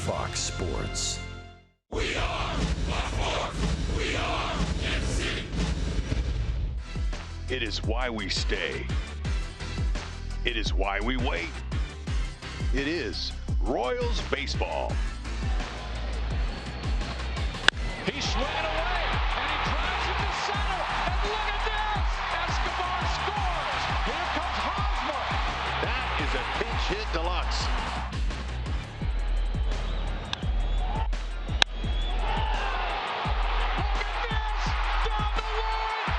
Fox Sports. We are Baltimore. We are MC. It is why we stay. It is why we wait. It is Royals baseball. He swung away, and he drives it to center, and look at this! Escobar scores! Here comes Hosmer! That is a pinch hit deluxe. Look at this! Down the line!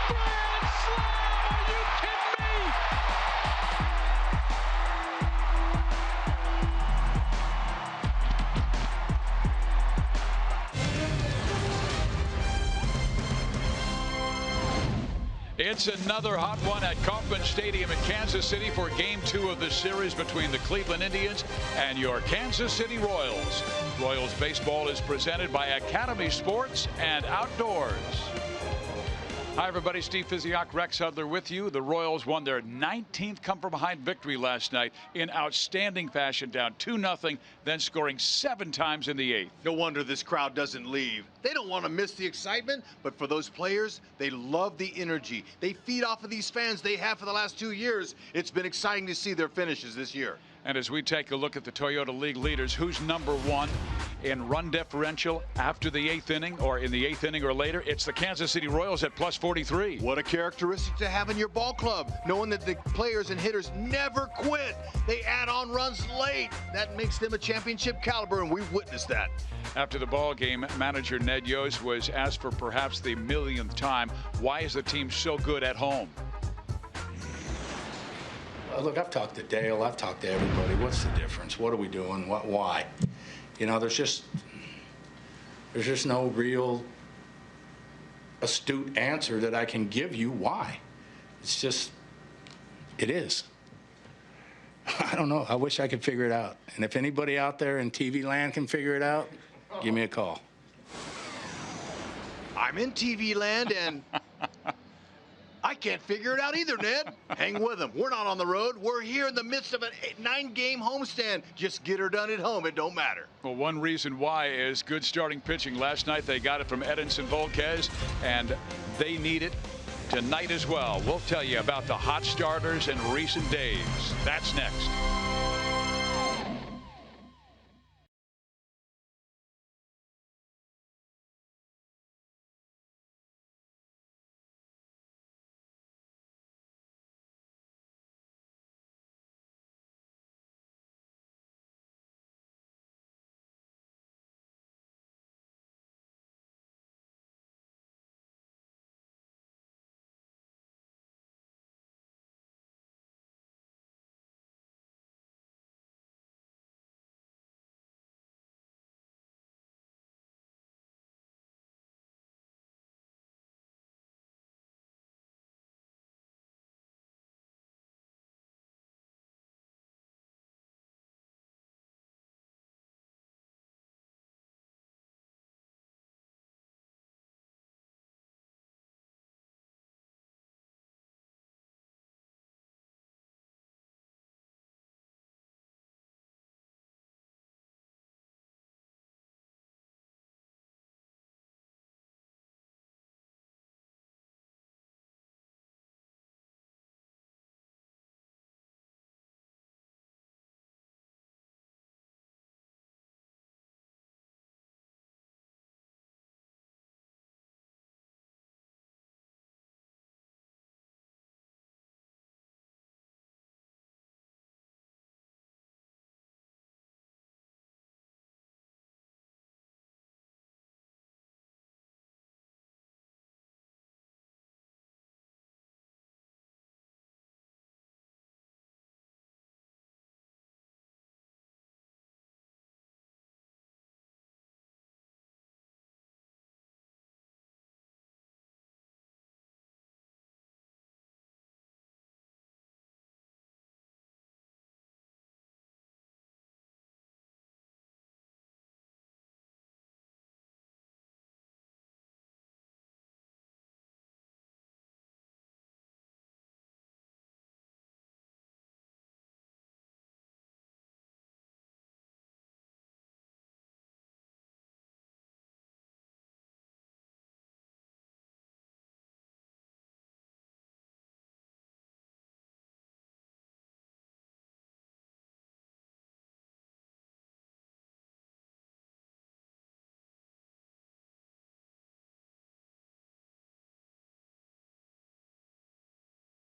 Grand slam! Are you kidding me? It's another hot one at Kauffman Stadium in Kansas City for Game 2 of the series between the Cleveland Indians and your Kansas City Royals. Royals baseball is presented by Academy Sports and Outdoors. Hi, everybody. Steve Physiak, Rex Hudler with you. The Royals won their 19th come-from-behind victory last night in outstanding fashion, down 2-0, then scoring 7 times in the 8th. No wonder this crowd doesn't leave. They don't want to miss the excitement, but for those players, they love the energy. They feed off of these fans they have for the last 2 years. It's been exciting to see their finishes this year. And as we take a look at the Toyota League leaders, who's number 1 in run differential after the 8th inning, or in the 8th inning or later? It's the Kansas City Royals at plus 43. What a characteristic to have in your ball club, knowing that the players and hitters never quit. They add on runs late. That makes them a championship caliber, and we've witnessed that. After the ball game, manager Ned Yost was asked for perhaps the millionth time, why is the team so good at home? Look, I've talked to Dale, I've talked to everybody. What's the difference? What are we doing? Why? You know, there's just no real astute answer that I can give you why. It's just, it is. I don't know. I wish I could figure it out. And if anybody out there in TV land can figure it out, give me a call. I'm in TV land, and I can't figure it out either, Ned. Hang with them. We're not on the road. We're here in the midst of a 9-game homestand. Just get her done at home. It don't matter. Well, one reason why is good starting pitching. Last night they got it from Edinson Volquez, and they need it tonight as well. We'll tell you about the hot starters in recent days. That's next.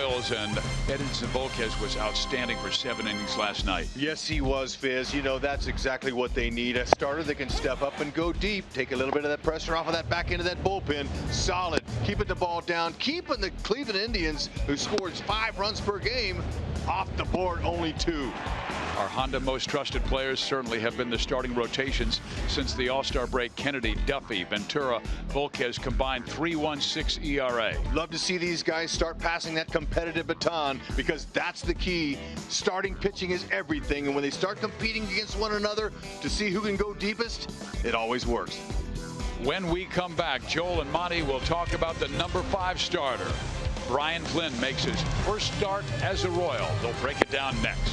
And Edinson Volquez was outstanding for 7 innings last night. Yes, he was, Fizz. You know, that's exactly what they need. A starter that can step up and go deep, take a little bit of that pressure off of that back end of that bullpen. Solid. Keeping the ball down, keeping the Cleveland Indians, who scores 5 runs per game, off the board, only 2. Our Honda most trusted players certainly have been the starting rotations since the All-Star break. Kennedy, Duffy, Ventura, Volquez combined 3.16 ERA. Love to see these guys start passing that competitive baton, because that's the key. Starting pitching is everything, and when they start competing against one another to see who can go deepest, it always works. When we come back, Joel and Monty will talk about the number 5 starter. Brian Flynn makes his first start as a Royal. They'll break it down next.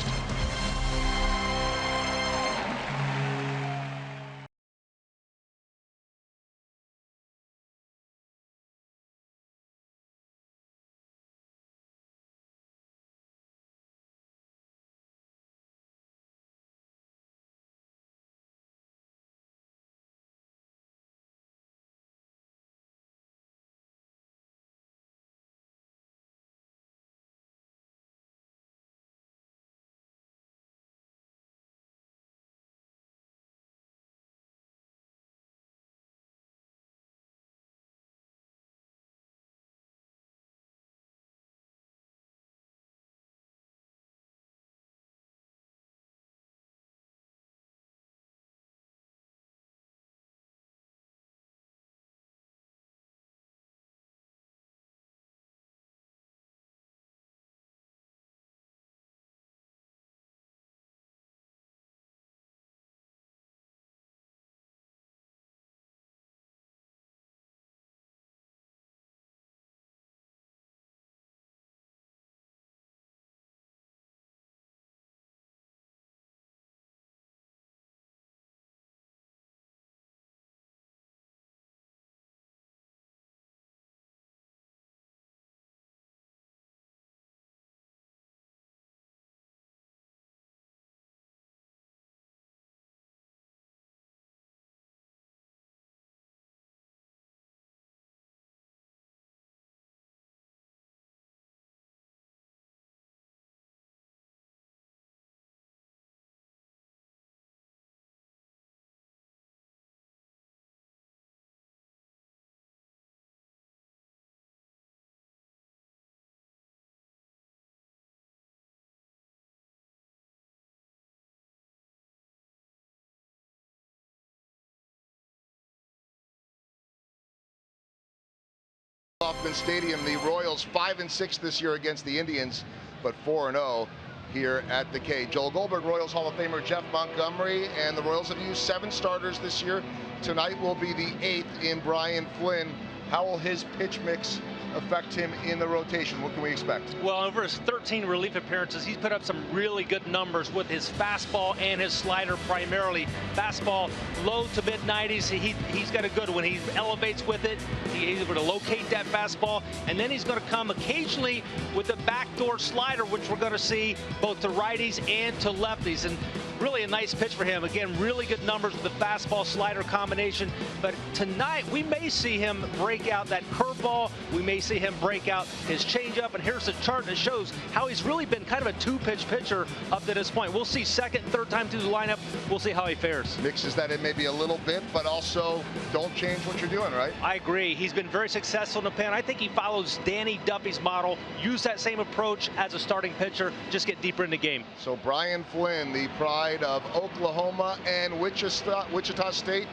Stadium. The Royals 5-6 this year against the Indians, but 4-0 here at the K. Joel Goldberg, Royals Hall of Famer Jeff Montgomery, and the Royals have used 7 starters this year. Tonight will be the 8th in Brian Flynn. How will his pitch mix affect him in the rotation? What can we expect? Well, over his 13 relief appearances, he's put up some really good numbers with his fastball and his slider primarily. Fastball low to mid 90s. He's got a good one. He elevates with it. He's able to locate that fastball, and then he's going to come occasionally with the backdoor slider, which we're going to see both to righties and to lefties. And really a nice pitch for him. Again, really good numbers with the fastball slider combination. But tonight we may see him break out that curveball. We may see him break out his changeup. And here's the chart that shows how he's really been kind of a 2-pitch pitcher up to this point. We'll see second, third time through the lineup. We'll see how he fares. Mixes that in maybe a little bit, but also don't change what you're doing, right? I agree. He's been very successful in the pen. I think he follows Danny Duffy's model. Use that same approach as a starting pitcher. Just get deeper in the game. So Brian Flynn, the pride of Oklahoma and Wichita State,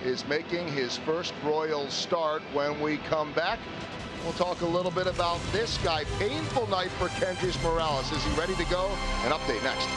is making his first Royals start. When we come back, we'll talk a little bit about this guy. Painful night for Kendrys Morales. Is he ready to go? An update next.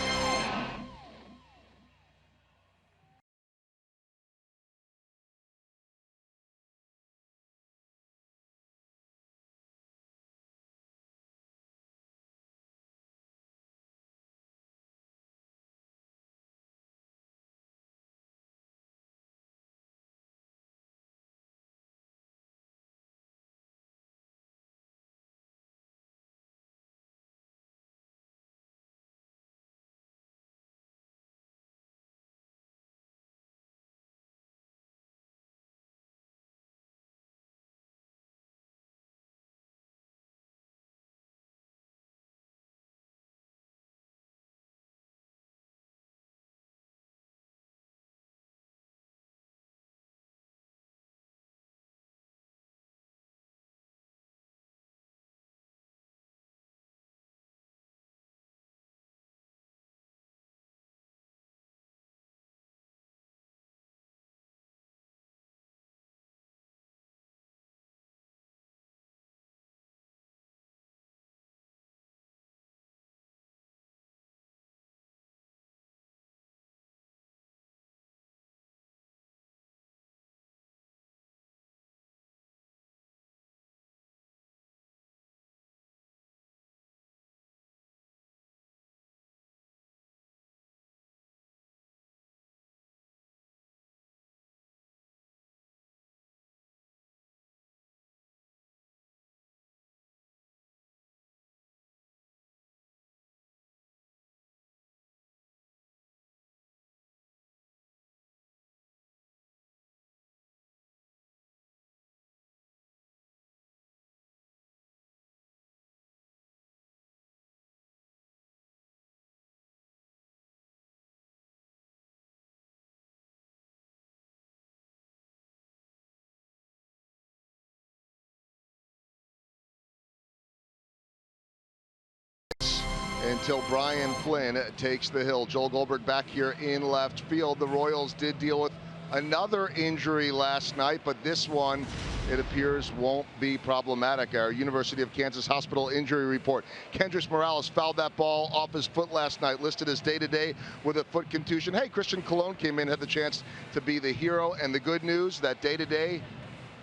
until Brian Flynn takes the hill. Joel Goldberg back here in left field. The Royals did deal with another injury last night, but this one, it appears, won't be problematic. Our University of Kansas Hospital injury report. Kendrys Morales fouled that ball off his foot last night, listed as day-to-day with a foot contusion. Hey, Christian Colon came in, had the chance to be the hero, and the good news, that day-to-day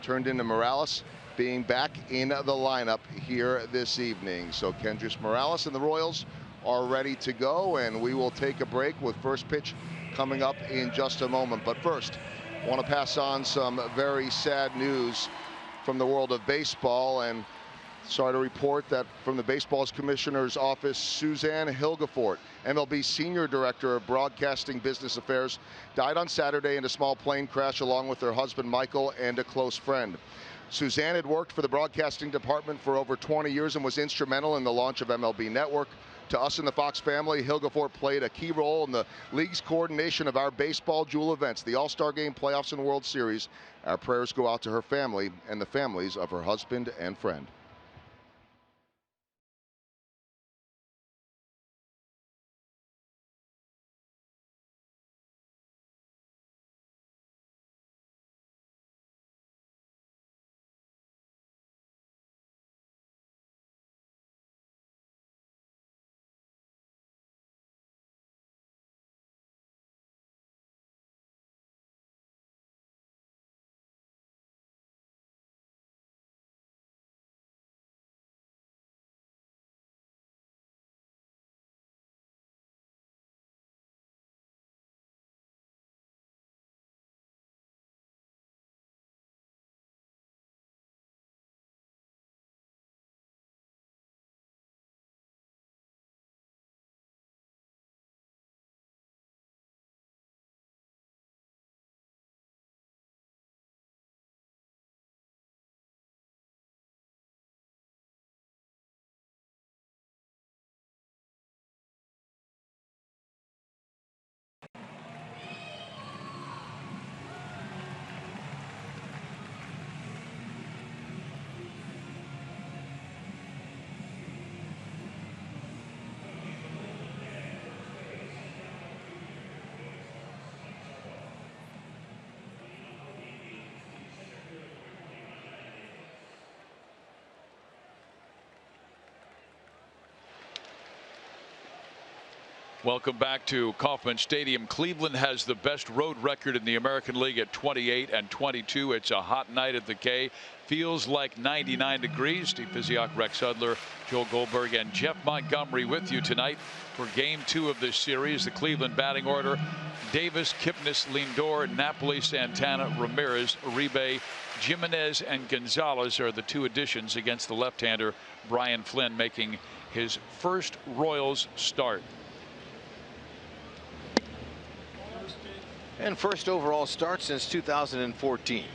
turned into Morales being back in the lineup here this evening. So Kendrys Morales and the Royals are ready to go, and we will take a break with first pitch coming up in just a moment. But first, I want to pass on some very sad news from the world of baseball, and sorry to report that from the baseball's commissioner's office, Suzanne Hilgefort, MLB Senior Director of Broadcasting Business Affairs, died on Saturday in a small plane crash along with her husband Michael and a close friend. Suzanne had worked for the broadcasting department for over 20 years and was instrumental in the launch of MLB Network. To us in the Fox family, Hilgefort played a key role in the league's coordination of our baseball jewel events, the All-Star Game, playoffs, and World Series. Our prayers go out to her family and the families of her husband and friend. Welcome back to Kauffman Stadium. Cleveland has the best road record in the American League at 28-22. It's a hot night at the K. Feels like 99 degrees. Steve Physiok, Rex Hudler, Joel Goldberg, and Jeff Montgomery with you tonight for Game 2 of this series. The Cleveland batting order: Davis, Kipnis, Lindor, Napoli, Santana, Ramirez, Uribe, Jimenez, and Gonzalez are the two additions against the left-hander Brian Flynn, making his first Royals start. And first overall start since 2014.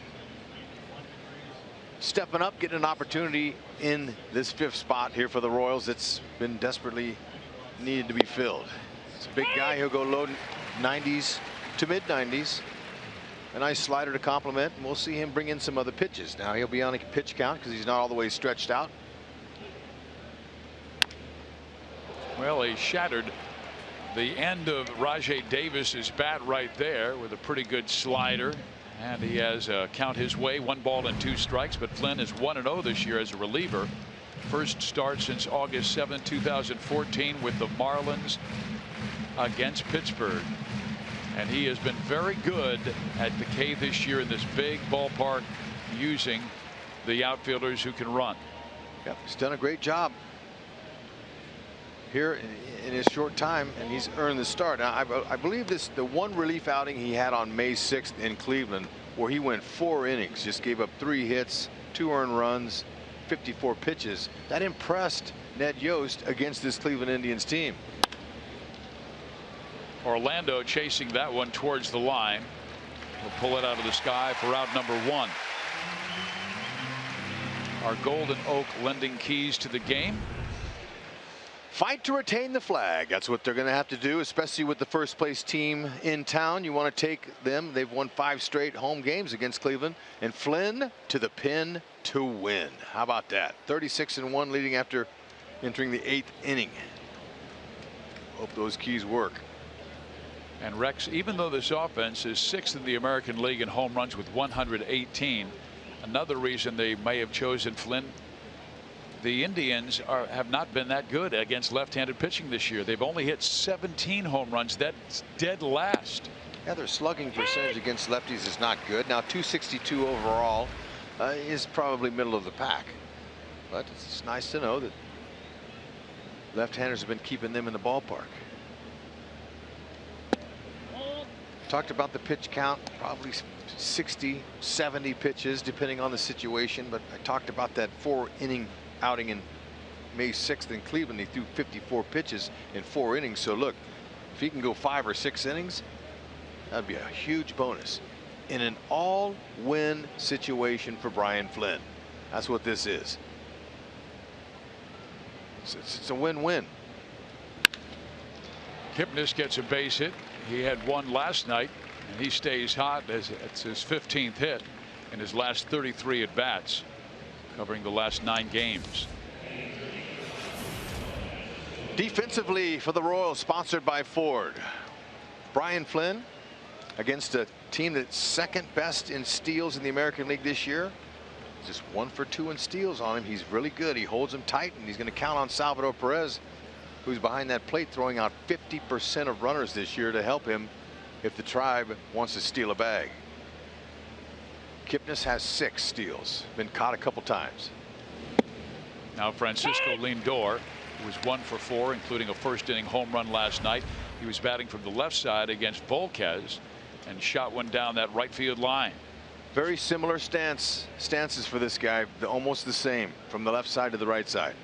Stepping up, getting an opportunity in this fifth spot here for the Royals. It's been desperately needed to be filled. It's a big guy. He'll go low 90s to mid 90s. A nice slider to complement, and we'll see him bring in some other pitches. Now he'll be on a pitch count because he's not all the way stretched out. Well, he shattered the end of Rajai Davis's bat right there with a pretty good slider, and he has count his way, 1 ball and 2 strikes. But Flynn is 1-0 this year as a reliever. First start since August 7, 2014 with the Marlins against Pittsburgh, and he has been very good at the K this year in this big ballpark, using the outfielders who can run. Yep, he's done a great job here in his short time, and he's earned the start. Now, I believe the one relief outing he had on May 6th in Cleveland, where he went 4 innings, just gave up 3 hits, 2 earned runs, 54 pitches. That impressed Ned Yost against this Cleveland Indians team. Orlando chasing that one towards the line. We'll pull it out of the sky for out number 1. Our Golden Oak lending keys to the game. Fight to retain the flag. That's what they're going to have to do, especially with the first place team in town. You want to take them. They've won 5 straight home games against Cleveland. And Flynn to the pin to win. How about that? 36-1 leading after entering the 8th inning. Hope those keys work. And Rex, even though this offense is 6th in the American League in home runs with 118, another reason they may have chosen Flynn, the Indians have not been that good against left-handed pitching this year. They've only hit 17 home runs. That's dead last. Yeah, their slugging percentage against lefties is not good. Now 262 overall is probably middle of the pack, but it's nice to know that left-handers have been keeping them in the ballpark. Talked about the pitch count, probably 60, 70 pitches depending on the situation, but I talked about that 4-inning outing in May 6th in Cleveland. He threw 54 pitches in 4 innings. So look, if he can go 5 or 6 innings, that'd be a huge bonus in an all-win situation for Brian Flynn. That's what this is. It's a win-win. Kipnis gets a base hit. He had one last night, and he stays hot as it's his 15th hit in his last 33 at bats, covering the last 9 games. Defensively for the Royals, sponsored by Ford. Brian Flynn against a team that's 2nd best in steals in the American League this year. Just 1 for 2 in steals on him. He's really good. He holds them tight, and he's going to count on Salvador Perez, who's behind that plate, throwing out 50% of runners this year to help him if the Tribe wants to steal a bag. Kipnis has 6 steals, been caught a couple times. Now Francisco Lindor, who was 1 for 4, including a first-inning home run last night. He was batting from the left side against Volquez and shot one down that right field line. Very similar stances for this guy, almost the same from the left side to the right side.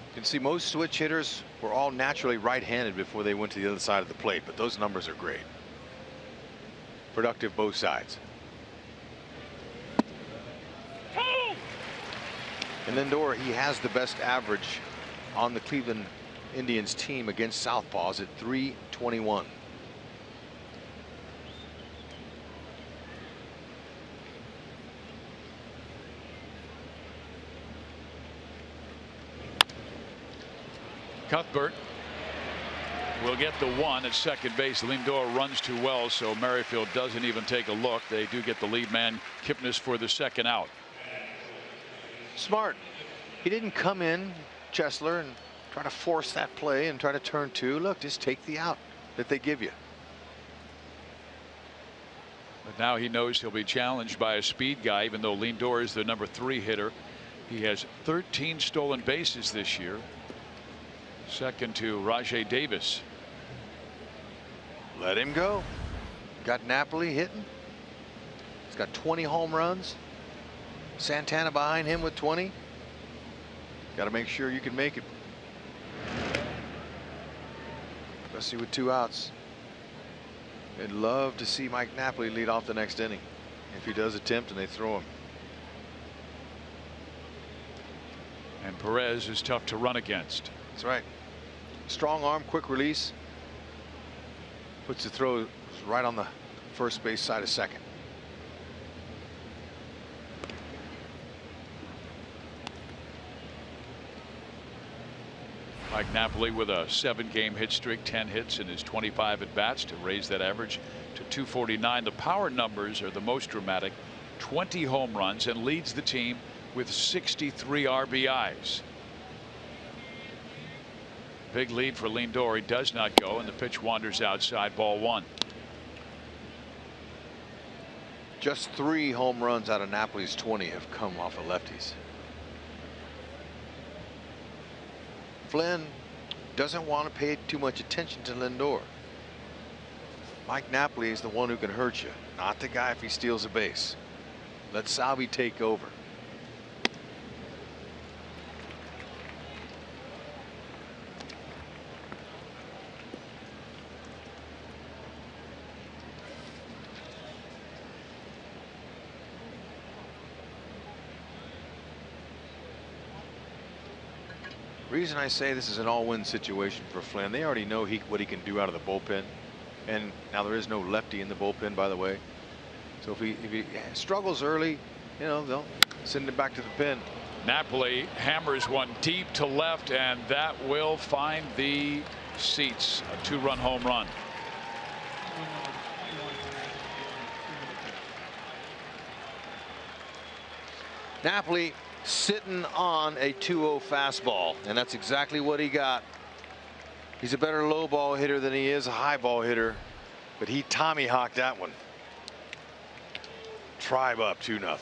You can see most switch hitters were all naturally right-handed before they went to the other side of the plate, but those numbers are great. Productive both sides. And Lindor, he has the best average on the Cleveland Indians team against southpaws at .321. Cuthbert will get the 1 at second base. Lindor runs too well, so Merrifield doesn't even take a look. They do get the lead man, Kipnis, for the 2nd out. Smart. He didn't come in, Chesler, and try to force that play and try to turn 2. Look, just take the out that they give you. But now he knows he'll be challenged by a speed guy, even though Lindor is the number 3 hitter. He has 13 stolen bases this year, second to Rajay Davis. Let him go. Got Napoli hitting. He's got 20 home runs. Santana behind him with 20. Got to make sure you can make it, especially with 2 outs. I'd love to see Mike Napoli lead off the next inning if he does attempt and they throw him. And Perez is tough to run against. That's right. Strong arm, quick release. Puts the throw right on the first base side of second. Mike Napoli with a 7-game hit streak, 10 hits in his 25 at bats to raise that average to 249. The power numbers are the most dramatic. 20 home runs and leads the team with 63 RBIs. Big lead for Lindor. He does not go, and the pitch wanders outside, ball 1. Just 3 home runs out of Napoli's 20 have come off of lefties. Flynn doesn't want to pay too much attention to Lindor. Mike Napoli is the one who can hurt you, not the guy if he steals a base. Let Salvi take over. Reason I say this is an all-win situation for Flynn, they already know what he can do out of the bullpen, and now there is no lefty in the bullpen, by the way, So if he struggles early, you know, they'll send it back to the pen. Napoli hammers one deep to left, and that will find the seats. A 2-run home run. Napoli sitting on a 2-0 fastball, and that's exactly what he got. He's a better low ball hitter than he is a high ball hitter, but he tommyhawked that one. Tribe up 2-0.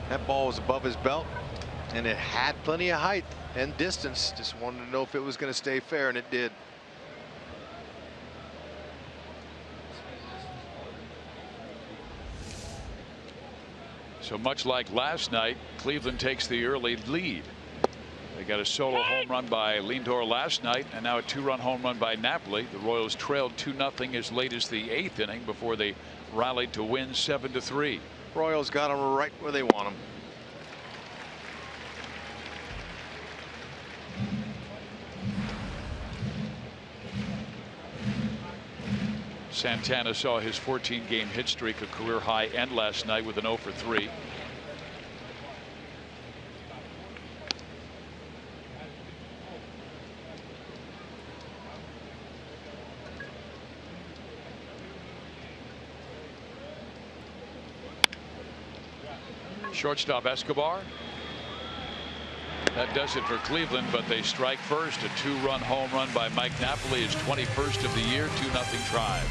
That ball was above his belt, and it had plenty of height and distance. Just wanted to know if it was going to stay fair, and it did. So much like last night, Cleveland takes the early lead. They got a solo home run by Lindor last night, and now a 2-run home run by Napoli. The Royals trailed 2-0 as late as the 8th inning before they rallied to win 7-3. Royals got them right where they want them. Santana saw his 14-game hit streak, a career high, end last night with an 0 for 3. Shortstop Escobar. That does it for Cleveland, but they strike first. A 2-run home run by Mike Napoli, his 21st of the year. 2-0 Tribe.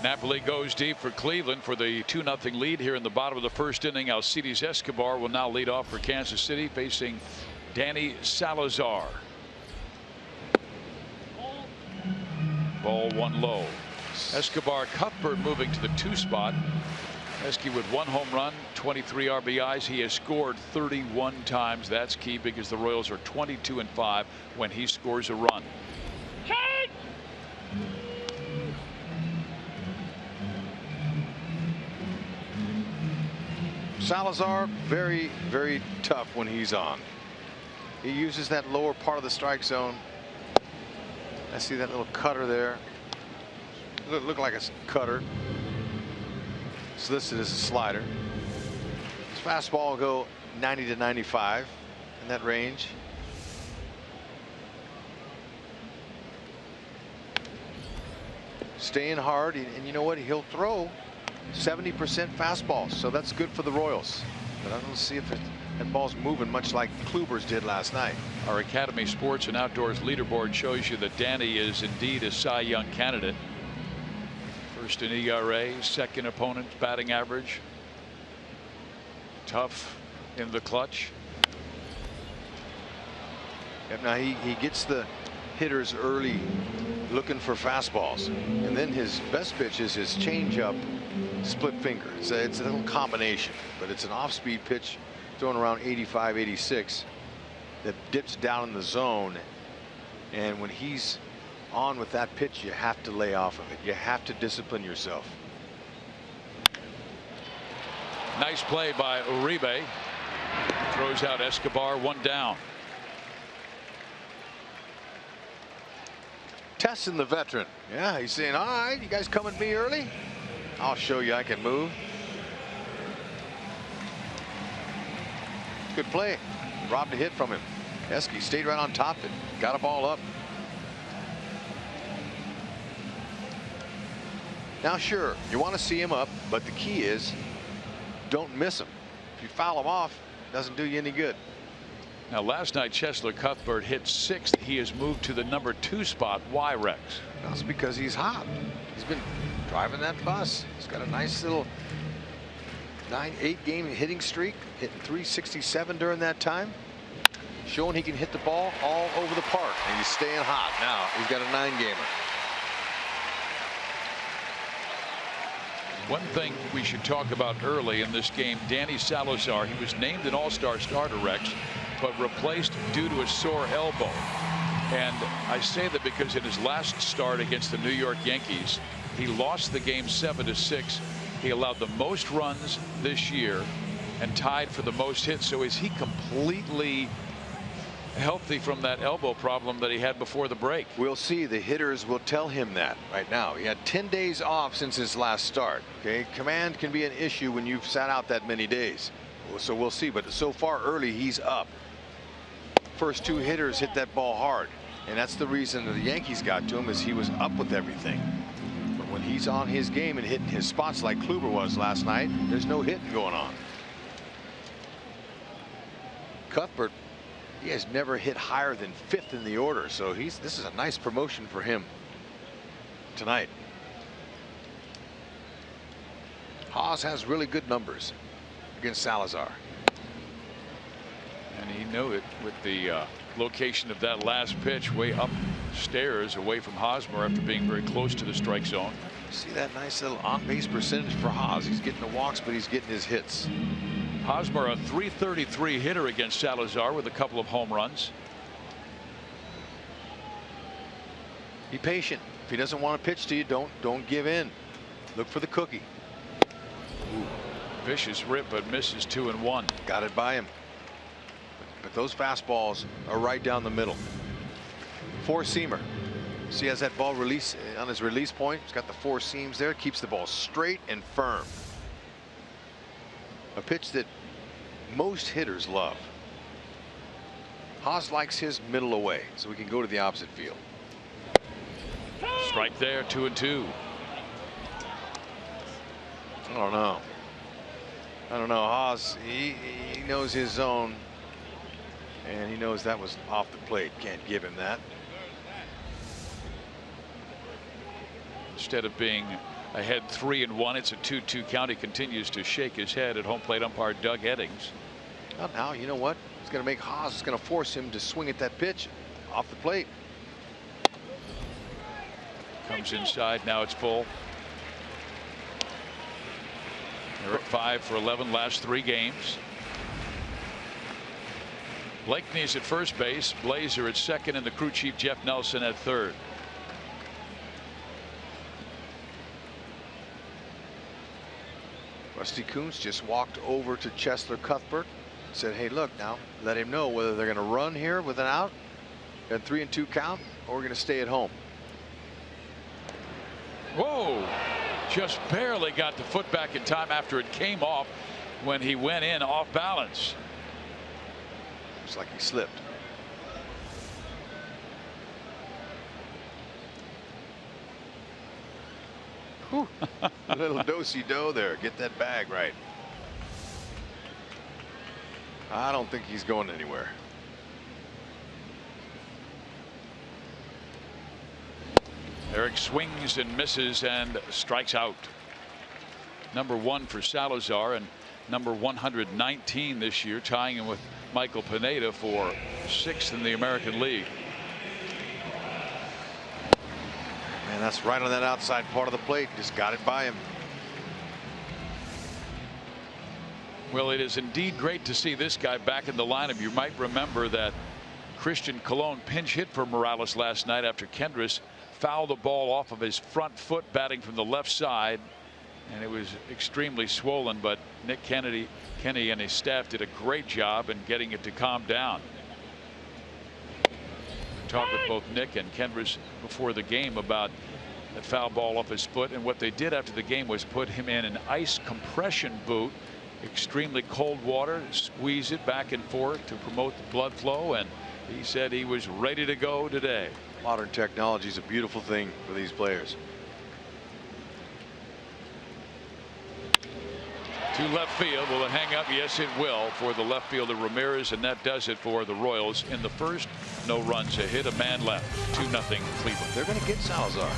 Napoli goes deep for Cleveland for the 2-0 lead here in the bottom of the first inning. Alcides Escobar will now lead off for Kansas City, facing Danny Salazar. Ball 1 low. Escobar, Cuthbert moving to the 2 spot. Esky with 1 home run, 23 RBIs. He has scored 31 times. That's key because the Royals are 22-5 when he scores a run. Salazar, very, very tough when he's on. He uses that lower part of the strike zone. I see that little cutter there. Look like a cutter. It's listed as a slider. His fastball will go 90 to 95 in that range. Staying hard, and you know what? He'll throw 70% fastball, so that's good for the Royals. But I don't see if That ball's moving much like Kluber's did last night. Our Academy Sports and Outdoors leaderboard shows you that Danny is indeed a Cy Young candidate. First in ERA, second opponent batting average. Tough in the clutch. Yep, now he gets the hitters early looking for fastballs, and then his best pitch is his changeup split finger. It's a little combination, but it's an off-speed pitch thrown around 85, 86 that dips down in the zone, and when he's on with that pitch, you have to lay off of it. You have to discipline yourself. Nice play by Uribe. Throws out Escobar, one down. Testing the veteran. Yeah, he's saying, all right, you guys come at me early? I'll show you I can move. Good play. Robbed a hit from him. Esky stayed right on top of it. Got a ball up. Now, sure, you want to see him up, but the key is don't miss him. If you foul him off, it doesn't do you any good. Now, last night, Cheslor Cuthbert hit 6th. He has moved to the number 2 spot. Why, Rex? That's because he's hot. He's been driving that bus. He's got a nice little 9-8 game hitting streak, hitting .367 during that time, showing he can hit the ball all over the park, and he's staying hot. Now he's got a 9-gamer. One thing we should talk about early in this game, Danny Salazar, he was named an all-star starter, Rex, but replaced due to a sore elbow. And I say that because in his last start against the New York Yankees, he lost the game 7-6. He allowed the most runs this year and tied for the most hits. So is he completely healthy from that elbow problem that he had before the break? We'll see. The hitters will tell him that right now. He had 10 days off since his last start. Okay, command can be an issue when you've sat out that many days. So we'll see. But so far early, he's up. First 2 hitters hit that ball hard, and that's the reason that the Yankees got to him, is he was up with everything. But when he's on his game and hitting his spots like Kluber was last night, there's no hitting going on. Cuthbert, he has never hit higher than 5th in the order, so this is a nice promotion for him tonight. Haas has really good numbers against Salazar. And he knew it with the location of that last pitch way upstairs away from Hosmer after being very close to the strike zone. See that nice little on-base percentage for Haas. He's getting the walks, but he's getting his hits. Hosmer, a .333 hitter against Salazar with a couple of home runs. Be patient. If he doesn't want to pitch to you, don't give in. Look for the cookie. Ooh, vicious rip, but misses 2-1. Got it by him. But those fastballs are right down the middle. 4-seamer. See, has that ball release on his release point. He's got the 4 seams there. Keeps the ball straight and firm. A pitch that most hitters love. Haas likes his middle away, so we can go to the opposite field. Strike there, 2-2. I don't know. Haas, he knows his zone, and he knows that was off the plate. Can't give him that. Instead of being ahead 3-1, it's a 2-2 count. He continues to shake his head at home plate umpire Doug Eddings. Well, now you know what? It's going to make Haas. It's going to force him to swing at that pitch off the plate. Comes inside. Now it's full. They're at 5 for 11 last 3 games. Blakeney's at first base. Blazer at second, and the crew chief Jeff Nelson at third. Rusty Kuntz just walked over to Cheslor Cuthbert, said, hey, look, now let him know whether they're going to run here with an out and 3-2 count, or we're going to stay at home. Whoa, just barely got the foot back in time after it came off when he went in off balance. Looks like he slipped. Whew. A little do-si-do there. Get that bag right. I don't think he's going anywhere. Eric swings and misses and strikes out. Number 1 for Salazar and number 119 this year, tying him with Michael Pineda for 6th in the American League. Man, that's right on that outside part of the plate. Just got it by him. Well, it is indeed great to see this guy back in the lineup. You might remember that Christian Colon pinch hit for Morales last night after Kendris fouled the ball off of his front foot batting from the left side, and it was extremely swollen, but Nick Kenny and his staff did a great job in getting it to calm down. Talked with both Nick and Kendris before the game about that foul ball off his foot, and what they did after the game was put him in an ice compression boot, extremely cold water, squeeze it back and forth to promote the blood flow, and he said he was ready to go today. Modern technology is a beautiful thing for these players. To left field. Will it hang up? Yes, it will, for the left fielder Ramirez, and that does it for the Royals in the first. No runs, a hit, a man left. 2-0 Cleveland. They're going to get Salazar.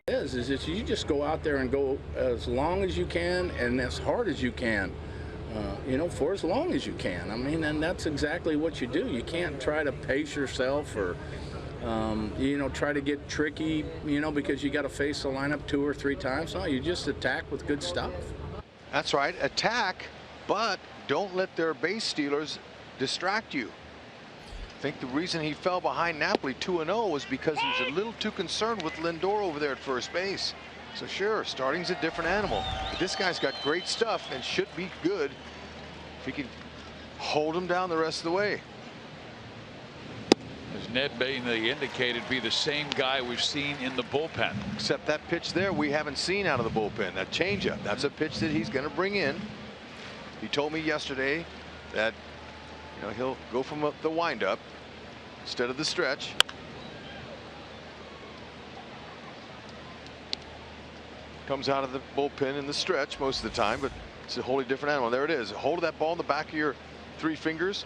Is that you just go out there and go as long as you can and as hard as you can, you know, for as long as you can. I mean, and that's exactly what you do. You can't try to pace yourself or you know, try to get tricky, you know, because you got to face the lineup 2 or 3 times. No, you just attack with good stuff. That's right, attack, but don't let their base stealers distract you. I think the reason he fell behind Napoli 2-0 was because he was a little too concerned with Lindor over there at first base. So sure, starting's a different animal, but this guy's got great stuff and should be good if he can hold him down the rest of the way. As Ned Bainley indicated, be the same guy we've seen in the bullpen. Except that pitch there we haven't seen out of the bullpen. That changeup, that's a pitch that he's going to bring in. He told me yesterday that, you know, he'll go from the windup instead of the stretch. Comes out of the bullpen in the stretch most of the time, but it's a wholly different animal. There it is. Hold that ball in the back of your 3 fingers.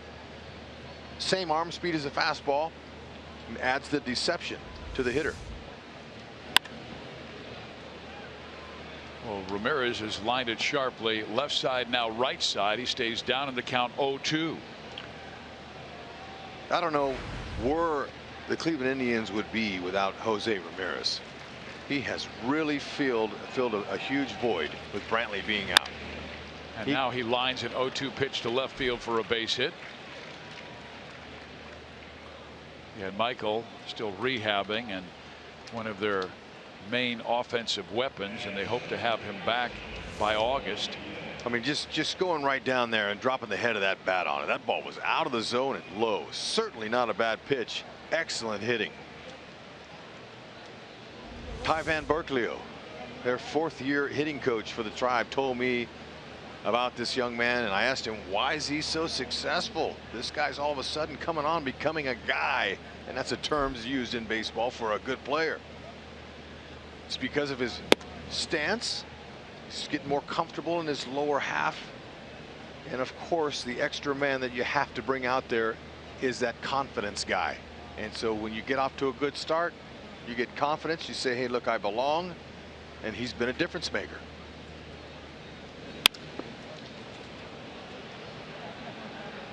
Same arm speed as a fastball, and adds the deception to the hitter. Well, Ramirez has lined it sharply. Left side, now right side. He stays down in the count 0-2. I don't know where the Cleveland Indians would be without Jose Ramirez. He has really filled a huge void with Brantley being out. And now he lines an 0-2 pitch to left field for a base hit. And Michael still rehabbing, and one of their main offensive weapons, and they hope to have him back by August. I mean, just going right down there and dropping the head of that bat on it. That ball was out of the zone and low. Certainly not a bad pitch. Excellent hitting. Ty Van Berkelio, their 4th-year hitting coach for the Tribe, told me about this young man, and I asked him, why is he so successful? This guy's all of a sudden coming on, becoming a guy, and that's a term used in baseball for a good player. It's because of his stance. He's getting more comfortable in his lower half, and of course the extra man that you have to bring out there is that confidence guy. And so when you get off to a good start, you get confidence, you say, hey, look, I belong, and he's been a difference maker.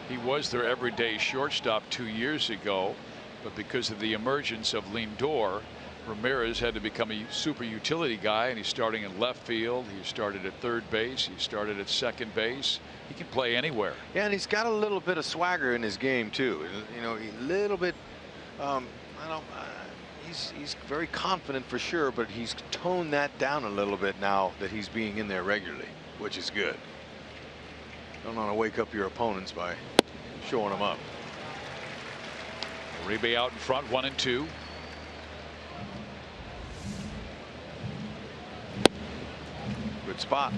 He was their everyday shortstop 2 years ago, but because of the emergence of Lindor, Ramirez had to become a super utility guy, and he's starting in left field. He started at third base. He started at second base. He can play anywhere. Yeah, and he's got a little bit of swagger in his game too. You know, a little bit. He's very confident for sure, but he's toned that down a little bit now that he's being in there regularly, which is good. Don't want to wake up your opponents by showing them up. Uribe out in front, 1-2. Good spot.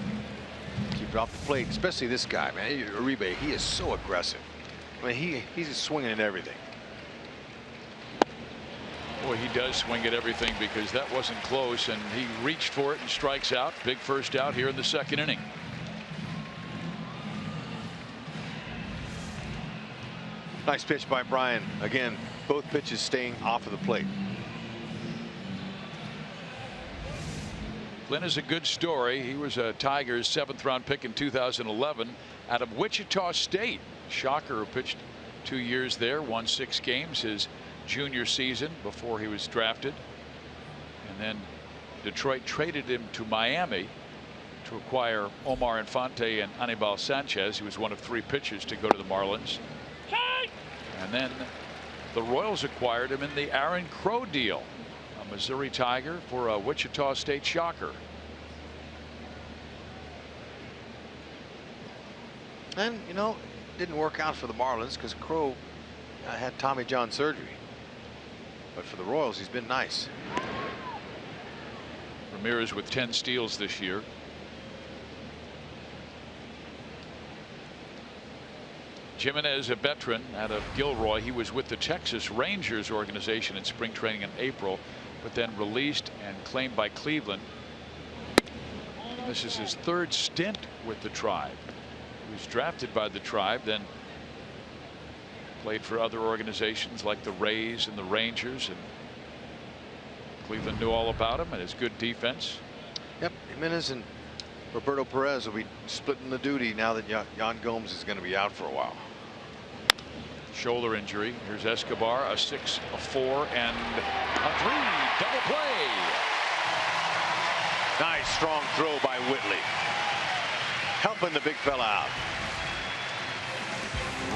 Keep it off the plate, especially this guy, man. Uribe, he is so aggressive. I mean, he's just swinging at everything. Boy, he does swing at everything, because that wasn't close, and he reached for it and strikes out. Big first out here in the 2nd inning. Nice pitch by Brian. Again, both pitches staying off of the plate. Glenn is a good story. He was a Tigers 7th-round pick in 2011 out of Wichita State. Shocker, who pitched 2 years there, won 6 games his junior season before he was drafted. And then Detroit traded him to Miami to acquire Omar Infante and Anibal Sanchez. He was one of 3 pitchers to go to the Marlins. And then the Royals acquired him in the Aaron Crow deal. A Missouri Tiger for a Wichita State Shocker. And, you know, it didn't work out for the Marlins because Crow had Tommy John surgery. But for the Royals, he's been nice. Ramirez with 10 steals this year. Jimenez, a veteran out of Gilroy. He was with the Texas Rangers organization in spring training in April, but then released and claimed by Cleveland. This is his 3rd stint with the Tribe. He was drafted by the Tribe, then played for other organizations like the Rays and the Rangers, and Cleveland knew all about him and his good defense. Yep, Jimenez and Roberto Perez will be splitting the duty now that Yan Gomes is going to be out for a while. Shoulder injury. Here's Escobar, a 6, a 4, and a 3. Double play. Nice strong throw by Whitley, helping the big fella out.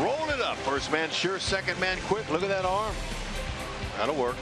Roll it up. First man sure, second man quick. Look at that arm. That'll work.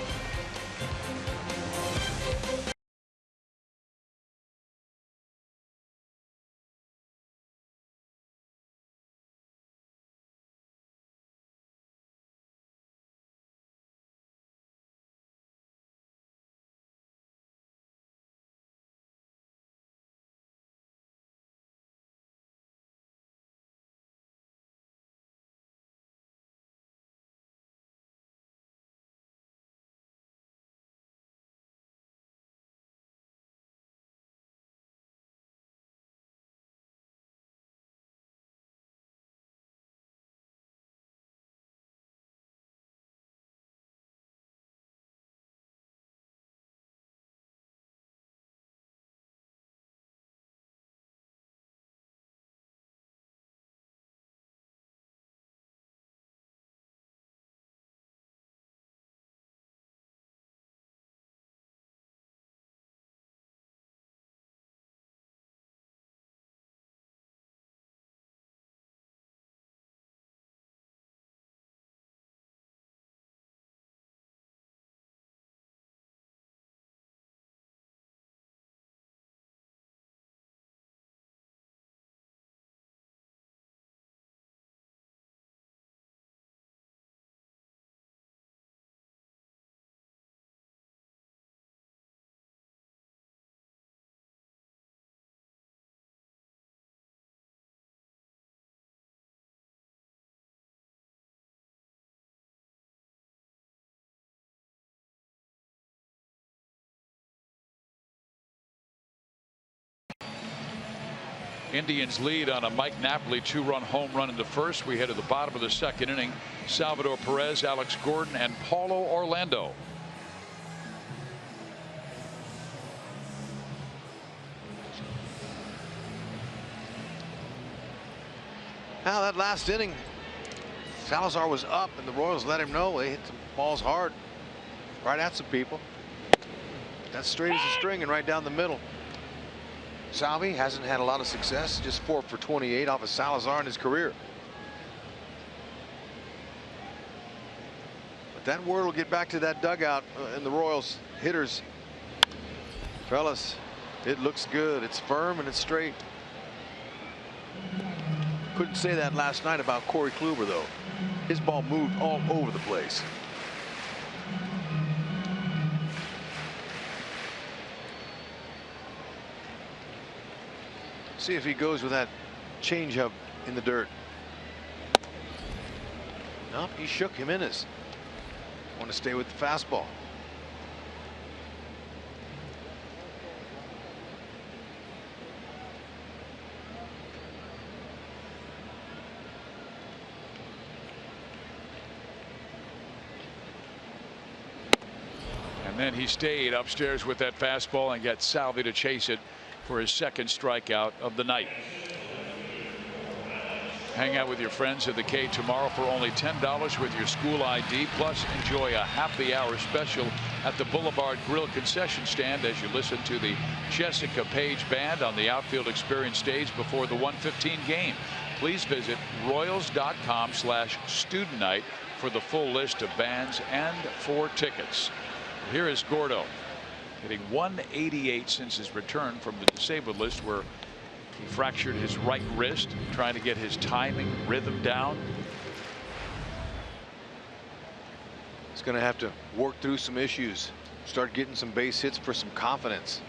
Indians lead on a Mike Napoli 2-run home run in the first. We head to the bottom of the second inning. Salvador Perez, Alex Gordon, and Paulo Orlando. Now that last inning, Salazar was up and the Royals let him know they hit the balls hard right at some people. That's straight as a string and right down the middle. Salvi hasn't had a lot of success, just 4 for 28 off of Salazar in his career. But that word will get back to that dugout and the Royals hitters. Fellas, it looks good. It's firm and it's straight. Couldn't say that last night about Corey Kluber, though. His ball moved all over the place. See if he goes with that changeup in the dirt. Nope, he shook Jimenez. Want to stay with the fastball. And then he stayed upstairs with that fastball and got Salvi to chase it for his second strikeout of the night. Hang out with your friends at the K tomorrow for only $10 with your school ID. Plus, enjoy a happy hour special at the Boulevard Grill concession stand as you listen to the Jessica Page Band on the Outfield Experience stage before the 1:15 game. Please visit Royals.com/student night for the full list of bands and for tickets. Here is Gordo, hitting 188 since his return from the disabled list, where he fractured his right wrist, trying to get his timing rhythm down. He's going to have to work through some issues, start getting some base hits for some confidence.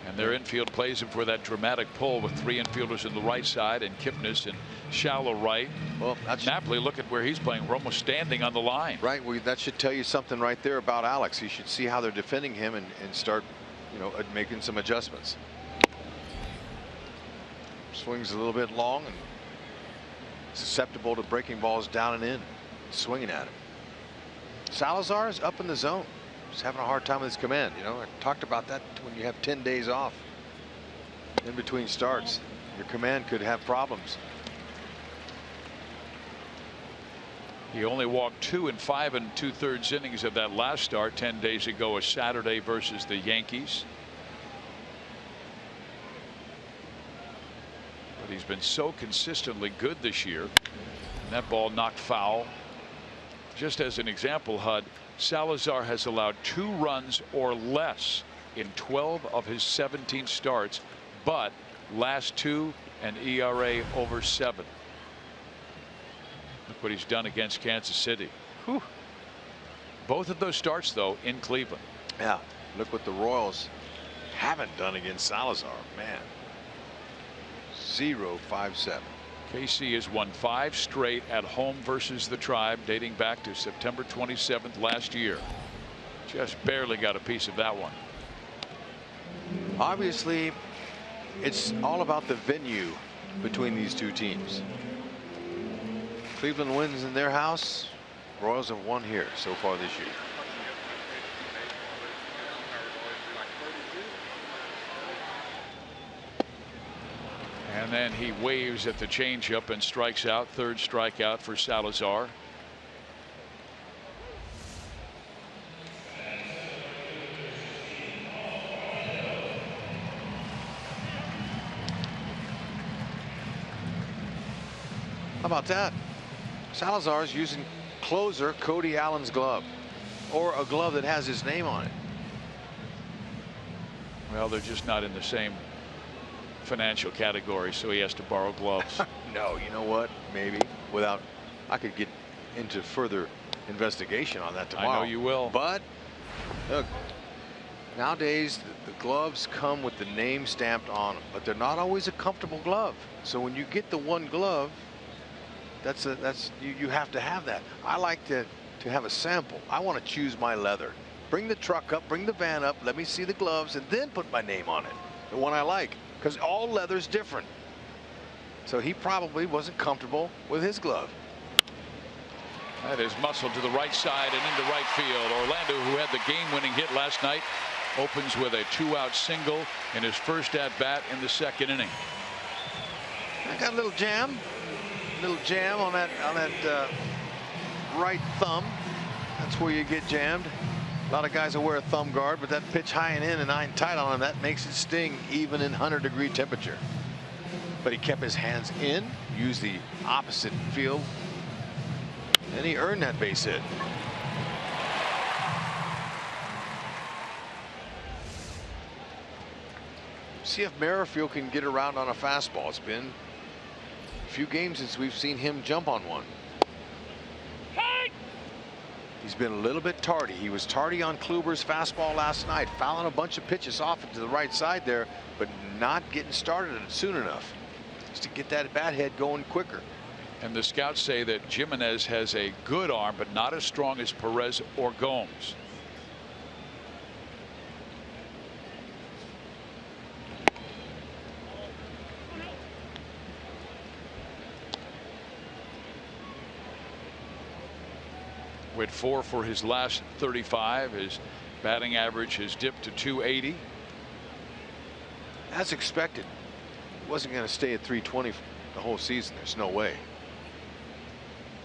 And their infield plays him for that dramatic pull with 3 infielders in the right side and Kipnis in shallow right. Well, Napoli, look at where he's playing. We're almost standing on the line. Right. Well, that should tell you something right there about Alex. He should see how they're defending him and start, you know, making some adjustments. Swings a little bit long and susceptible to breaking balls down and in, swinging at him. Salazar is up in the zone. He's having a hard time with his command. You know, I talked about that when you have 10 days off in between starts. Your command could have problems. He only walked 2 5 2/3 innings of that last start 10 days ago, a Saturday versus the Yankees. But he's been so consistently good this year. And that ball knocked foul. Just as an example, Hud, Salazar has allowed 2 runs or less in 12 of his 17 starts, but last 2 an ERA over 7. Look what he's done against Kansas City. Whew. Both of those starts, though, in Cleveland. Yeah, look what the Royals haven't done against Salazar. Man, 0-5-7. KC has won 5 straight at home versus the Tribe, dating back to September 27th last year. Just barely got a piece of that one. Obviously, it's all about the venue between these two teams. Cleveland wins in their house. Royals have won here so far this year. And then he waves at the changeup and strikes out. 3rd strikeout for Salazar. How about that? Salazar's using closer Cody Allen's glove, or a glove that has his name on it. Well, they're just not in the same financial category, so he has to borrow gloves. No, you know what? Maybe without, I could get into further investigation on that tomorrow. I know you will. But look, nowadays the gloves come with the name stamped on them, but they're not always a comfortable glove. So when you get the one glove, you have to have that. I like to have a sample. I want to choose my leather. Bring the truck up, bring the van up, let me see the gloves, and then put my name on it. The one I like, because all leather's different. So he probably wasn't comfortable with his glove. That is muscled to the right side and into right field. Orlando, who had the game-winning hit last night, opens with a 2-out single in his first at-bat in the second inning. I got a little jam on that right thumb. That's where you get jammed. A lot of guys will wear a thumb guard, but that pitch high and in and nine tight on him, that makes it sting even in 100-degree temperature. But he kept his hands in, used the opposite field, and he earned that base hit. See if Merrifield can get around on a fastball. It's been a few games since we've seen him jump on one. He's been a little bit tardy. He was tardy on Kluber's fastball last night, fouling a bunch of pitches off into the right side there, but not getting started soon enough just to get that bat head going quicker. And the scouts say that Jimenez has a good arm, but not as strong as Perez or Gomes. With 4 for his last 35, his batting average has dipped to .280. As expected, he wasn't going to stay at .320 the whole season. There's no way.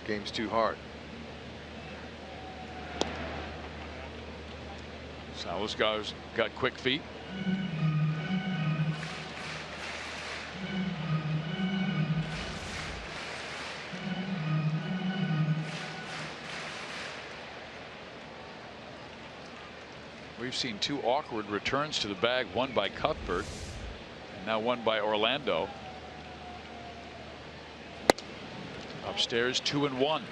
Game's too hard. Salas got quick feet. We've seen 2 awkward returns to the bag, one by Cuthbert and now one by Orlando. Upstairs 2-1.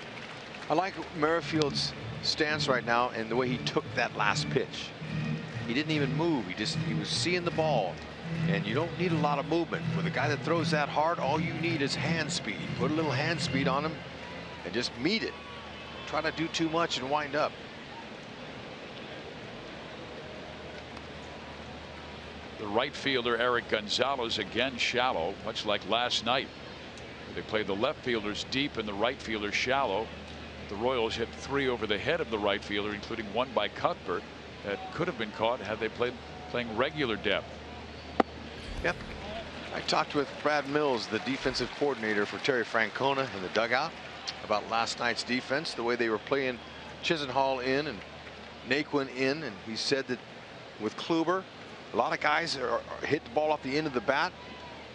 I like Merrifield's stance right now and the way he took that last pitch. He didn't even move. He was seeing the ball, and you don't need a lot of movement. With a guy that throws that hard, all you need is hand speed. Put a little hand speed on him and just meet it. Try to do too much and wind up. The right fielder Eric Gonzalez again shallow, much like last night. They played the left fielders deep and the right fielder shallow. The Royals hit 3 over the head of the right fielder, including one by Cuthbert that could have been caught had they playing regular depth. Yep. I talked with Brad Mills, the defensive coordinator for Terry Francona, in the dugout about last night's defense, the way they were playing Chisenhall in and Naquin in, and he said that with Kluber, a lot of guys hit the ball off the end of the bat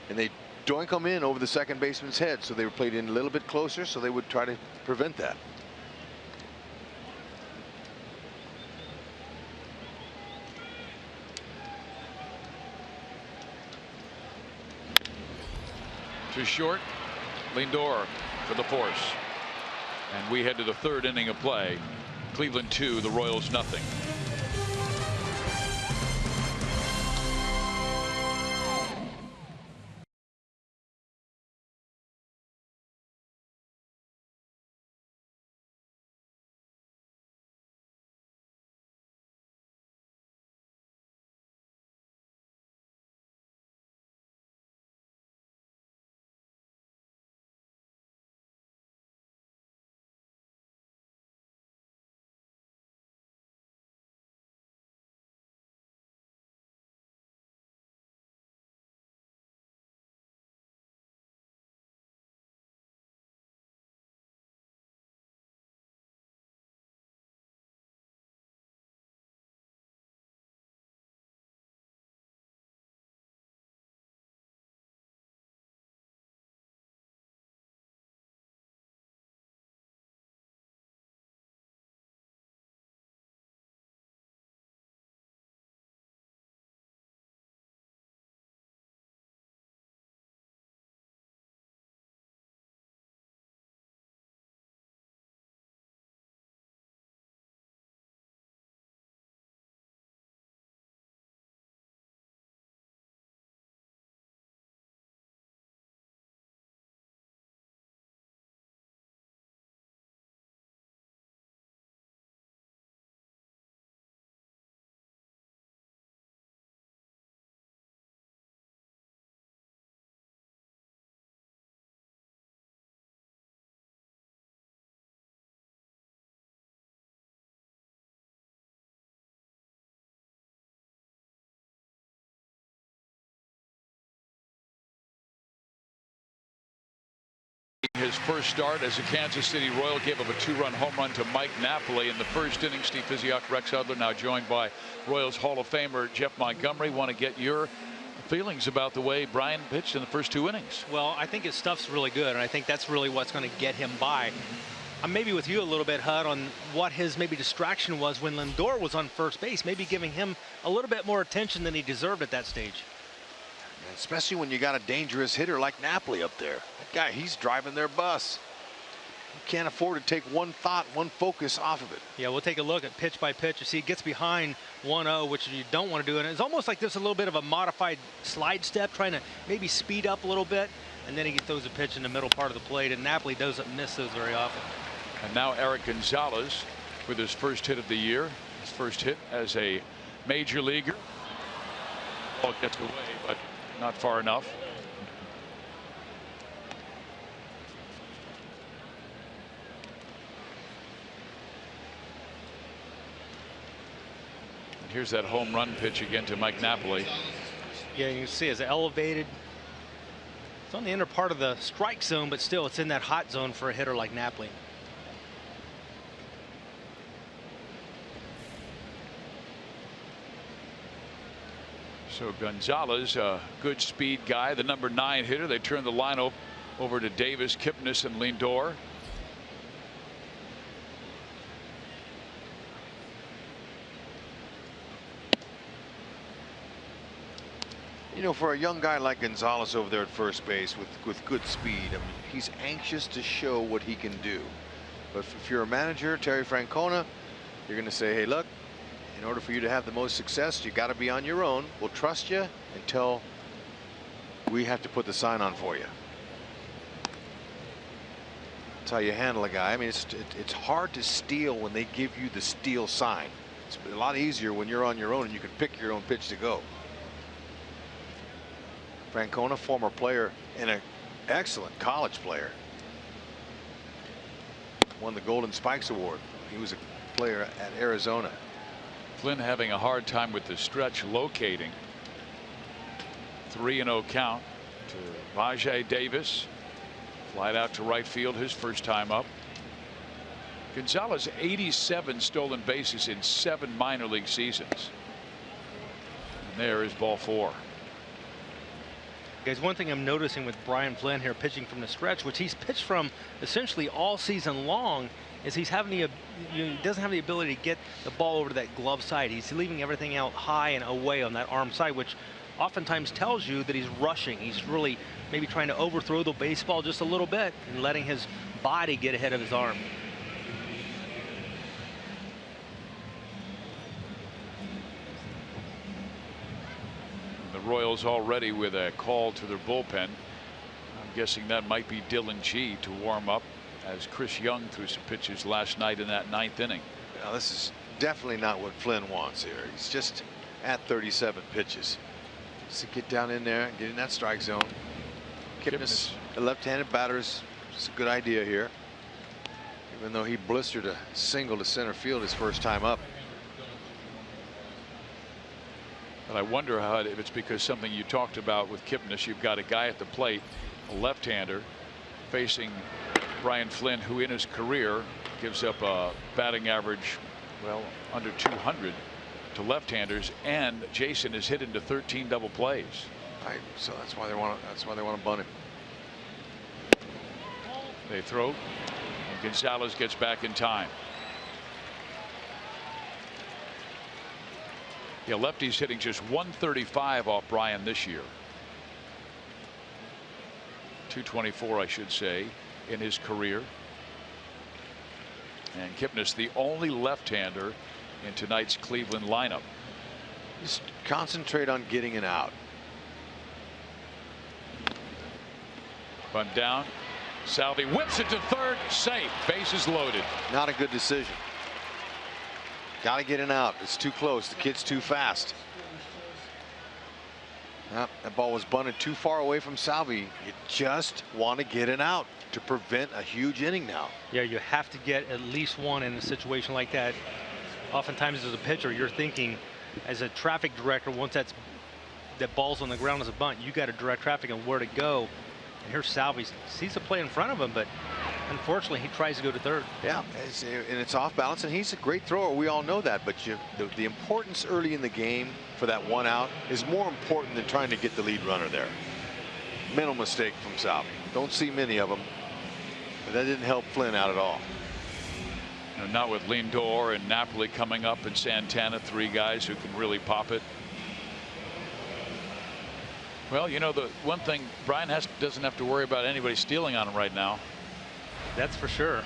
and they doink them in over the second baseman's head, so they were played in a little bit closer, so they would try to prevent that. Too short. Lindor for the force. And we head to the 3rd inning of play. Cleveland 2, the Royals nothing. his first start as a Kansas City Royal, gave up a 2-run home run to Mike Napoli in the first inning. Steve Physiok, Rex Hudler, now joined by Royals Hall of Famer Jeff Montgomery. Want to get your feelings about the way Brian pitched in the first 2 innings? Well, I think his stuff's really good, and I think that's really what's going to get him by. I'm maybe with you a little bit, Hud, on what his maybe distraction was when Lindor was on first base, maybe giving him a little bit more attention than he deserved at that stage. Especially when you got a dangerous hitter like Napoli up there. That guy, he's driving their bus. You can't afford to take one thought, one focus off of it. Yeah, we'll take a look at pitch by pitch. You see, it gets behind 1-0, which you don't want to do. And it's almost like there's a little bit of a modified slide step, trying to maybe speed up a little bit. And then he throws a pitch in the middle part of the plate, and Napoli doesn't miss those very often. And now Eric Gonzalez with his first hit of the year, his first hit as a major leaguer. Ball gets away, but not far enough. And here's that home run pitch again to Mike Napoli. Yeah, you can see it's elevated. It's on the inner part of the strike zone, but still it's in that hot zone for a hitter like Napoli. So Gonzalez, a good speed guy, the number 9 hitter. They turn the line over to Davis, Kipnis, and Lindor. You know, for a young guy like Gonzalez over there at first base with good speed, I mean, he's anxious to show what he can do. But if you're a manager, Terry Francona, you're going to say, hey, look, in order for you to have the most success, you got to be on your own. We'll trust you until we have to put the sign on for you. That's how you handle a guy. I mean, it's hard to steal when they give you the steal sign. It's a lot easier when you're on your own and you can pick your own pitch to go. Francona, former player and an excellent college player. Won the Golden Spikes Award. He was a player at Arizona. Flynn having a hard time with the stretch locating. 3-0 count to Rajai Davis. Flied out to right field his first time up. Gonzalez 87 stolen bases in 7 minor league seasons. And there is ball 4. Guys, one thing I'm noticing with Brian Flynn here pitching from the stretch, which he's pitched from essentially all season long, is he's having he doesn't have the ability to get the ball over to that glove side. He's leaving everything out high and away on that arm side, which oftentimes tells you that he's rushing. He's really maybe trying to overthrow the baseball just a little bit and letting his body get ahead of his arm. The Royals already with a call to their bullpen. I'm guessing that might be Dylan G to warm up, as Chris Young threw some pitches last night in that 9th inning. Now, this is definitely not what Flynn wants here. He's just at 37 pitches. Just to get down in there and get in that strike zone. Kipnis, the left-handed batter, is a good idea here. Even though he blistered a single to center field his first time up. But I wonder how, if it's because something you talked about with Kipnis, you've got a guy at the plate, a left-hander, facing Brian Flynn, who in his career gives up a batting average, well, under 200 to left-handers, and Jason is hit into 13 double plays. Right, so that's why they want to bunt him. They throw, and Gonzalez gets back in time. Yeah, lefty's hitting just 135 off Brian this year. 224, I should say, in his career. And Kipnis, the only left-hander in tonight's Cleveland lineup. Just concentrate on getting it out. Bunt down. Salvi whips it to third. Safe. Bases loaded. Not a good decision. Got to get it out. It's too close. The kid's too fast. That ball was bunted too far away from Salvi. You just want to get it out to prevent a huge inning now. Yeah, you have to get at least one in a situation like that. Oftentimes as a pitcher, you're thinking as a traffic director, once that ball's on the ground as a bunt, you got to direct traffic on where to go. And here's Salvi. Sees a play in front of him, but unfortunately he tries to go to third. Yeah, and it's off balance, and he's a great thrower. We all know that, but the importance early in the game for that 1 out is more important than trying to get the lead runner there. Mental mistake from Salvi. Don't see many of them, but that didn't help Flynn out at all. Not with Lindor and Napoli coming up and Santana, 3 guys who can really pop it. Well, you know, the one thing, Brian doesn't have to worry about anybody stealing on him right now. That's for sure.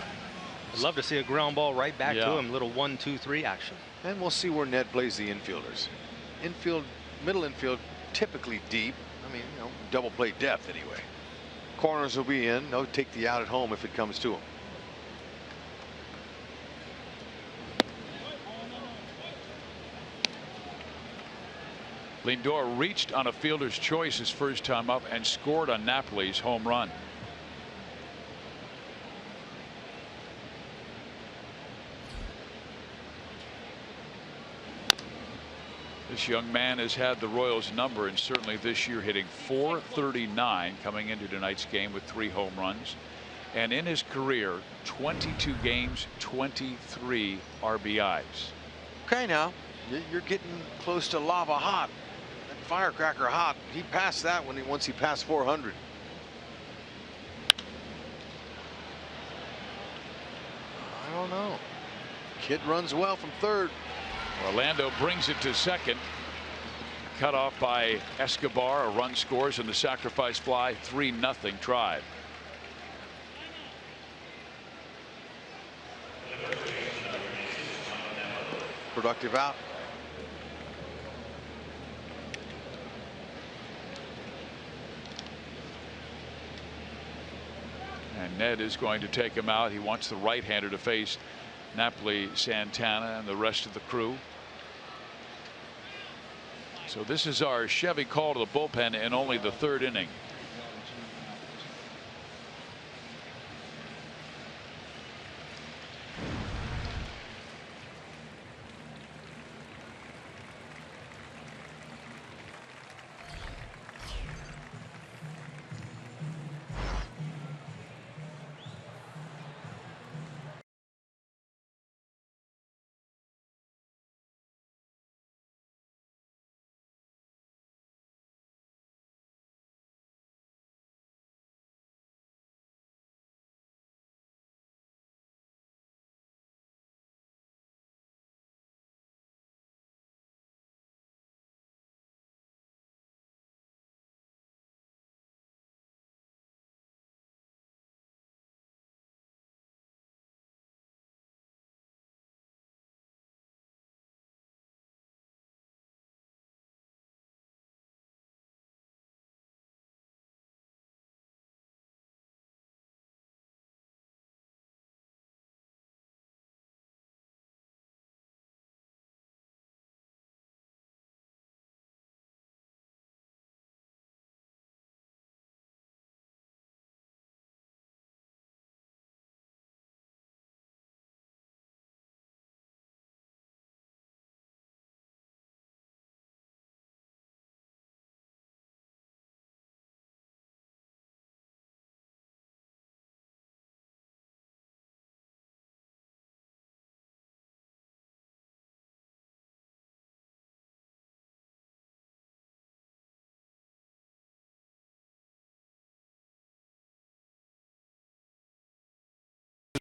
I'd love to see a ground ball right back to him. Little 1-2-3 action. And we'll see where Ned plays the infielders. Infield, middle infield, typically deep. I mean, you know, double play depth anyway. Corners will be in. They'll take the out at home if it comes to them. Lindor reached on a fielder's choice his first time up and scored on Napoli's home run. This young man has had the Royals number, and certainly this year hitting .439 coming into tonight's game with 3 home runs. And in his career, 22 games, 23 RBIs. Okay, now you're getting close to lava hot. That firecracker hot. He passed that once he passed 400. I don't know. Kid runs well from third. Orlando brings it to second. Cut off by Escobar. A run scores and the sacrifice fly. 3-0 Tribe. Productive out. And Ned is going to take him out. He wants the right-hander to face Napoli, Santana, and the rest of the crew. So this is our Chevy call to the bullpen in only the 3rd inning.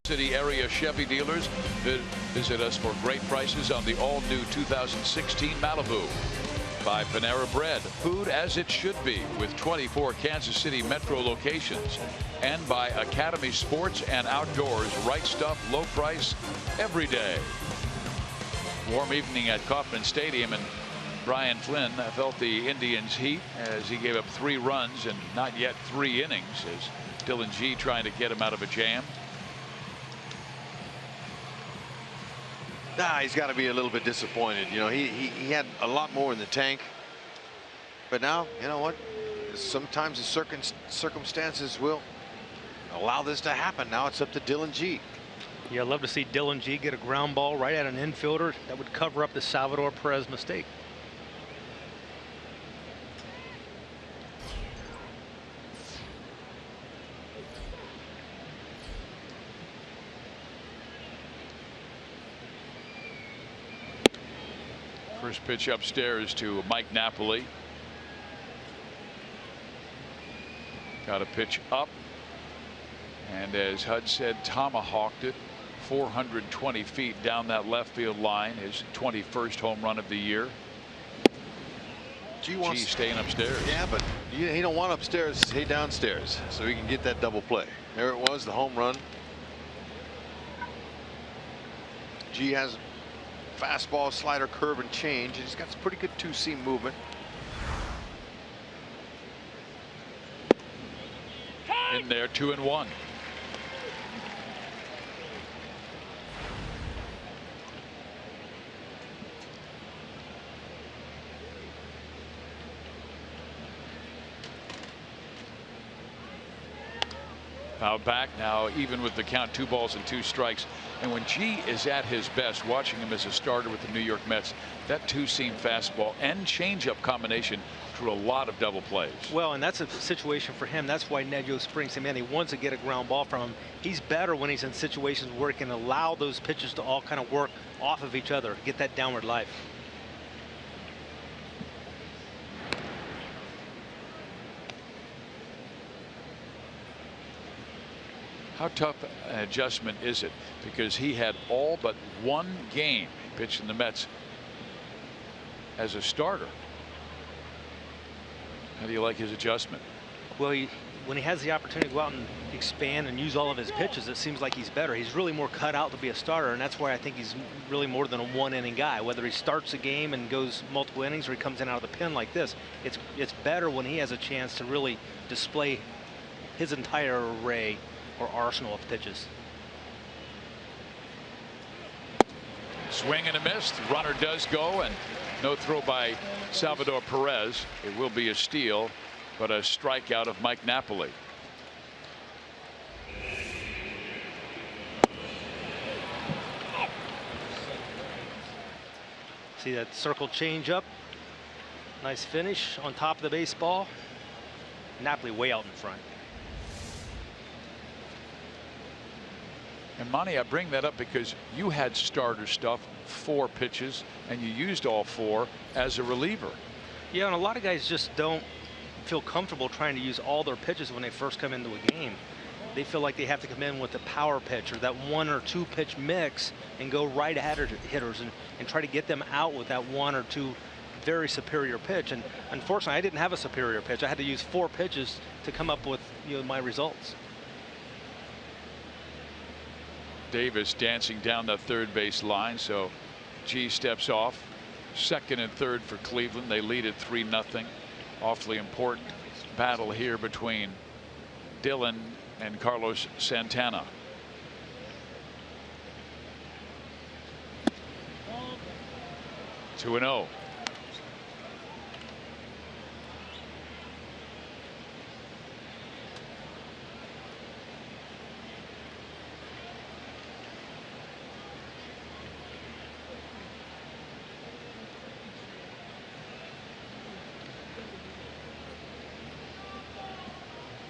City area Chevy dealers. Visit us for great prices on the all-new 2016 Malibu. By Panera Bread, food as it should be, with 24 Kansas City metro locations. And by Academy Sports and Outdoors, right stuff, low price, every day. Warm evening at Kauffman Stadium, and Brian Flynn felt the Indians' heat as he gave up 3 runs and not yet 3 innings, as Dylan G trying to get him out of a jam. He's got to be a little bit disappointed. You know, he had a lot more in the tank, but now, you know what, sometimes the circumstances will allow this to happen. Now it's up to Dylan G. Yeah, I'd love to see Dylan G get a ground ball right at an infielder. That would cover up the Salvador Perez mistake. First pitch upstairs to Mike Napoli. Got a pitch up, and as Hud said, tomahawked it 420 feet down that left field line. His 21st home run of the year. G wants staying upstairs. Yeah, but he don't want upstairs. Hey, downstairs, so he can get that double play. There it was, the home run. G has fastball, slider, curve, and change. He's got some pretty good two-seam movement. In there, 2-1. Foul back now, even with the count, 2 balls and 2 strikes. And when G is at his best, watching him as a starter with the New York Mets, that two-seam fastball and changeup combination drew a lot of double plays. Well, and that's a situation for him. That's why Nedjo brings him in. He wants to get a ground ball from him. He's better when he's in situations where he can allow those pitches to all kind of work off of each other, get that downward life. How tough an adjustment is it? Because he had all but 1 game he pitched in the Mets as a starter. How do you like his adjustment? Well, when he has the opportunity to go out and expand and use all of his pitches, it seems like he's better. He's really more cut out to be a starter, and that's why I think he's really more than a 1-inning guy. Whether he starts a game and goes multiple innings or he comes in out of the pen like this, it's better when he has a chance to really display his entire array or arsenal of pitches. Swing and a miss. The runner does go, and no throw by Salvador Perez. It will be a steal, but a strikeout of Mike Napoli. See that circle change up. Nice finish on top of the baseball. Napoli way out in front. And Monty, I bring that up because you had starter stuff, 4 pitches, and you used all 4 as a reliever. Yeah, and a lot of guys just don't feel comfortable trying to use all their pitches when they first come into a game. They feel like they have to come in with the power pitch or that 1 or 2 pitch mix and go right at hitters and try to get them out with that 1 or 2 very superior pitch. And unfortunately, I didn't have a superior pitch. I had to use 4 pitches to come up with, you know, my results. Davis dancing down the third base line, so G steps off. Second and third for Cleveland. They lead at 3-0. Awfully important battle here between Dylan and Carlos Santana. Two 2-0.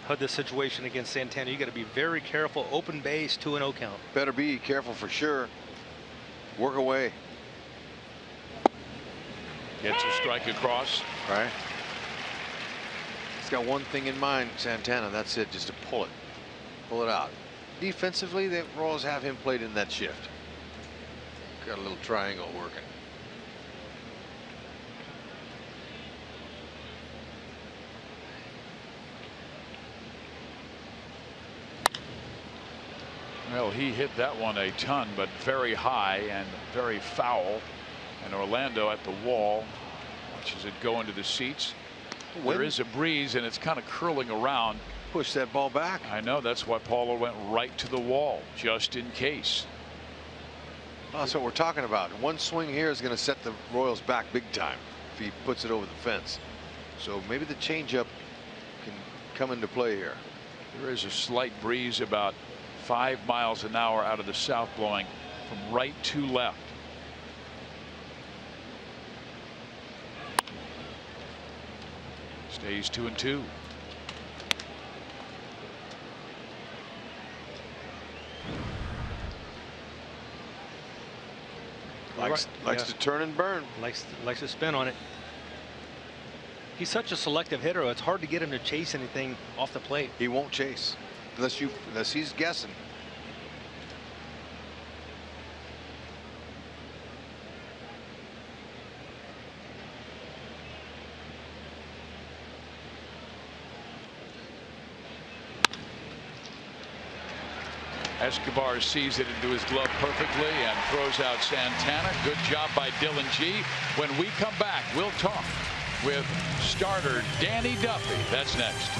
Had this situation against Santana, you got to be very careful. Open base, 2-0 count. Better be careful for sure. Work away. Gets a strike across. Right. He's got one thing in mind, Santana. That's it, just to pull it out. Defensively, the Royals have him played in that shift. Got a little triangle working. Well, he hit that one a ton, but very high and very foul. And Orlando at the wall watches it go into the seats. There is a breeze, and it's kind of curling around. Push that ball back. I know, that's why Paulo went right to the wall, just in case. Oh, that's what we're talking about. One swing here is going to set the Royals back big time if he puts it over the fence. So maybe the changeup can come into play here. There is a slight breeze about 5 miles an hour out of the south, blowing from right to left. Stays 2-2. Like Likes to turn and burn. Likes to spin on it. He's such a selective hitter. It's hard to get him to chase anything off the plate. He won't chase unless he's guessing. Escobar sees it into his glove perfectly and throws out Santana. Good job by Dylan G. When we come back, we'll talk with starter Danny Duffy. That's next.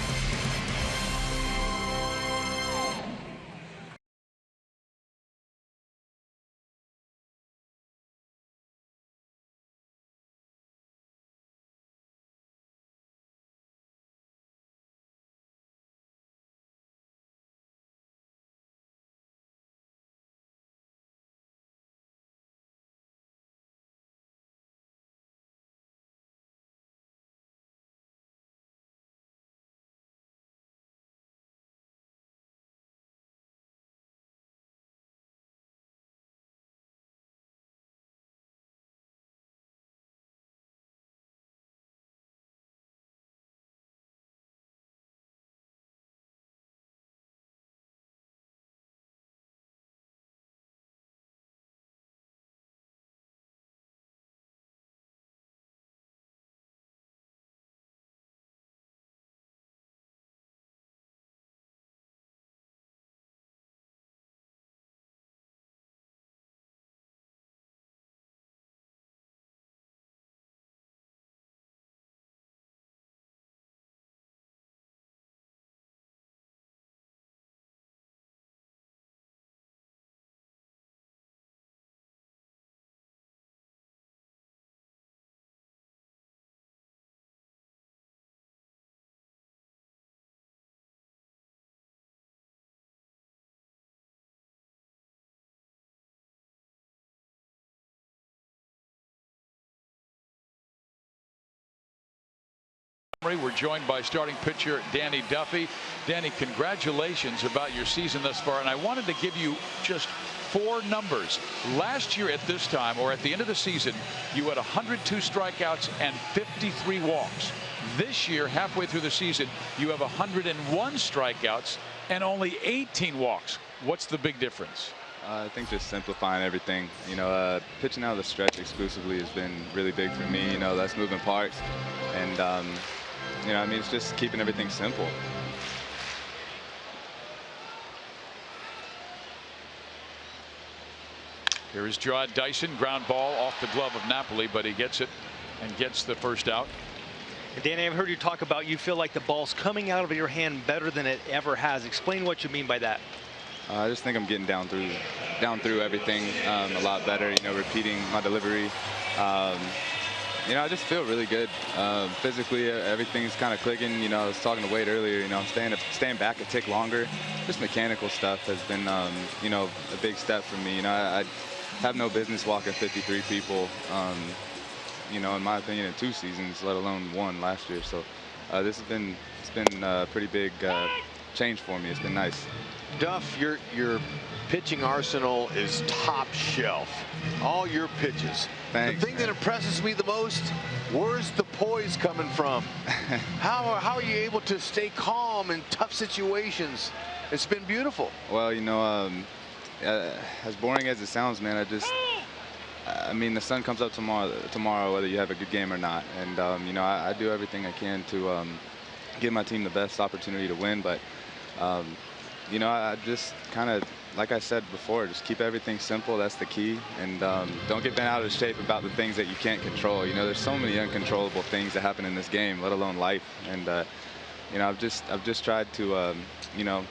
We're joined by starting pitcher Danny Duffy. Danny, congratulations about your season thus far, and I wanted to give you just 4 numbers. Last year at this time, or at the end of the season, you had 102 strikeouts and 53 walks. This year, halfway through the season, you have 101 strikeouts and only 18 walks. What's the big difference? I think just simplifying everything. You know, pitching out of the stretch exclusively has been really big for me. You know, less moving parts, and you know, I mean, it's just keeping everything simple. Here is Jarrod Dyson, ground ball off the glove of Napoli, but he gets it and gets the first out. And Danny, I've heard you talk about you feel like the ball's coming out of your hand better than it ever has. Explain what you mean by that. I just think I'm getting down through everything a lot better. You know, repeating my delivery. You know, I just feel really good. Physically, everything's kind of clicking. You know, I was talking to Wade earlier. You know, I'm staying back a tick longer. Just mechanical stuff has been, you know, a big step for me. You know, I have no business walking 53 people. You know, in my opinion, in 2 seasons, let alone 1 last year. So it's been a pretty big change for me. It's been nice. Duff, your pitching arsenal is top shelf. All your pitches. Thanks, the thing that impresses me the most, where's the poise coming from? How are you able to stay calm in tough situations? It's been beautiful. Well, you know, as boring as it sounds, man, I mean, the sun comes up tomorrow, whether you have a good game or not. And, you know, I do everything I can to give my team the best opportunity to win. But, you know, I just kind of, like I said before, just keep everything simple. That's the key. And don't get bent out of shape about the things that you can't control. You know, there's so many uncontrollable things that happen in this game, let alone life. And, you know, I've just tried to, you know,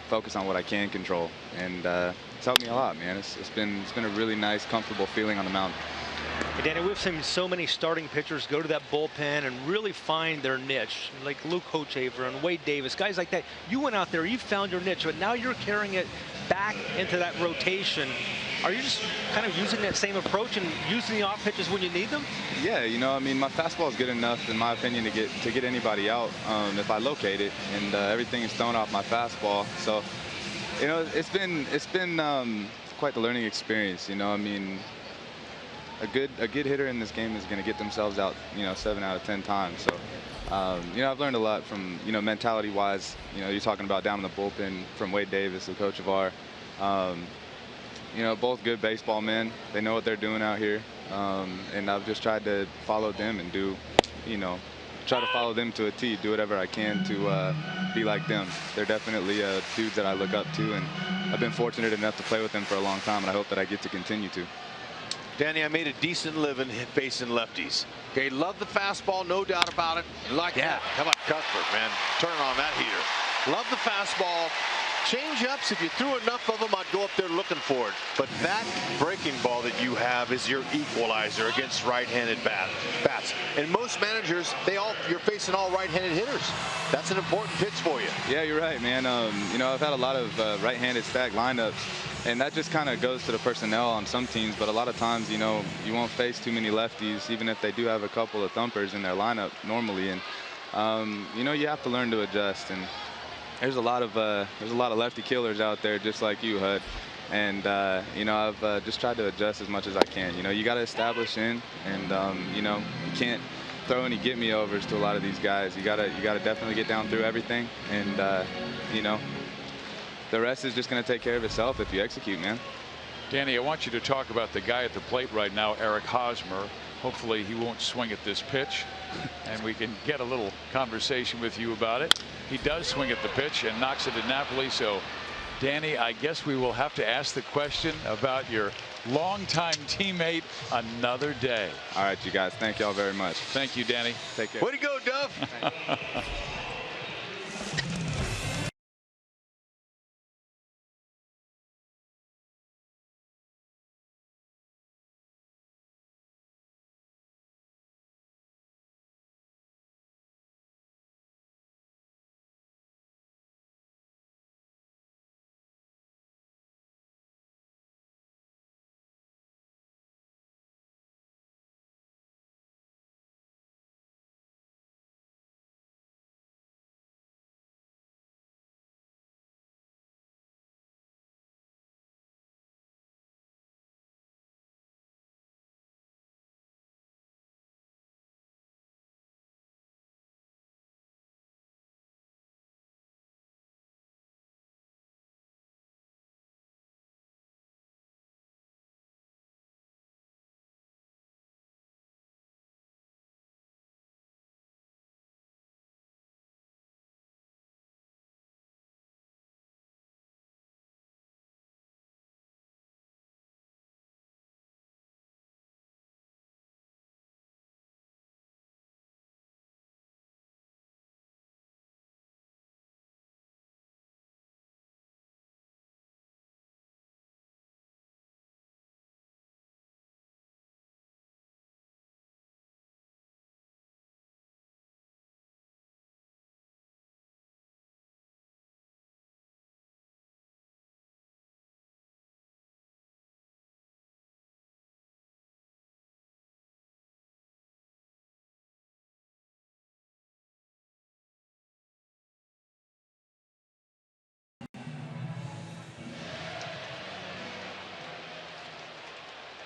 focus on what I can control. And it's helped me a lot, man. It's been a really nice, comfortable feeling on the mound. Hey, Danny, we've seen so many starting pitchers go to that bullpen and really find their niche, like Luke Hochevar and Wade Davis, guys like that. You went out there, you found your niche, but now you're carrying it back into that rotation. Are you just kind of using that same approach and using the off pitches when you need them? Yeah, you know, I mean, my fastball is good enough, in my opinion, to get anybody out if I locate it, and everything is thrown off my fastball. So, you know, it's been quite the learning experience. You know, I mean, a good hitter in this game is going to get themselves out, 7 out of 10 times. So, I've learned a lot from, mentality-wise. You're talking about down in the bullpen from Wade Davis, the coach of our. Both good baseball men. They know what they're doing out here, and I've just tried to follow them and do, try to follow them to a T. Do whatever I can to be like them. They're definitely dudes that I look up to, and I've been fortunate enough to play with them for a long time, and I hope that I get to continue to. Danny, I made a decent living facing lefties. Okay, love the fastball, no doubt about it. Like that. How about Cuthbert, man? Turn on that heater. Love the fastball. Change-ups, if you threw enough of them, I'd go up there looking for it. But that breaking ball that you have is your equalizer against right-handed bats. And most managers, you're facing all right-handed hitters. That's an important pitch for you. Yeah, you're right, man. I've had a lot of right-handed stack lineups, and that just kind of goes to the personnel on some teams. But a lot of times, you won't face too many lefties, even if they do have a couple of thumpers in their lineup normally. And you have to learn to adjust. And there's a lot of lefty killers out there, just like you, Hud. And I've just tried to adjust as much as I can. You got to establish in, and you can't throw any get-me-overs to a lot of these guys. You gotta definitely get down through everything, and the rest is just going to take care of itself if you execute, man. Danny, I want you to talk about the guy at the plate right now, Eric Hosmer. Hopefully he won't swing at this pitch, and we can get a little conversation with you about it. He does swing at the pitch and knocks it to Napoli. So, Danny, I guess we will have to ask the question about your longtime teammate another day. All right, you guys. Thank y'all very much. Thank you, Danny. Take care. Way to go, Duff.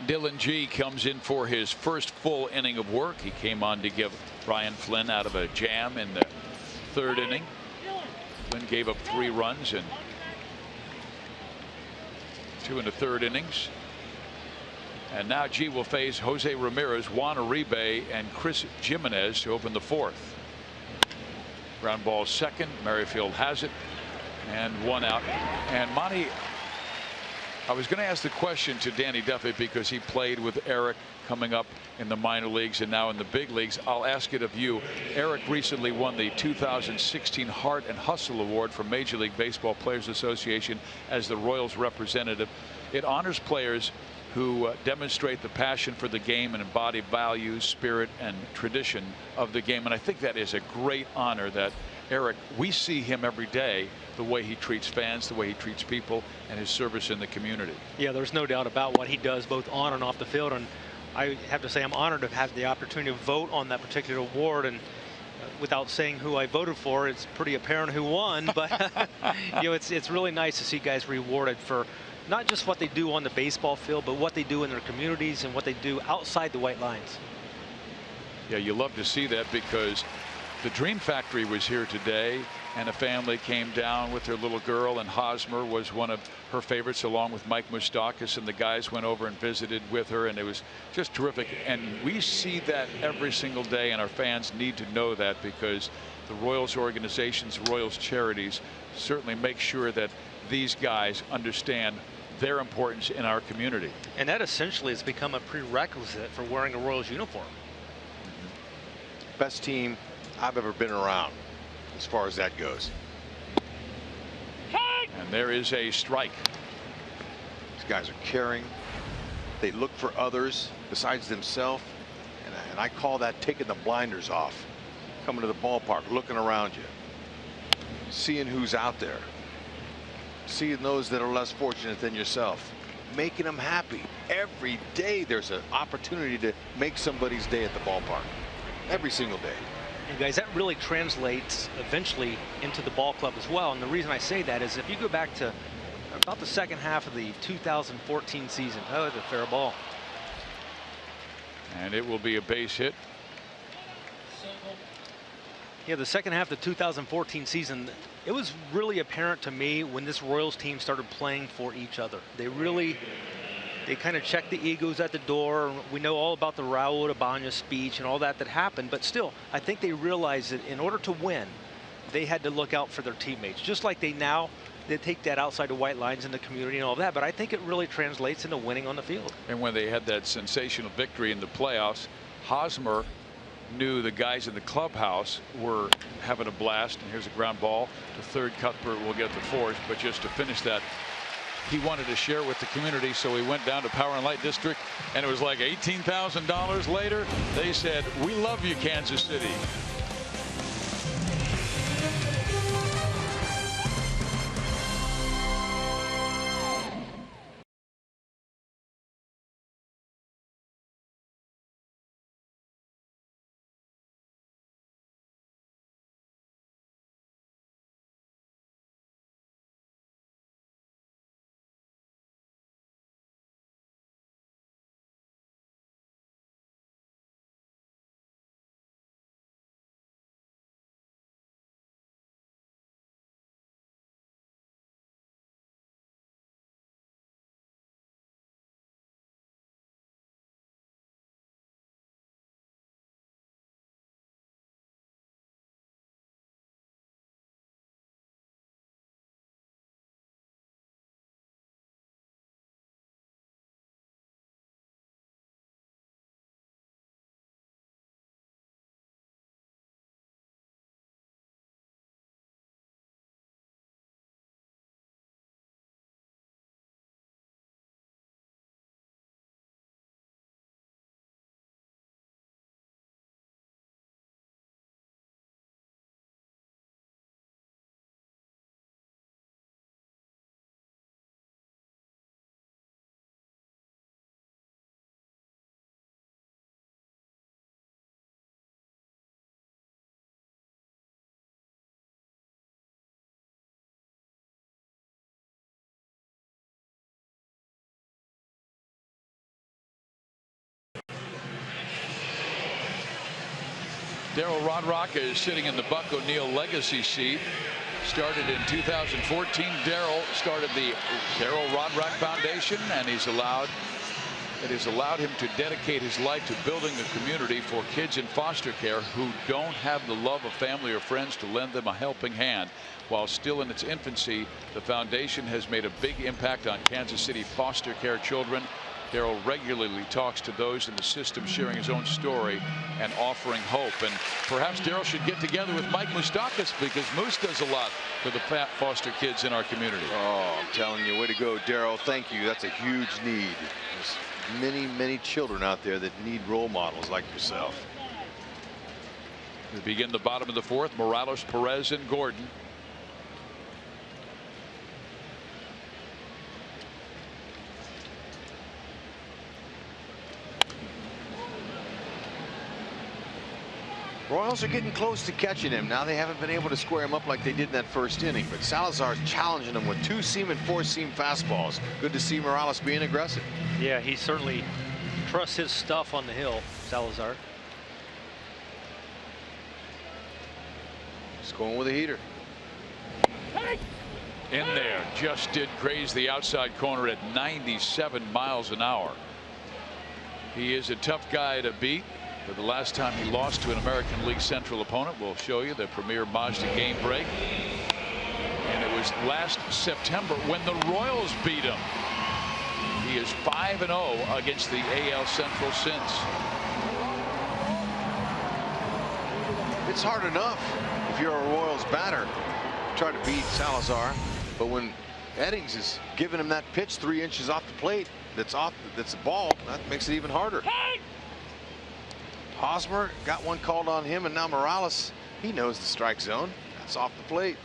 Dylan G comes in for his first full inning of work. He came on to give Brian Flynn out of a jam in the third inning. Flynn gave up 3 runs in 2 and a third innings. And now G will face Jose Ramirez, Juan Uribe, and Chris Jimenez to open the 4th. Ground ball second. Merrifield has it, and 1 out. And Monty, I was going to ask the question to Danny Duffett because he played with Eric coming up in the minor leagues and now in the big leagues. I'll ask it of you. Eric recently won the 2016 Heart and Hustle Award from Major League Baseball Players Association as the Royals representative. It honors players who demonstrate the passion for the game and embody values, spirit, and tradition of the game. And I think that is a great honor that Eric, we see him every day, the way he treats fans, the way he treats people, and his service in the community. Yeah, there's no doubt about what he does both on and off the field. And I have to say I'm honored to have the opportunity to vote on that particular award. And without saying who I voted for, it's pretty apparent who won. But you know, it's really nice to see guys rewarded for not just what they do on the baseball field, but what they do in their communities and what they do outside the white lines. Yeah, you love to see that, because the Dream Factory was here today, and a family came down with their little girl, and Hosmer was one of her favorites, along with Mike Moustakas, and the guys went over and visited with her, and it was just terrific. And we see that every single day, and our fans need to know that, because the Royals organizations, Royals charities, certainly make sure that these guys understand their importance in our community. And that essentially has become a prerequisite for wearing a Royals uniform. Best team I've ever been around as far as that goes. And there is a strike. These guys are caring. They look for others besides themselves, and I call that taking the blinders off. Coming to the ballpark, looking around you, seeing who's out there, seeing those that are less fortunate than yourself, making them happy. Every day there's an opportunity to make somebody's day at the ballpark. Every single day. And guys, that really translates eventually into the ball club as well. And the reason I say that is if you go back to about the second half of the 2014 season, oh, it's a fair ball. And it will be a base hit. Yeah, the second half of the 2014 season, it was really apparent to me when this Royals team started playing for each other. They kind of checked the egos at the door. We know all about the Raul Ibanez speech and all that happened, but still, I think they realized that in order to win, they had to look out for their teammates, just like they take that outside the white lines in the community and all that. But I think it really translates into winning on the field. And when they had that sensational victory in the playoffs, Hosmer knew the guys in the clubhouse were having a blast. And here's a ground ball to third. Cuthbert will get the fourth, but just to finish that, he wanted to share with the community, so he went down to Power and Light District, and it was like $18,000 later. They said, "We love you, Kansas City." Darryl Rodrock is sitting in the Buck O'Neill legacy seat. Started in 2014. Darryl started the Darryl Rodrock Foundation, and it has allowed him to dedicate his life to building a community for kids in foster care who don't have the love of family or friends to lend them a helping hand. While still in its infancy, the foundation has made a big impact on Kansas City foster care children. Darryl regularly talks to those in the system, sharing his own story and offering hope. And perhaps Darryl should get together with Mike Moustakas, because Moose does a lot for the foster kids in our community. Oh, I'm telling you, way to go, Darryl. Thank you. That's a huge need. There's many children out there that need role models like yourself. We begin the bottom of the fourth. Morales, Perez, and Gordon. Royals are getting close to catching him. Now they haven't been able to square him up like they did in that first inning, but Salazar's challenging him with 2-seam and 4-seam fastballs. Good to see Morales being aggressive. Yeah, he certainly trusts his stuff on the hill, Salazar. Just going with a heater. In there, just did graze the outside corner at 97 miles an hour. He is a tough guy to beat. But the last time he lost to an American League Central opponent, we'll show you the premier Mazda game break. And it was last September when the Royals beat him. He is 5-0 against the AL Central since. It's hard enough if you're a Royals batter try to beat Salazar, but when Eddings is giving him that pitch 3 inches off the plate, that's a ball, that makes it even harder. Hosmer got one called on him, and now Morales, he knows the strike zone. That's off the plate.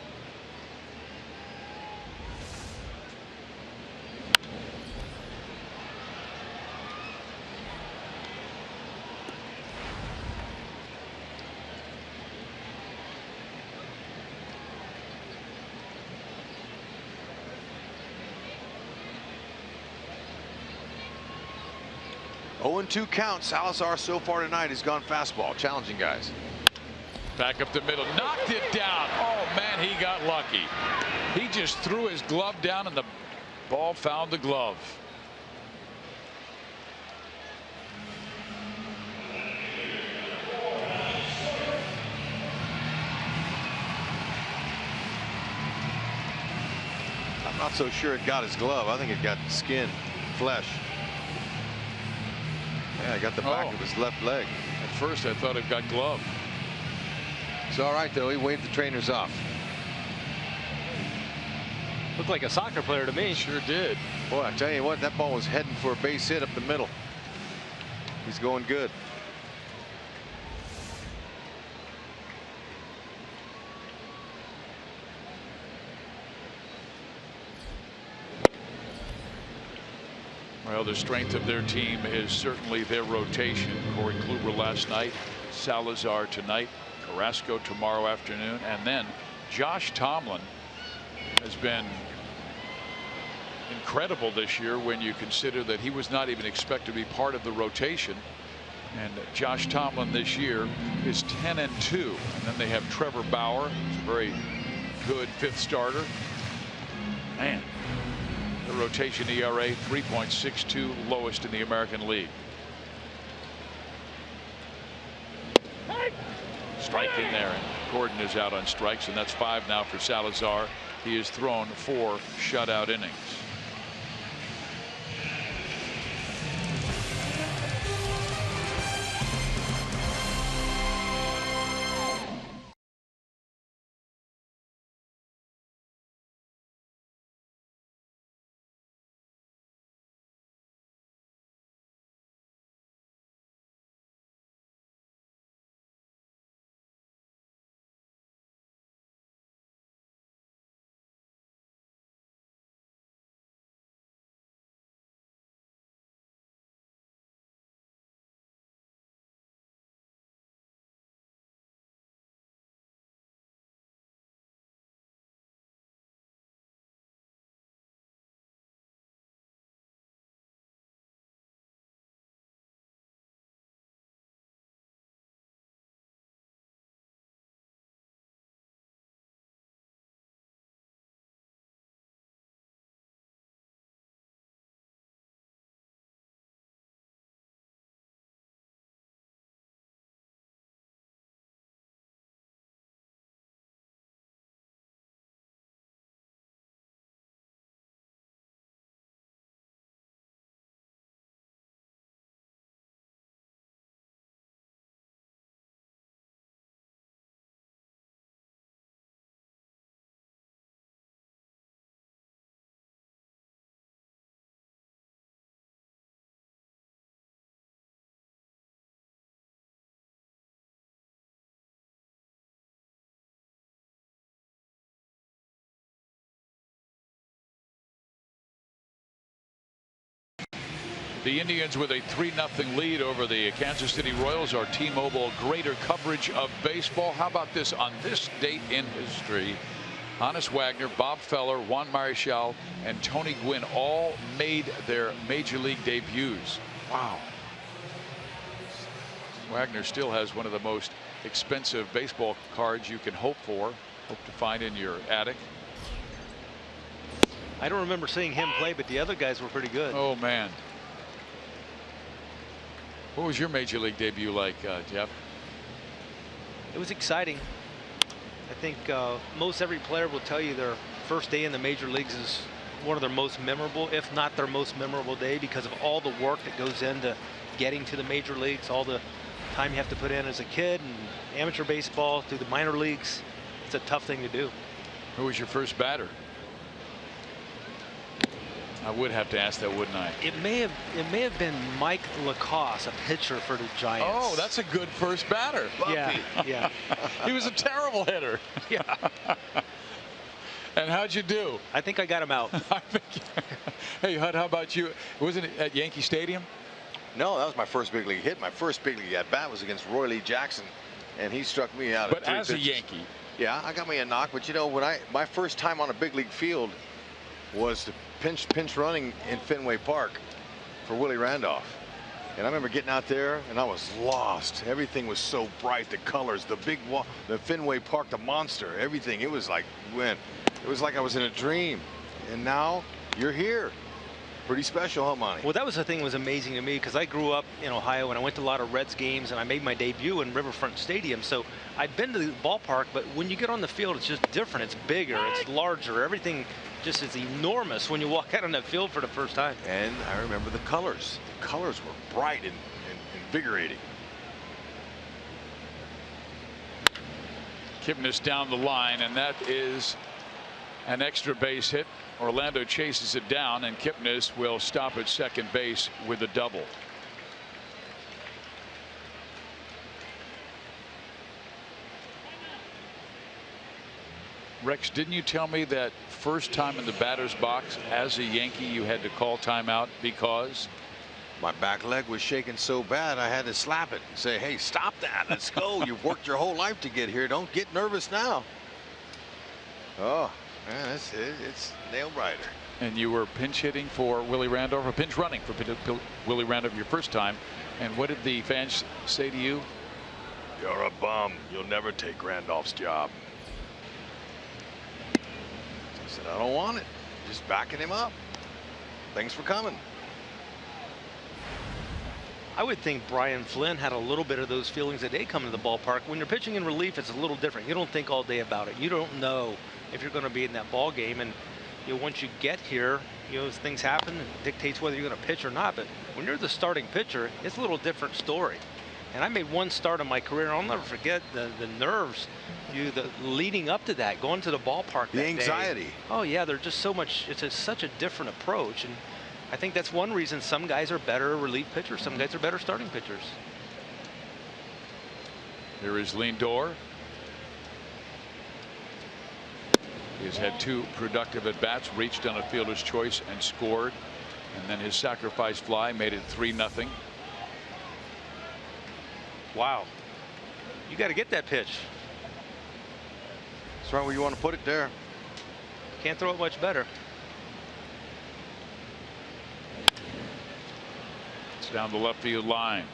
Oh, 0-2 count. Salazar so far tonight has gone fastball, challenging guys. Back up the middle, knocked it down. Oh man, he got lucky. He just threw his glove down and the ball found the glove. I'm not so sure it got his glove. I think it got skin, flesh. Yeah, I got the back of his left leg. At first I thought it got glove. It's all right though. He waved the trainers off. Looked like a soccer player to me. Sure did. Boy, I tell you what, that ball was heading for a base hit up the middle. He's going good. Well, the strength of their team is certainly their rotation. Corey Kluber last night, Salazar tonight, Carrasco tomorrow afternoon, and then Josh Tomlin has been incredible this year when you consider that he was not even expected to be part of the rotation. And Josh Tomlin this year is 10-2. And then they have Trevor Bauer, who's a very good 5th starter. Man. The rotation ERA 3.62, lowest in the American League. Strike in there, and Gordon is out on strikes, and that's 5 now for Salazar. He has thrown 4 shutout innings. The Indians with a 3-0 lead over the Kansas City Royals. Our T-Mobile greater coverage of baseball. How about this? On this date in history, Honus Wagner, Bob Feller, Juan Marichal, and Tony Gwynn all made their major league debuts. Wow. Wagner still has one of the most expensive baseball cards you can hope to find in your attic. I don't remember seeing him play, but the other guys were pretty good. Oh, man. What was your major league debut like, Jeff? It was exciting. I think most every player will tell you their first day in the major leagues is one of their most memorable, if not their most memorable day, because of all the work that goes into getting to the major leagues, all the time you have to put in as a kid, and amateur baseball through the minor leagues. It's a tough thing to do. Who was your first batter? I would have to ask that, wouldn't I? It may have been Mike Lacoste, a pitcher for the Giants. Oh, that's a good first batter. Yeah, yeah. He was a terrible hitter. Yeah. And how'd you do? I think I got him out. Hey, Hud, how about you? Wasn't it at Yankee Stadium? No, that was my first big league hit. My first big league at bat was against Roy Lee Jackson, and he struck me out. But as a Yankee. Yeah, I got me a knock. But you know, my first time on a big league field was the pinch running in Fenway Park for Willie Randolph. And I remember getting out there and I was lost. Everything was so bright, the colors, the big wall, the Fenway Park, the monster, everything. It was like it was like I was in a dream. And now you're here. Pretty special, huh, Monty? Well, that was the thing that was amazing to me, because I grew up in Ohio and I went to a lot of Reds games, and I made my debut in Riverfront Stadium. So I'd been to the ballpark, but when you get on the field, it's just different. It's bigger, it's larger, everything just is enormous when you walk out on that field for the first time. And I remember the colors. The colors were bright and invigorating. Kipnis down the line, and that is an extra base hit. Orlando chases it down, and Kipnis will stop at second base with a double. Rex, didn't you tell me that first time in the batter's box as a Yankee you had to call timeout because my back leg was shaking so bad I had to slap it and say, hey, stop that, let's go. You've worked your whole life to get here, don't get nervous now. Oh man, it's nail biter. And you were pinch hitting for Willie Randolph, or pinch running for Willie Randolph your first time. And what did the fans say to you? You're a bum. You'll never take Randolph's job. I said, I don't want it. Just backing him up. Thanks for coming. I would think Brian Flynn had a little bit of those feelings the day coming to the ballpark. When you're pitching in relief, it's a little different. You don't think all day about it. You don't know if you're going to be in that ball game. And you know, once you get here, you know, things happen. It dictates whether you're going to pitch or not. But when you're the starting pitcher, it's a little different story. And I made one start in my career. I'll never forget the nerves, the leading up to that, going to the ballpark. The anxiety. Day. Oh yeah, they're just so much. It's such a different approach. And I think that's one reason some guys are better relief pitchers. Some guys are better starting pitchers. Here is Lindor. He has had 2 productive at bats, reached on a fielder's choice and scored. And then his sacrifice fly made it 3-0. Wow. You got to get that pitch. That's right where you want to put it there. Can't throw it much better. It's down the left field line.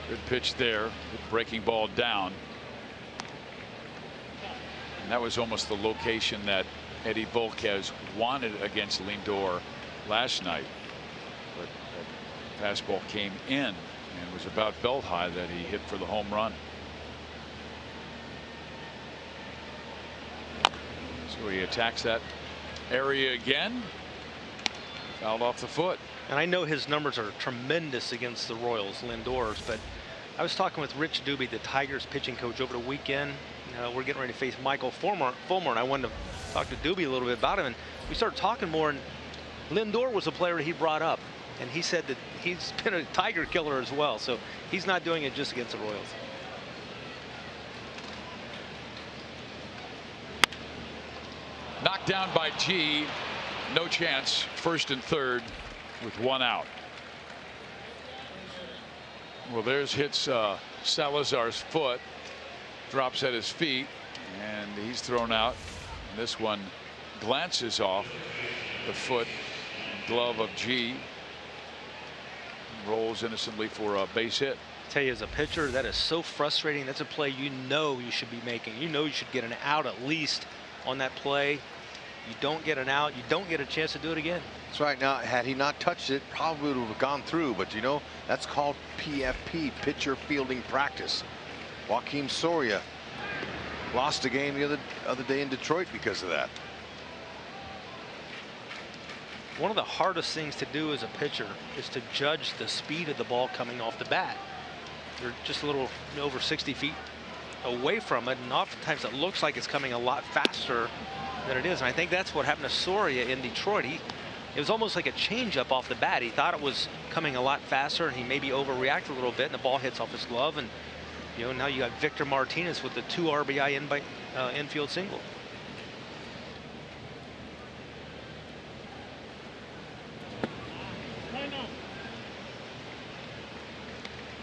Good pitch there. Good breaking ball down. And that was almost the location that Eddie Volquez wanted against Lindor last night. Fastball came in and was about belt high that he hit for the home run. So he attacks that area again. Fouled off the foot. And I know his numbers are tremendous against the Royals, Lindor's, but I was talking with Rich Doobie, the Tigers pitching coach, over the weekend. We're getting ready to face Michael Fulmer, and I wanted to talk to Doobie a little bit about him. And we started talking more, and Lindor was a player he brought up, and he said that he's been a Tiger killer as well, so he's not doing it just against the Royals. Knocked down by G. No chance. First and third with one out. Well, there's hits Salazar's foot. Drops at his feet, and he's thrown out. And this one glances off the foot and glove of G. Rolls innocently for a base hit. I tell you, as a pitcher, that is so frustrating. That's a play you know you should be making. You know you should get an out at least on that play. You don't get an out, you don't get a chance to do it again. That's right. Now, had he not touched it, probably would have gone through. But you know, that's called PFP, pitcher fielding practice. Joakim Soria lost a game the other day in Detroit because of that. One of the hardest things to do as a pitcher is to judge the speed of the ball coming off the bat. You're just a little over 60 feet away from it, and oftentimes it looks like it's coming a lot faster than it is. And I think that's what happened to Soria in Detroit. It was almost like a changeup off the bat. He thought it was coming a lot faster, and he maybe overreacted a little bit, and the ball hits off his glove. And now you got Victor Martinez with the 2 RBI infield single.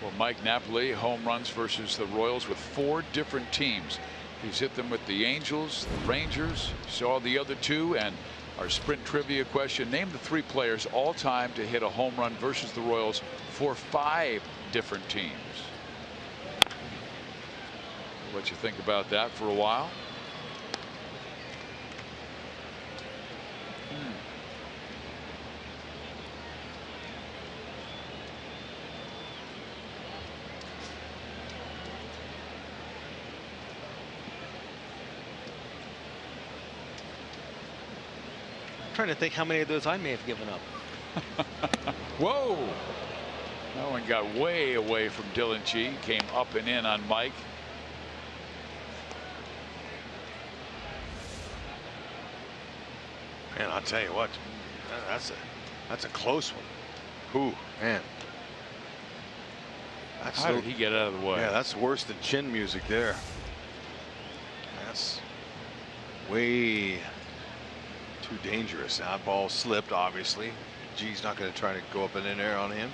Well, Mike Napoli home runs versus the Royals with 4 different teams. He's hit them with the Angels, the Rangers, saw the other 2, and our sprint trivia question: name the 3 players all time to hit a home run versus the Royals for 5 different teams. I'll let you think about that for a while. Trying to think how many of those I may have given up. Whoa! That one got way away from Dylan G. Came up and in on Mike. Man, I'll tell you what, that's a close one. Ooh, man. How did he get out of the way? Yeah, that's worse than chin music there. That's way too dangerous. That ball slipped, obviously. G's not going to try to go up and in there on him.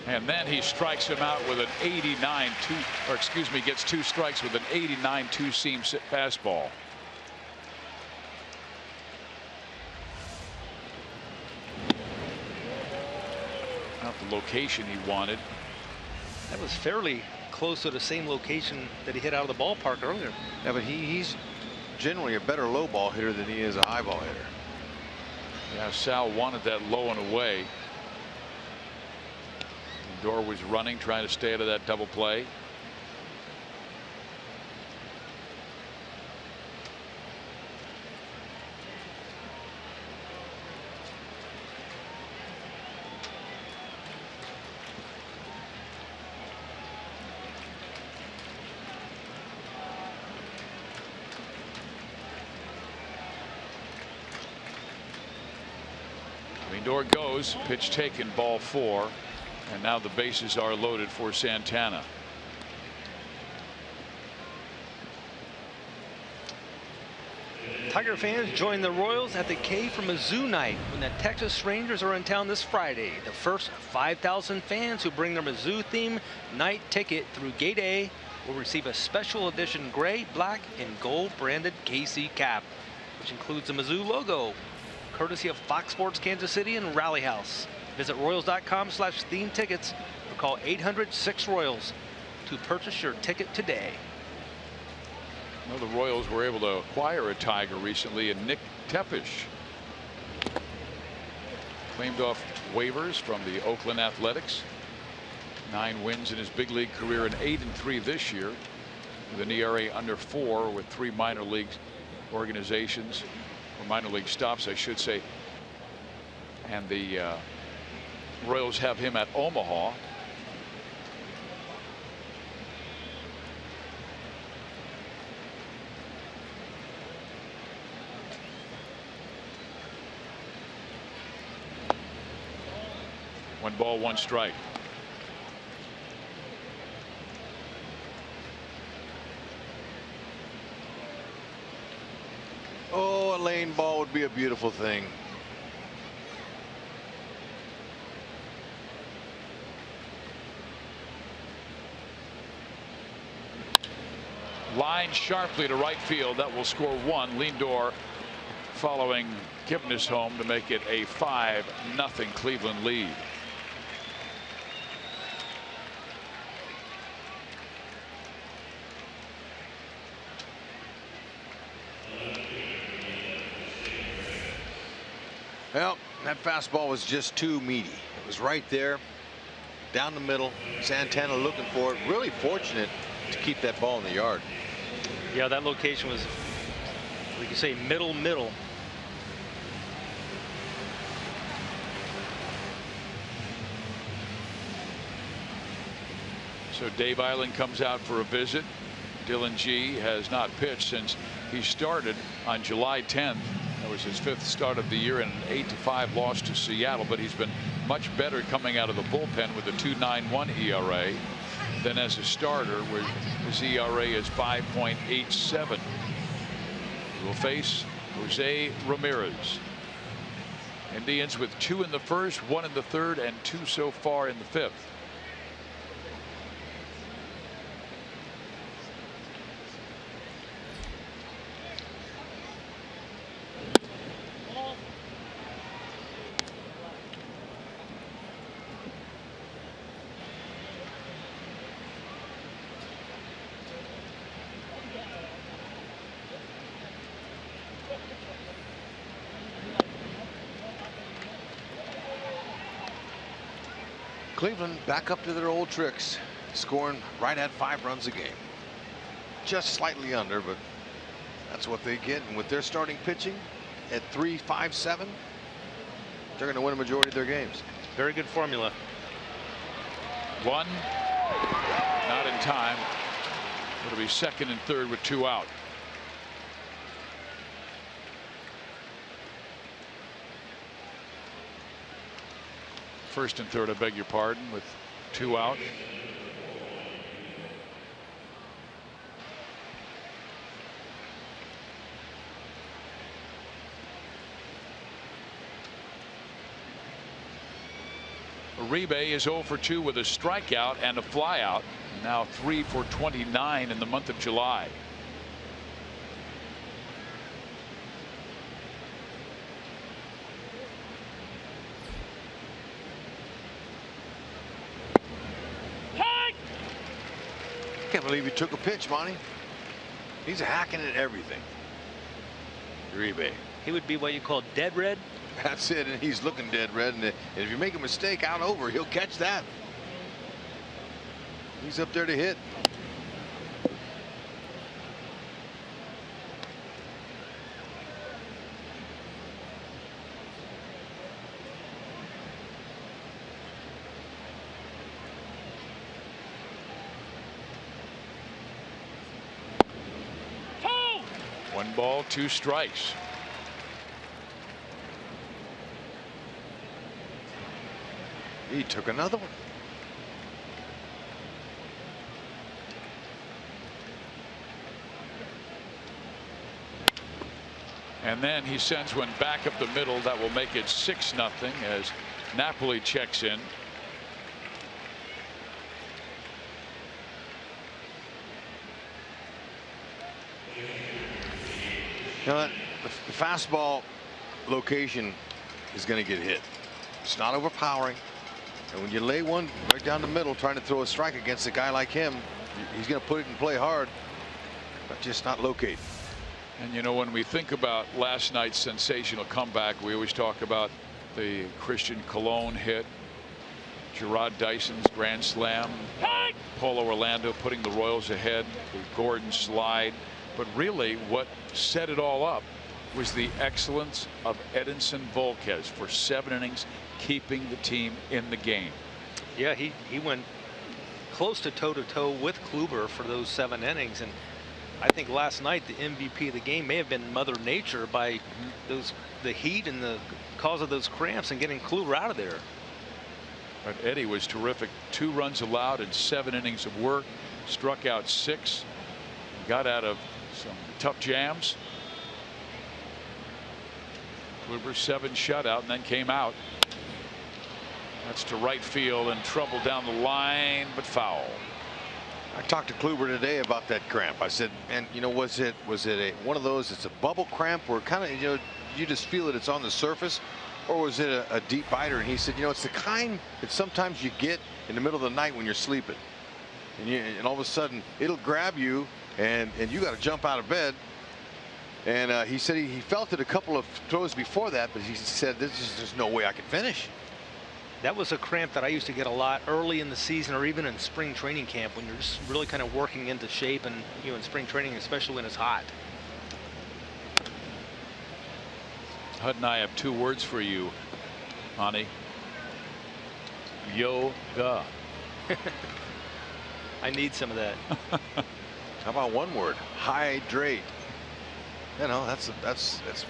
And then he strikes him out with an 89 or excuse me, gets 2 strikes with an 89 two-seam fastball. Not the location he wanted. That was fairly close to the same location that he hit out of the ballpark earlier. Yeah, but he's generally a better low ball hitter than he is a high ball hitter. Yeah, Sal wanted that low and away. Lindor was running, trying to stay out of that double play. Lindor goes, pitch taken, ball 4, and now the bases are loaded for Santana. Tiger fans, join the Royals at the K for Mizzou night when the Texas Rangers are in town this Friday. The first 5,000 fans who bring their Mizzou theme night ticket through Gate A will receive a special edition gray, black, and gold branded KC cap, which includes the Mizzou logo, courtesy of Fox Sports Kansas City and Rally House. Visit Royals.com/theme tickets or call 800-6-ROYALS to purchase your ticket today. Well, the Royals were able to acquire a Tiger recently in Nick Tepish. claimed off waivers from the Oakland Athletics. 9 wins in his big league career and 8-3 this year, with an ERA under 4 with 3 minor league organizations, or minor league stops I should say. And the Royals have him at Omaha. One ball, one strike. Oh, a lane ball would be a beautiful thing. Line sharply to right field. That will score 1. Lindor following Kipnis home to make it a 5-0 Cleveland lead. Well, that fastball was just too meaty. It was right there, down the middle. Santana looking for it. Really fortunate to keep that ball in the yard. Yeah, that location was, we could say, middle. So Dave Eiland comes out for a visit. Dylan G has not pitched since he started on July 10th. That was his 5th start of the year in an 8-5 loss to Seattle, but he's been much better coming out of the bullpen with a 2.91 ERA than as a starter, where his ERA is 5.87. He will face Jose Ramirez. Indians with 2 in the first, 1 in the third, and 2 so far in the 5th. Cleveland back up to their old tricks, scoring right at 5 runs a game. Just slightly under, but that's what they get. And with their starting pitching at 3.57, they're going to win a majority of their games. Very good formula. 1, not in time. It'll be 2nd and 3rd with 2 out. First and 3rd, I beg your pardon, with 2 out. Uribe is 0 for 2 with a strikeout and a flyout. Now 3 for 29 in the month of July. Can't believe he took a pitch, Monty. He's hacking at everything. Uribe. He would be what you call dead red. That's it, and he's looking dead red. And if you make a mistake out over, he'll catch that. He's up there to hit. One ball, 2 strikes. He took another one. And then he sends one back up the middle that will make it 6-0 as Napoli checks in. You know, the fastball location is going to get hit. It's not overpowering. And when you lay one right down the middle trying to throw a strike against a guy like him, he's going to put it and play hard, but just not locate. And you know, when we think about last night's sensational comeback, we always talk about the Christian Colon hit, Gerard Dyson's grand slam, Paulo Orlando putting the Royals ahead, the Gordon slide. But really what set it all up was the excellence of Edinson Volquez for 7 innings, keeping the team in the game. Yeah, he went close to toe-to-toe with Kluber for those 7 innings, and I think last night the MVP of the game may have been Mother Nature by the heat and the cause of those cramps and getting Kluber out of there. But Eddie was terrific. 2 runs allowed in 7 innings of work, struck out 6, got out of some tough jams. Kluber's 7 shutout and then came out. That's to right field and trouble down the line, but foul. I talked to Kluber today about that cramp. I said, and you know, was it one of those? It's a bubble cramp where kind of you just feel it. It's on the surface, or was it a deep biter? And he said, it's the kind that sometimes you get in the middle of the night when you're sleeping, and all of a sudden it'll grab you, and you got to jump out of bed. And he said he felt it a couple of throws before that, but he said there's no way I can finish. That was a cramp that I used to get a lot early in the season, or even in spring training camp, when you're just really kind of working into shape, and in spring training, especially when it's hot. Hud and I have 2 words for you, Ani. Yoga. I need some of that. How about one word? Hydrate. That's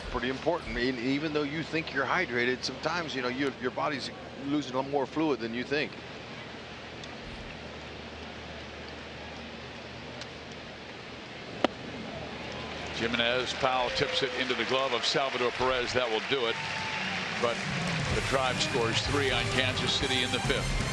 pretty important. Even though you think you're hydrated, sometimes your body's losing a little more fluid than you think. Jimenez, Powell tips it into the glove of Salvador Perez. That will do it. But the Tribe scores 3 on Kansas City in the 5th.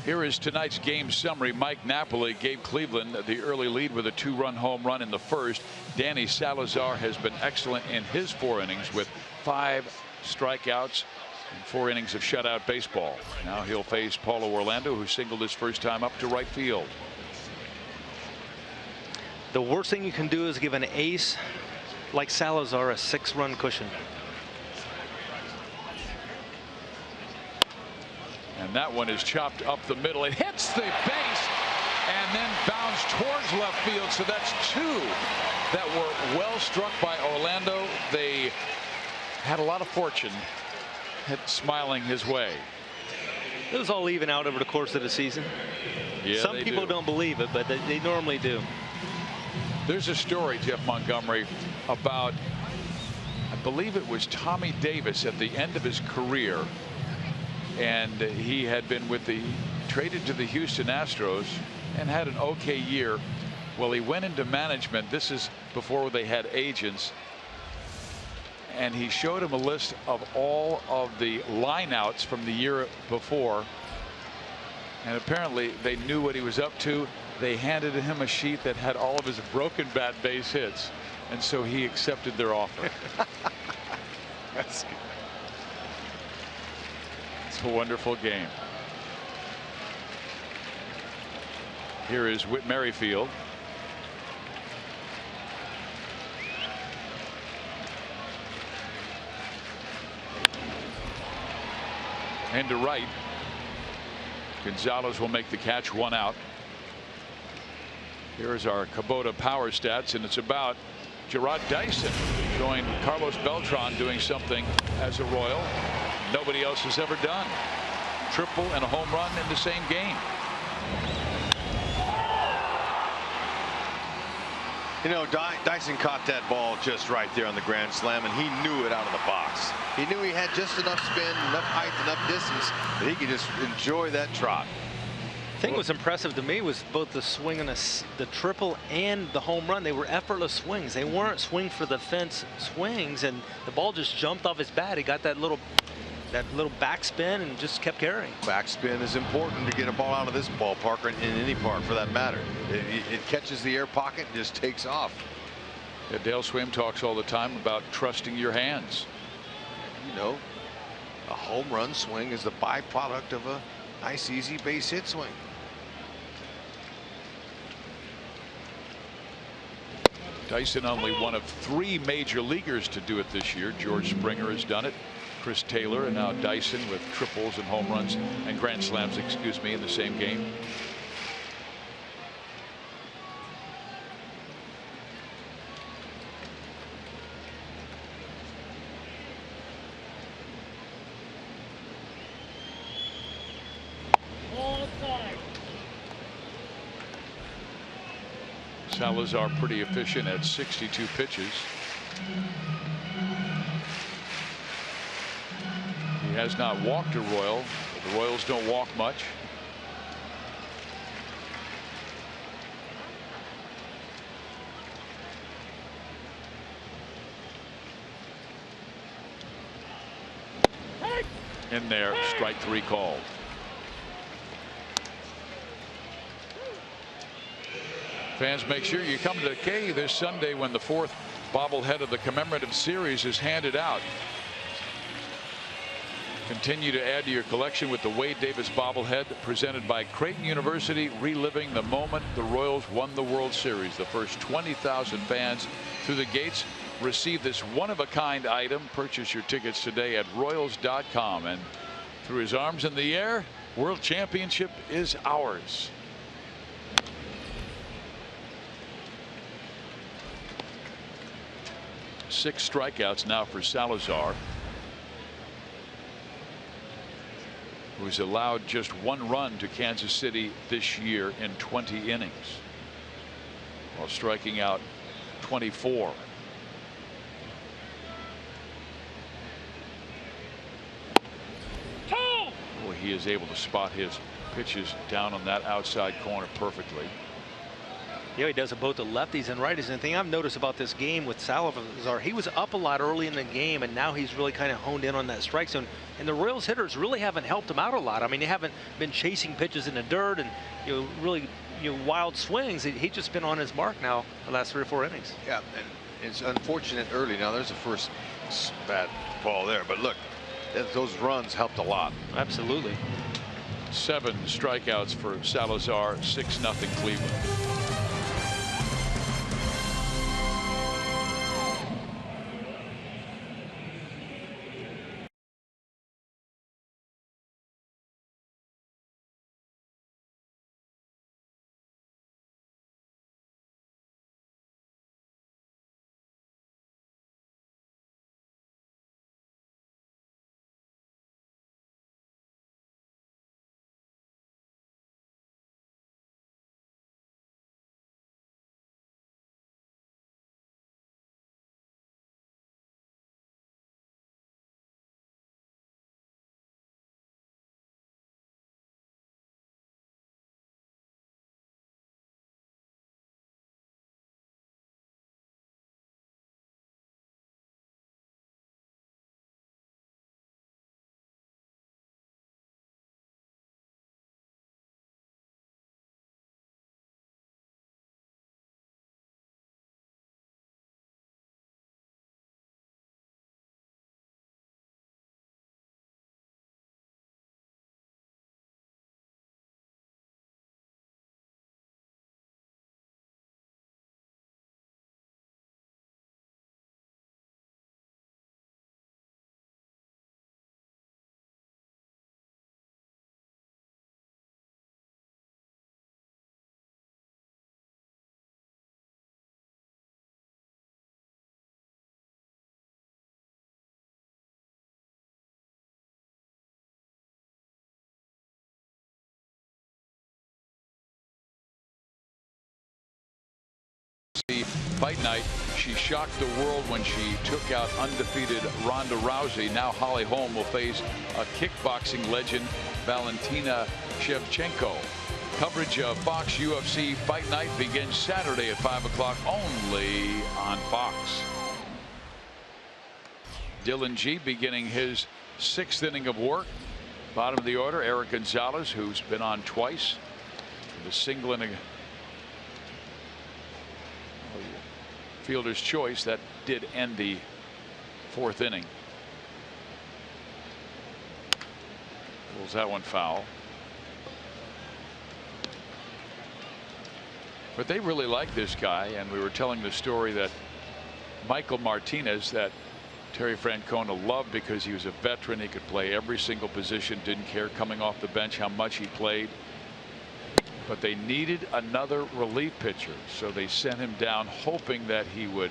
Here is tonight's game summary. Mike Napoli gave Cleveland the early lead with a 2-run home run in the first. Danny Salazar has been excellent in his 4 innings with 5 strikeouts and 4 innings of shutout baseball. Now he'll face Paulo Orlando, who singled his first time up to right field. The worst thing you can do is give an ace like Salazar a 6-run cushion. And that one is chopped up the middle. It hits the base and then bounds towards left field. So that's 2 that were well struck by Orlando. They had a lot of fortune smiling his way. It was all even out over the course of the season. Yeah, some people don't believe it, but they normally do. There's a story, Jeff Montgomery, about, I believe it was Tommy Davis at the end of his career. And he had been traded to the Houston Astros and had an okay year. Well, he went into management. This is before they had agents. and he showed him a list of all of the lineouts from the year before, and apparently they knew what he was up to. They handed him a sheet that had all of his broken bat base hits, and so he accepted their offer. That's good. It's a wonderful game. Here is Whit Merrifield. And to right. Gonzalez will make the catch, 1 out. Here's our Kubota power stats, and it's about Gerard Dyson joined Carlos Beltran doing something as a Royal nobody else has ever done. Triple and a home run in the same game. You know, Dyson caught that ball just right there on the grand slam, and he knew it out of the box. He knew he had just enough spin, enough height, enough distance that he could just enjoy that trot. I think what was impressive to me was both the swing and the triple and the home run. They were effortless swings. They weren't swing for the fence swings, and the ball just jumped off his bat. He got that little backspin and just kept carrying. Backspin is important to get a ball out of this ballpark, or in any park for that matter. It catches the air pocket and just takes off. Yeah, Dale Swim talks all the time about trusting your hands. You know, a home run swing is the byproduct of a nice easy base hit swing. Dyson only one of 3 major leaguers to do it this year. George Springer has done it, Chris Taylor, and now Dyson with triples and home runs and grand slams, excuse me, in the same game. Salazar pretty efficient at 62 pitches. He has not walked a Royal. The Royals don't walk much. In there, strike 3 called. Fans, make sure you come to the K this Sunday when the 4th bobblehead of the commemorative series is handed out. Continue to add to your collection with the Wade Davis bobblehead presented by Creighton University, reliving the moment the Royals won the World Series. The first 20,000 fans through the gates receive this one-of-a-kind item. Purchase your tickets today at Royals.com. And through his arms in the air, World Championship is ours. Six strikeouts now for Salazar, who's allowed just 1 run to Kansas City this year in 20 innings, while striking out 24. Boy, he is able to spot his pitches down on that outside corner perfectly. Yeah, he does it both the lefties and righties. And the thing I've noticed about this game with Salazar, he was up a lot early in the game, and now he's really kind of honed in on that strike zone. And the Royals hitters really haven't helped him out a lot. I mean, they haven't been chasing pitches in the dirt and really wild swings. He's just been on his mark now the last 3 or 4 innings. Yeah, and it's unfortunate early. Now there's a first bad ball there, but look, those runs helped a lot. Absolutely. 7 strikeouts for Salazar, 6-0 Cleveland. Fight night. She shocked the world when she took out undefeated Ronda Rousey. Now Holly Holm will face a kickboxing legend, Valentina Shevchenko. Coverage of Fox UFC Fight Night begins Saturday at 5 o'clock only on Fox. Dylan G beginning his 6th inning of work. Bottom of the order, Eric Gonzalez, who's been on twice. The single inning fielder's choice that did end the 4th inning. Rules that one foul. But they really like this guy, and we were telling the story that Michael Martinez, that Terry Francona loved because he was a veteran. He could play every single position, didn't care coming off the bench how much he played. But they needed another relief pitcher, so they sent him down hoping that he would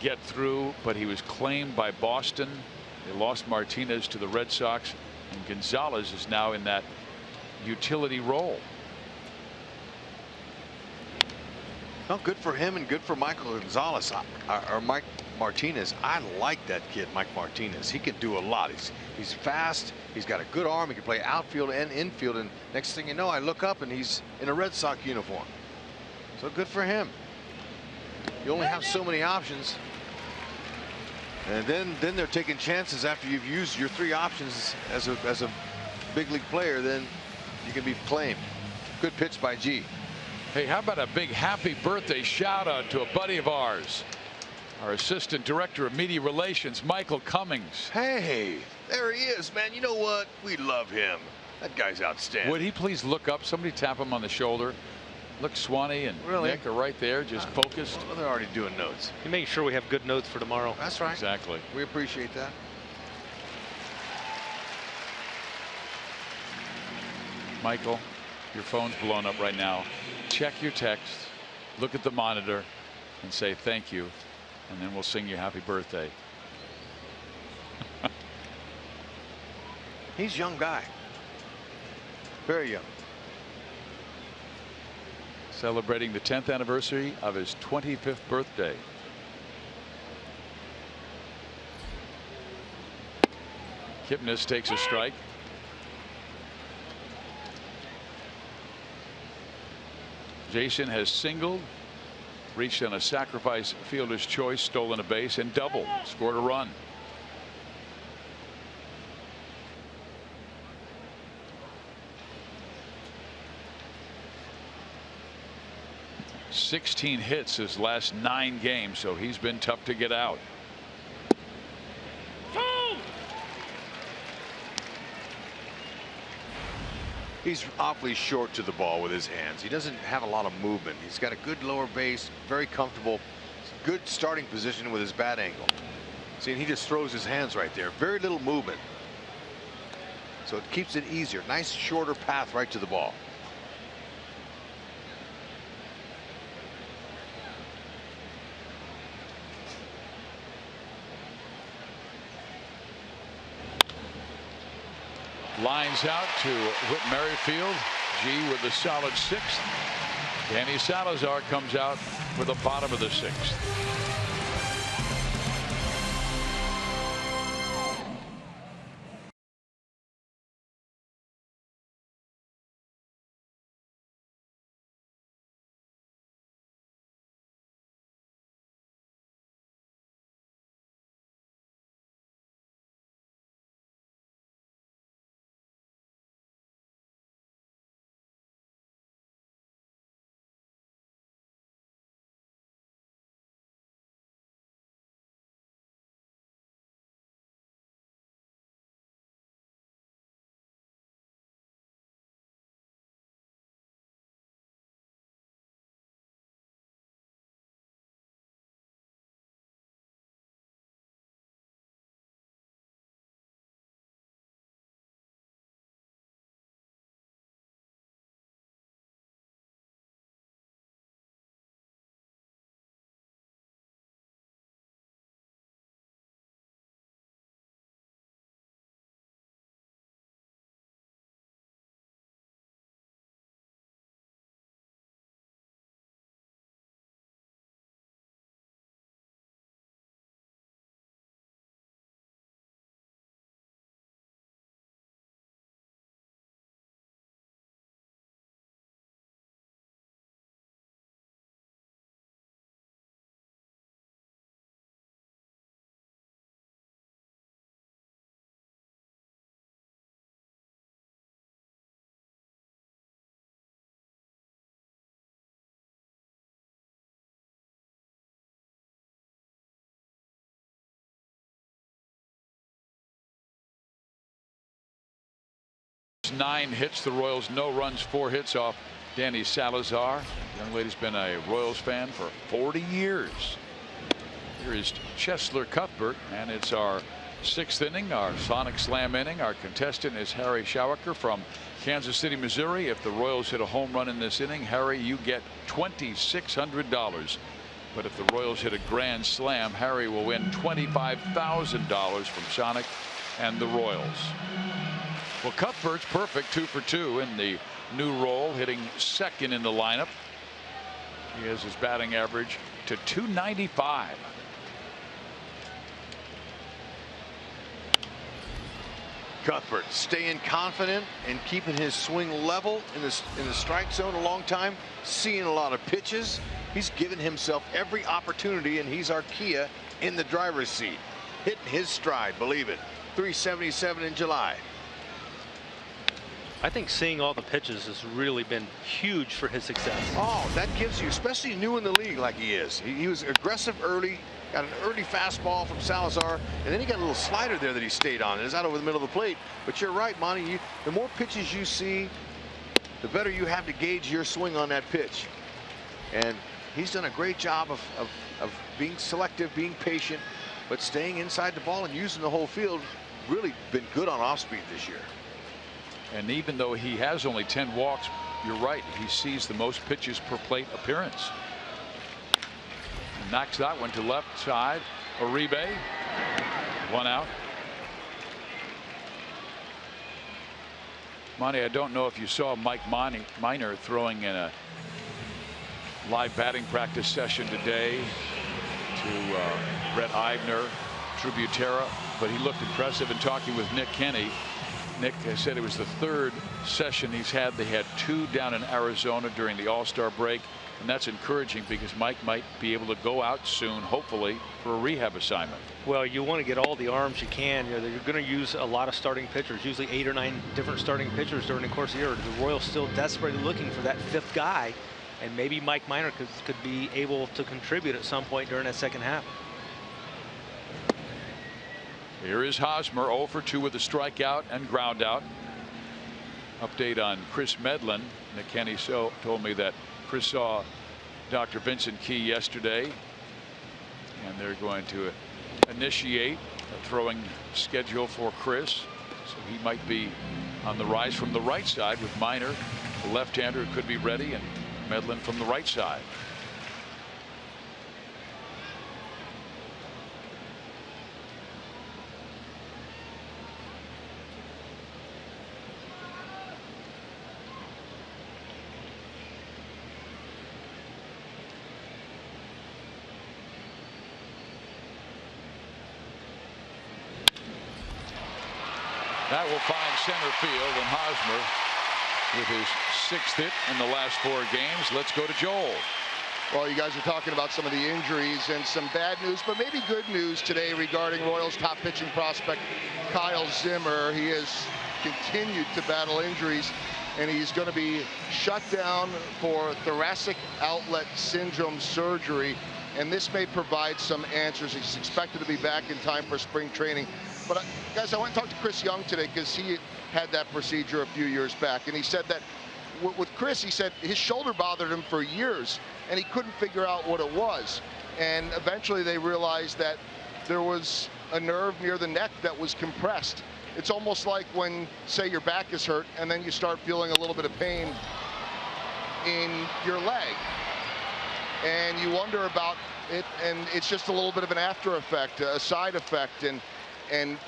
get through, but he was claimed by Boston. They lost Martinez to the Red Sox, and Gonzalez is now in that utility role. Well, good for him and good for Michael Gonzalez or Mike Martinez. I like that kid, Mike Martinez. He can do a lot. He's fast. He's got a good arm. He can play outfield and infield. And next thing you know, I look up and he's in a Red Sox uniform. So good for him. You only have so many options. And then they're taking chances after you've used your 3 options as a big league player. Then you can be claimed. Good pitch by G. Hey, how about a big happy birthday shout out to a buddy of ours, our assistant director of media relations, Michael Cummings. Hey, there he is, man. You know what? We love him. That guy's outstanding. Would he please look up? Somebody tap him on the shoulder. Look, Swanee and Nick are right there, just focused. Well, they're already doing notes. You make sure we have good notes for tomorrow. That's right. Exactly. We appreciate that. Michael, your phone's blown up right now. Check your text, look at the monitor, and say thank you, and then we'll sing you happy birthday. He's a young guy. Very young. Celebrating the 10th anniversary of his 25th birthday. Kipnis takes a strike. Jason has singled, reached on a sacrifice fielder's choice, stolen a base, and doubled, scored a run. "16 hits his last 9 games, so he's been tough to get out. He's awfully short to the ball with his hands. He doesn't have a lot of movement. He's got a good lower base, very comfortable, good starting position with his bat angle. See, and he just throws his hands right there. Very little movement. So it keeps it easier. Nice shorter path right to the ball. Lines out to Whit Merrifield. G with the solid 6th. Danny Salazar comes out for the bottom of the 6th. 9 hits. The Royals no runs, 4 hits off Danny Salazar. The young lady's been a Royals fan for 40 years. Here is Cheslor Cuthbert, and it's our 6th inning, our Sonic Slam inning. Our contestant is Harry Schauiker from Kansas City, Missouri. If the Royals hit a home run in this inning, Harry, you get $2,600. But if the Royals hit a grand slam, Harry will win $25,000 from Sonic and the Royals. Well, Cuthbert's perfect, 2 for 2 in the new role, hitting 2nd in the lineup. He has his batting average to .295. Cuthbert staying confident and keeping his swing level in the strike zone a long time, seeing a lot of pitches. He's given himself every opportunity, and he's our Kia in the driver's seat, hitting his stride, believe it. 377 in July. I think seeing all the pitches has really been huge for his success. Oh, that gives you, especially new in the league like he is. He was aggressive early, got an early fastball from Salazar, and then he got a little slider there that he stayed on. It's out over the middle of the plate. But you're right, Monty. The more pitches you see, the better you have to gauge your swing on that pitch. And he's done a great job of being selective, being patient, but staying inside the ball and using the whole field. Really been good on off speed this year. And even though he has only 10 walks, you're right, he sees the most pitches per plate appearance. Knocks that one to left side. Uribe, 1 out. Monty, I don't know if you saw Mike Minor throwing in a live batting practice session today to Brett Eibner, Tributera, but he looked impressive in talking with Nick Kenny. Nick said it was the 3rd session he's had. They had 2 down in Arizona during the All-Star break, and that's encouraging because Mike might be able to go out soon, hopefully, for a rehab assignment. Well, you want to get all the arms you can. You're going to use a lot of starting pitchers, usually 8 or 9 different starting pitchers during the course of the year. The Royals still desperately looking for that 5th guy, and maybe Mike Minor could be able to contribute at some point during that second half. Here is Hosmer, 0 for 2 with a strikeout and ground out. Update on Chris Medlin. Nick Kenny told me that Chris saw Dr. Vincent Key yesterday, and they're going to initiate a throwing schedule for Chris. So he might be on the rise from the right side with Minor, the left-hander who could be ready, and Medlin from the right side. That will find center field, and Hosmer with his 6th hit in the last 4 games. Let's go to Joel. Well, you guys are talking about some of the injuries and some bad news, but maybe good news today regarding Royals top pitching prospect Kyle Zimmer. He has continued to battle injuries, and he's going to be shut down for thoracic outlet syndrome surgery, and this may provide some answers. He's expected to be back in time for spring training. But guys, I went and talked to Chris Young today because he had that procedure a few years back, and he said that with Chris, he said his shoulder bothered him for years and he couldn't figure out what it was, and eventually they realized that there was a nerve near the neck that was compressed. It's almost like when, say, your back is hurt and then you start feeling a little bit of pain in your leg, and you wonder about it, and it's just a little bit of an after effect, a side effect, and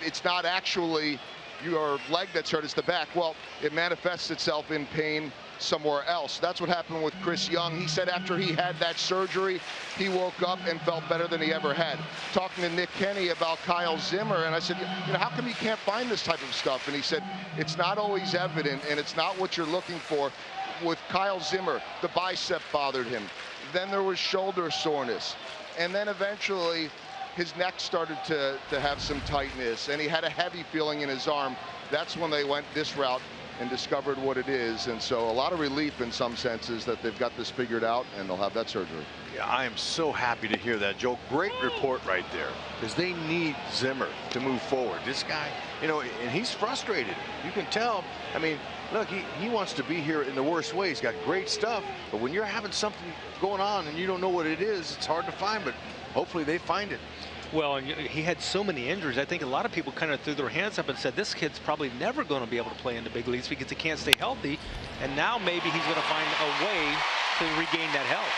it's not actually your leg that's hurt, it's the back. Well, it manifests itself in pain somewhere else. That's what happened with Chris Young. He said after he had that surgery, he woke up and felt better than he ever had. Talking to Nick Kenny about Kyle Zimmer, and I said, you know, how come you can't find this type of stuff? And he said, it's not always evident, and it's not what you're looking for. With Kyle Zimmer, the bicep bothered him. Then there was shoulder soreness. And then eventually, his neck started to have some tightness, and he had a heavy feeling in his arm. That's when they went this route and discovered what it is. And so a lot of relief in some senses that they've got this figured out and they'll have that surgery. Yeah, I am so happy to hear that, Joe. Great report right there, because they need Zimmer to move forward. This guy, you know, and he's frustrated. You can tell. I mean, look, he wants to be here in the worst way. He's got great stuff, but when you're having something going on and you don't know what it is, it's hard to find, but hopefully they find it. Well, and he had so many injuries. I think a lot of people kind of threw their hands up and said this kid's probably never going to be able to play in the big leagues because he can't stay healthy. And now maybe he's going to find a way to regain that health.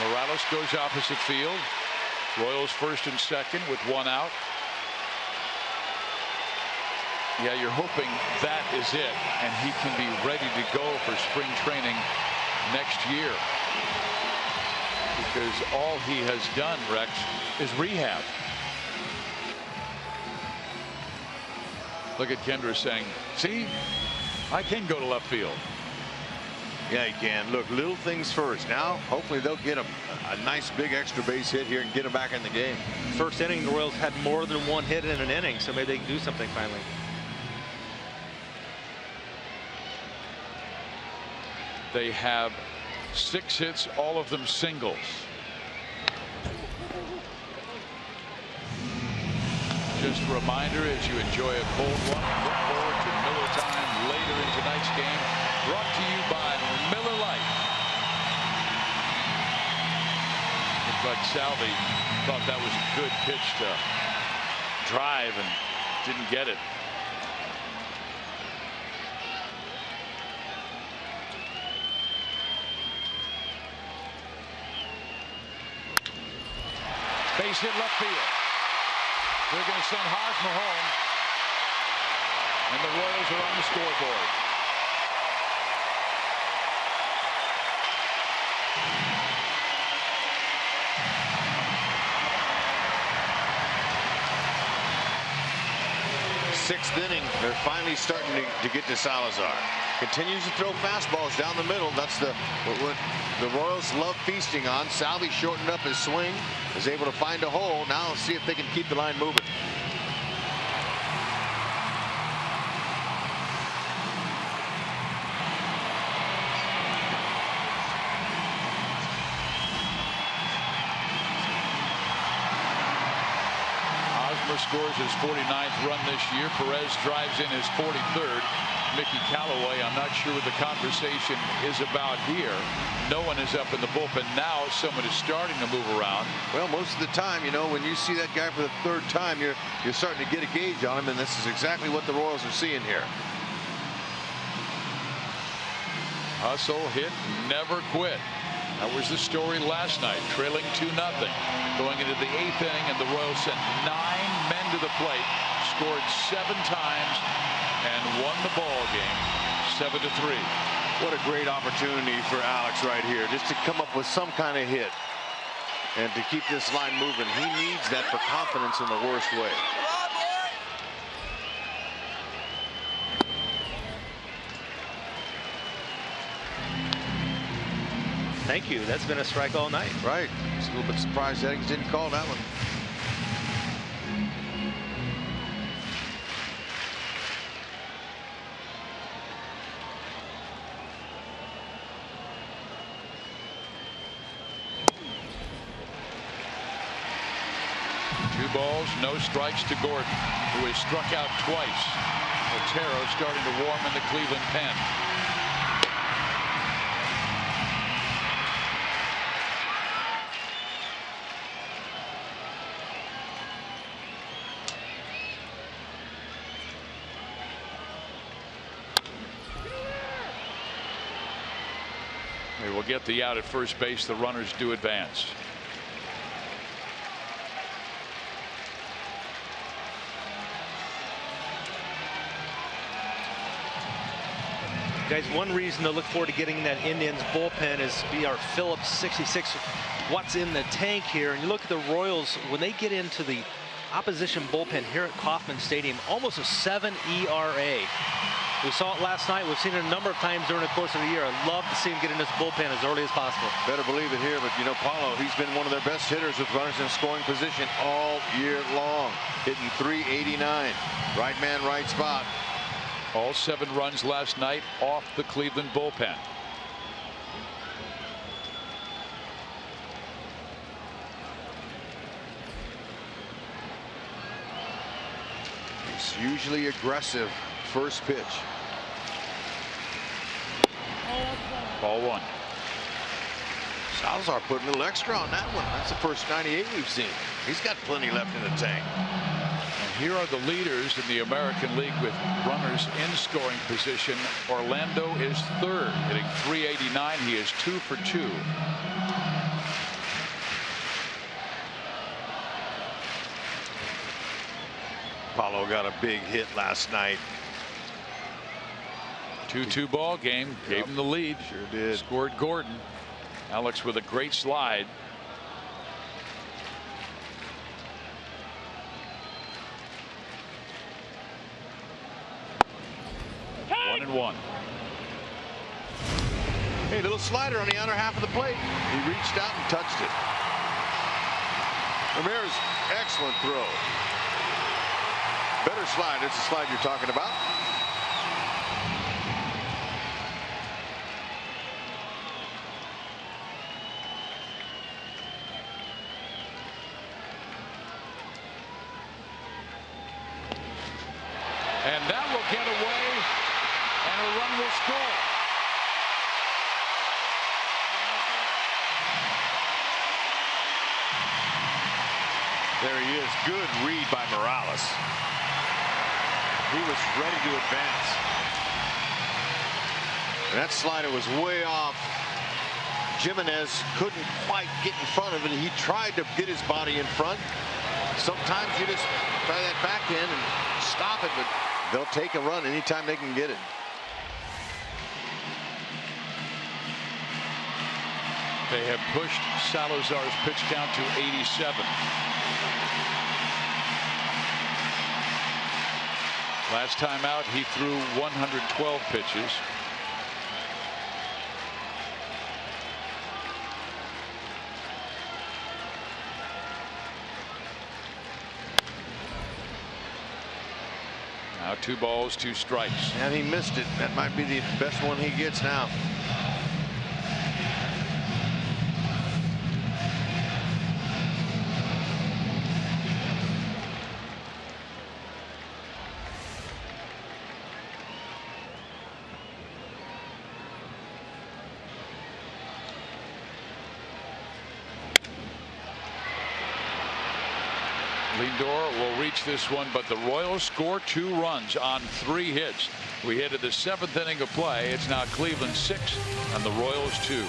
Morales goes opposite field. Royals first and second with one out. Yeah, you're hoping that is it, and he can be ready to go for spring training next year. Because all he has done, Rex, is rehab. Look at Kendra saying, see, I can go to left field. Yeah, he can. Look, little things first. Now, hopefully they'll get a nice big extra base hit here and get him back in the game. First inning, the Royals had more than one hit in an inning, so maybe they can do something finally. They have 6 hits, all of them singles. Just a reminder, as you enjoy a cold one, look forward to Miller time later in tonight's game. Brought to you by Miller Lite. Looks like Salvi thought that was a good pitch to drive and didn't get it. Base hit left field. They're going to send Hosmer home, and the Royals are on the scoreboard. Sixth inning, they're finally starting to get to Salazar. Continues to throw fastballs down the middle. That's what the Royals love feasting on. Salvi shortened up his swing, is able to find a hole. Now let's see if they can keep the line moving. Hosmer scores his 49th run this year. Perez drives in his 43rd. Mickey Callaway, I'm not sure what the conversation is about here. No one is up in the bullpen now. Someone is starting to move around. Well, most of the time, you know, when you see that guy for the 3rd time, you're starting to get a gauge on him, and this is exactly what the Royals are seeing here. Hustle, hit, never quit. That was the story last night, trailing 2-0. Going into the 8th inning, and the Royals sent 9 men to the plate, scored 7 times, and won the ball game 7-3. What a great opportunity for Alex right here, just to come up with some kind of hit and to keep this line moving. He needs that for confidence in the worst way. Thank you. That's been a strike all night. Right. Just a little bit surprised that he didn't call that one. Two balls, no strikes to Gordon, who has struck out twice. Otero starting to warm in the Cleveland pen. They will get the out at first base. The runners do advance. Guys, one reason to look forward to getting that Indians bullpen is be our Phillips 66. What's in the tank here? And you look at the Royals, when they get into the opposition bullpen here at Kauffman Stadium, almost a 7 ERA. We saw it last night. We've seen it a number of times during the course of the year. I'd love to see him get in this bullpen as early as possible. Better believe it here, but you know, Paulo, he's been one of their best hitters with runners in scoring position all year long, hitting .389. Right man, right spot. All 7 runs last night off the Cleveland bullpen. He's usually aggressive. First pitch. Ball 1. Salazar put a little extra on that one. That's the first 98 we've seen. He's got plenty left in the tank. And here are the leaders in the American League with runners in scoring position. Orlando is 3rd, hitting .389. He is 2 for 2. Paulo got a big hit last night. 2-2 ball game. Gave him the lead. Sure did. Scored Gordon. Alex with a great slide. Hey. 1-1. Hey, little slider on the outer half of the plate. He reached out and touched it. Ramirez, excellent throw. Better slide. It's the slide you're talking about. And that will get away, and a run will score. There he is. Good read by Morales. He was ready to advance. And that slider was way off. Jimenez couldn't quite get in front of it. He tried to get his body in front. Sometimes you just try that back end and stop it, but they'll take a run anytime they can get it. They have pushed Salazar's pitch count to 87. Last time out, he threw 112 pitches. Now 2 balls, 2 strikes. And he missed it. That might be the best one he gets now. Lindor will reach this one, but the Royals score 2 runs on 3 hits. We hit to the 7th inning of play. It's now Cleveland 6 and the Royals 2.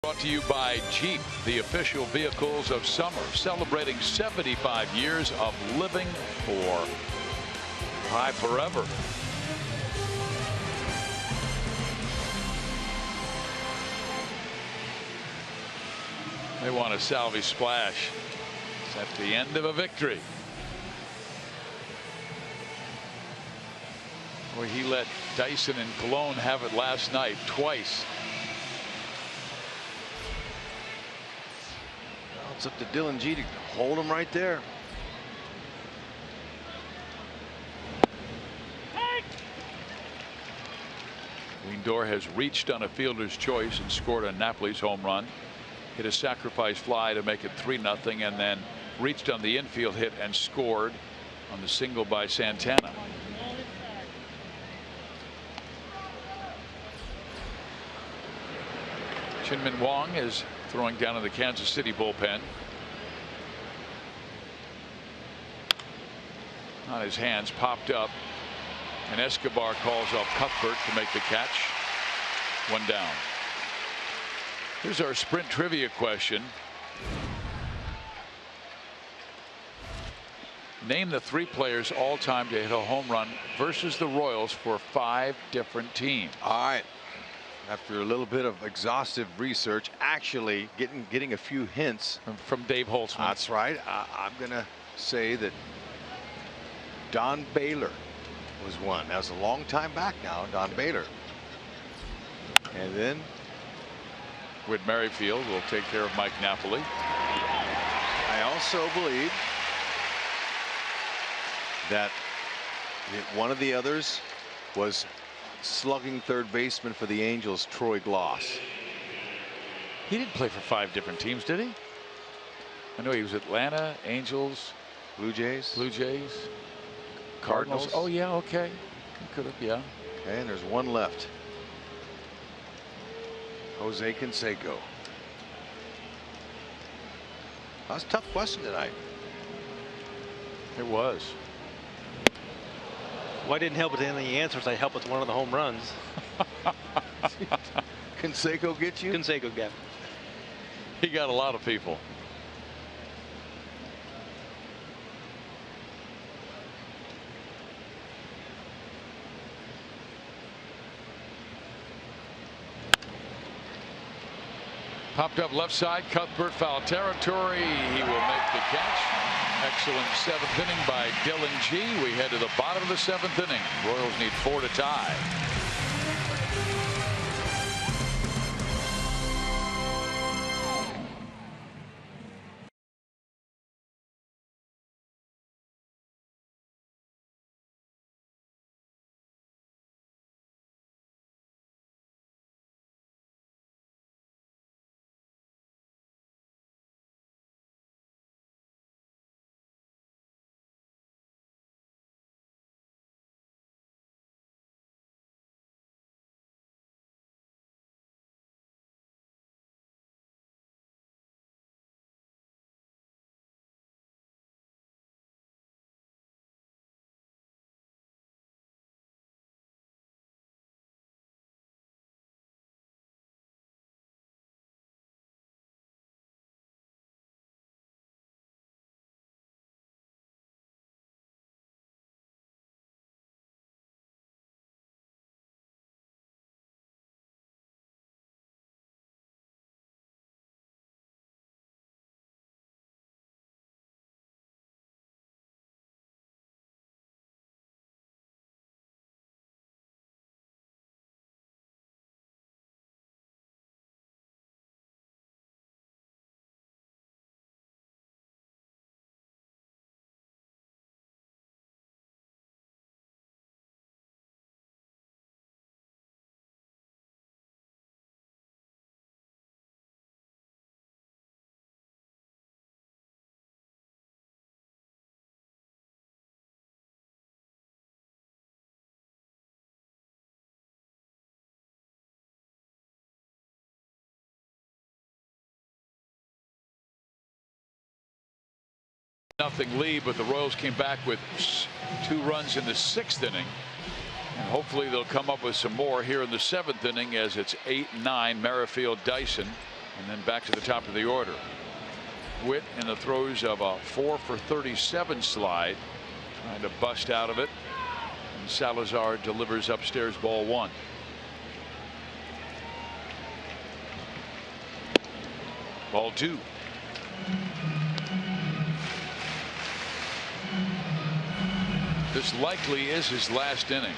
Brought to you by Jeep, the official vehicles of summer, celebrating 75 years of living for high forever. They want a salvage splash. It's at the end of a victory. Well, he let Dyson and Cologne have it last night twice. Well, it's up to Dylan G to hold him right there. Lindor has reached on a fielder's choice and scored a Napoli's home run. Hit a sacrifice fly to make it 3-0, and then reached on the infield hit and scored on the single by Santana. Chin-Min Wong is throwing down in the Kansas City bullpen. On his hands, popped up, and Escobar calls up Cuthbert to make the catch. 1 down. Here's our sprint trivia question. Name the 3 players all time to hit a home run versus the Royals for 5 different teams. All right. After a little bit of exhaustive research, actually getting a few hints from Dave Holtzman. That's right. I'm going to say that Don Baylor was one. That was a long time back now, Don Baylor. And then Whit Merrifield will take care of Mike Napoli. I also believe that one of the others was slugging third baseman for the Angels, Troy Gloss. He didn't play for 5 different teams, did he? I know he was Atlanta, Angels, Blue Jays, Cardinals. Oh yeah, okay. He could have, yeah. Okay, and there's one left. Jose Canseco. That was a tough question tonight. It was. Well, I didn't help with any of the answers. I helped with one of the home runs. Canseco get you? Canseco got. He got a lot of people. Popped up left side, Cuthbert, foul territory. He will make the catch. Excellent 7th inning by Dylan G. We head to the bottom of the 7th inning. Royals need 4 to tie. Nothing lead, but the Royals came back with 2 runs in the 6th inning. And hopefully they'll come up with some more here in the 7th inning as it's 8-9 Merrifield, Dyson, and then back to the top of the order. Whit in the throes of a 4 for 37 slide, trying to bust out of it. And Salazar delivers upstairs, ball 1. Ball 2. This likely is his last inning.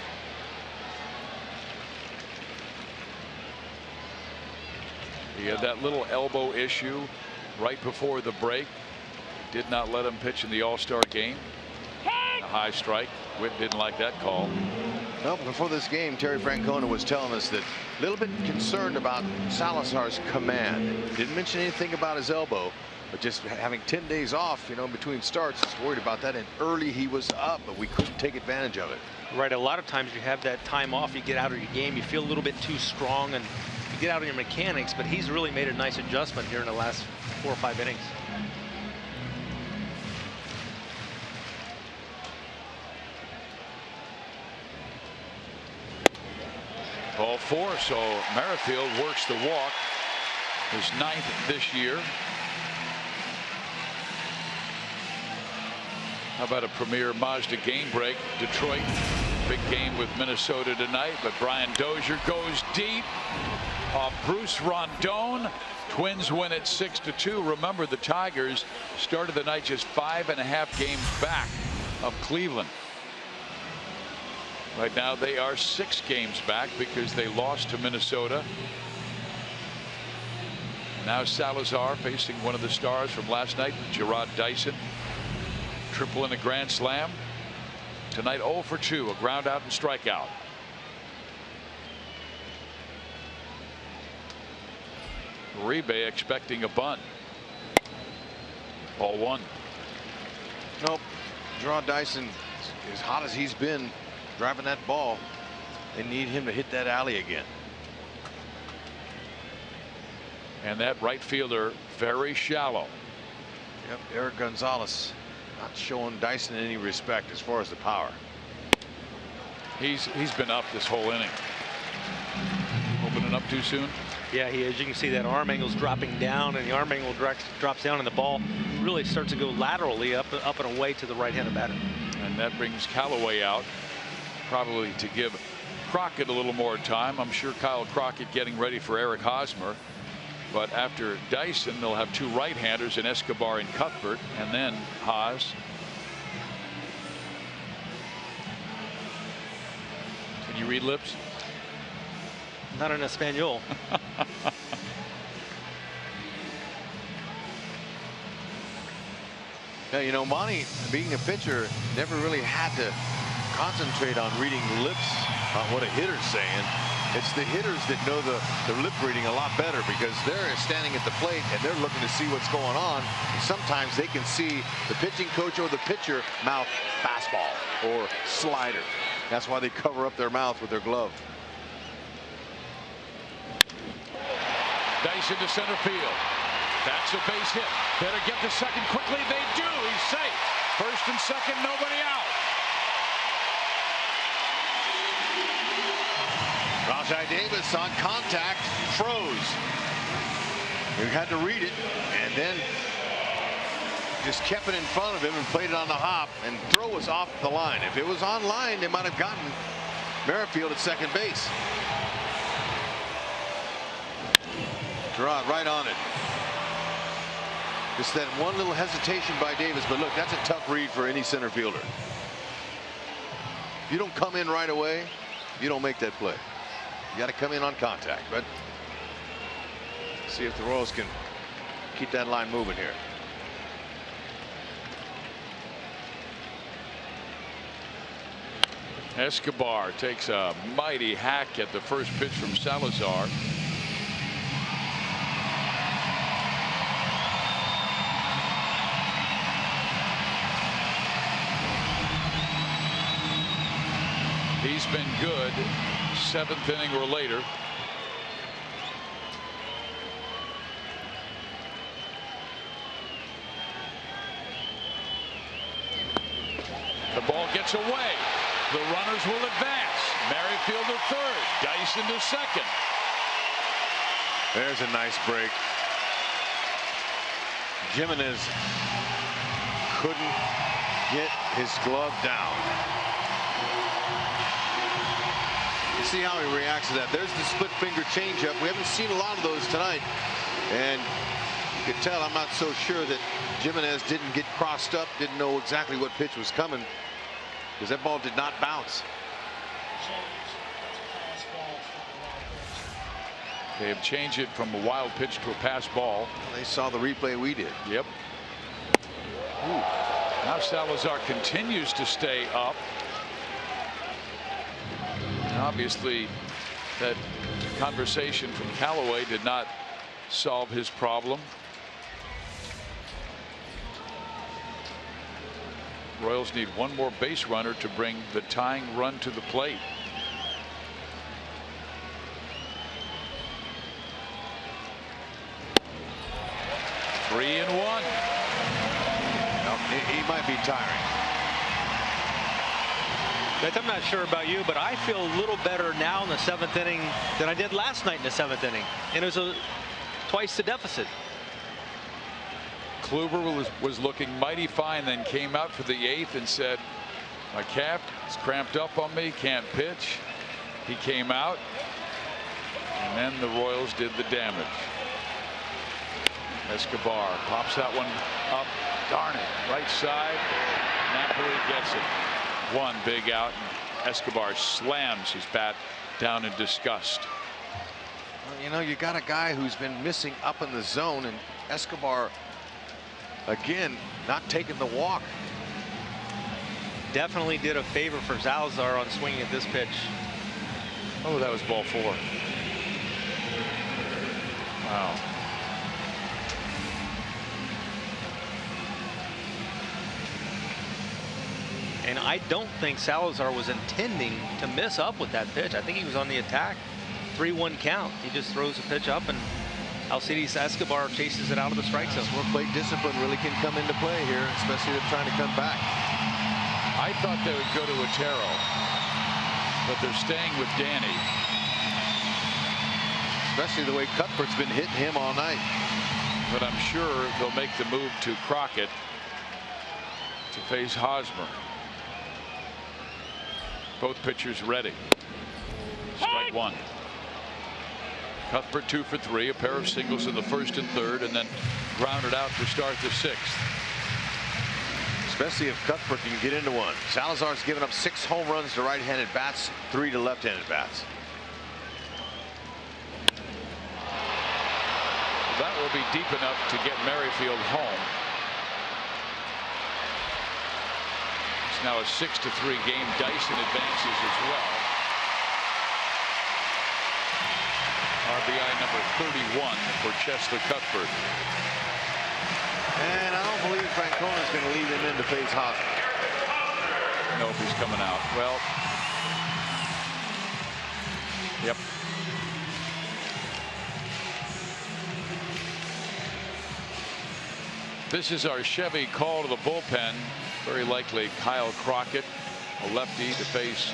He had that little elbow issue right before the break. Did not let him pitch in the All-Star game. A high strike. Witt didn't like that call. Well, before this game, Terry Francona was telling us that a little bit concerned about Salazar's command. Didn't mention anything about his elbow, but just having 10 days off, you know, between starts, is worried about that. And early he was up, but we couldn't take advantage of it. Right. A lot of times you have that time off, you get out of your game, you feel a little bit too strong, and you get out of your mechanics. But he's really made a nice adjustment here in the last 4 or 5 innings. Ball 4, so Merrifield works the walk, his 9th this year. How about a premier Mazda game break? Detroit, big game with Minnesota tonight, but Brian Dozier goes deep off Bruce Rondon. Twins win it 6-2. Remember, the Tigers started the night just 5.5 games back of Cleveland. Right now they are 6 games back because they lost to Minnesota. Now Salazar facing one of the stars from last night, Gerard Dyson. Triple and a grand slam. Tonight 0 for 2, a ground out and strikeout. Uribe expecting a bunt. Ball 1. Nope. Gerard Dyson, as hot as he's been driving that ball, they need him to hit that alley again. And that right fielder very shallow. Yep, Eric Gonzalez not showing Dyson any respect as far as the power. He's been up this whole inning. Opening up too soon. Yeah, he is. You can see that arm angle's dropping down, and the arm angle drops down, and the ball really starts to go laterally up and away to the right-handed batter. And that brings Callaway out, probably to give Crockett a little more time. I'm sure Kyle Crockett getting ready for Eric Hosmer. But after Dyson, they'll have 2 right-handers in Escobar and Cuthbert, and then Haas. Can you read lips? Not in Espanol. Now, you know, Monty, being a pitcher, never really had to concentrate on reading lips on what a hitter's saying. It's the hitters that know the lip reading a lot better, because they're standing at the plate and they're looking to see what's going on. And sometimes they can see the pitching coach or the pitcher mouth fastball or slider. That's why they cover up their mouth with their glove. Dyson to center field. That's a base hit. Better get to second quickly. They do. He's safe. First and second, nobody out. Rajai Davis on contact, froze. He had to read it and then just kept it in front of him and played it on the hop, and throw was off the line. If it was on line, they might have gotten Merrifield at second base. Gerard right on it. Just that one little hesitation by Davis, but look, that's a tough read for any center fielder. If you don't come in right away, you don't make that play. You got to come in on contact. But see if the Royals can keep that line moving here. Escobar takes a mighty hack at the first pitch from Salazar. He's been good 7th inning or later. The ball gets away. The runners will advance. Merrifield to third. Dyson to second. There's a nice break. Jimenez couldn't get his glove down. You see how he reacts to that. There's the split finger changeup. We haven't seen a lot of those tonight. And could tell, I'm not so sure that Jimenez didn't get crossed up, didn't know exactly what pitch was coming, because that ball did not bounce. They have changed it from a wild pitch to a pass ball. They saw the replay we did. Yep. Ooh. Now Salazar continues to stay up. And obviously, that conversation from Callaway did not solve his problem. Royals need one more base runner to bring the tying run to the plate. Three and one. No, he might be tiring. I'm not sure about you, but I feel a little better now in the 7th inning than I did last night in the 7th inning. And it was twice the deficit. Kluber was looking mighty fine, then came out for the 8th and said, my calf is cramped up on me, can't pitch. He came out, and then the Royals did the damage. Escobar pops that one up. Darn it, right side. Napoli gets it. One big out, and Escobar slams his bat down in disgust. Well, you know, you got a guy who's been missing up in the zone, and Escobar again not taking the walk. Definitely did a favor for Salazar on swinging at this pitch. Oh, that was ball 4. Wow. And I don't think Salazar was intending to miss up with that pitch. I think he was on the attack. 3-1 count. He just throws a pitch up, and Alcides Escobar chases it out of the strike zone. That's where plate discipline really can come into play here, especially if they're trying to come back. I thought they would go to Otero, but they're staying with Danny. Especially the way Cuthbert's been hitting him all night. But I'm sure they'll make the move to Crockett to face Hosmer. Both pitchers ready. Strike one. Cuthbert 2 for 3, a pair of singles in the 1st and 3rd, and then grounded out to start the 6th. Especially if Cuthbert can get into one. Salazar's given up 6 home runs to right-handed bats, 3 to left-handed bats. That will be deep enough to get Merrifield home. It's now a 6-3 game. Dyson advances as well. RBI number 31 for Cheslor Cuthbert. And I don't believe Francona's going to leave him in to face Hosmer. Nope, he's coming out. Well, yep. This is our Chevy call to the bullpen. Very likely Kyle Crockett, a lefty, to face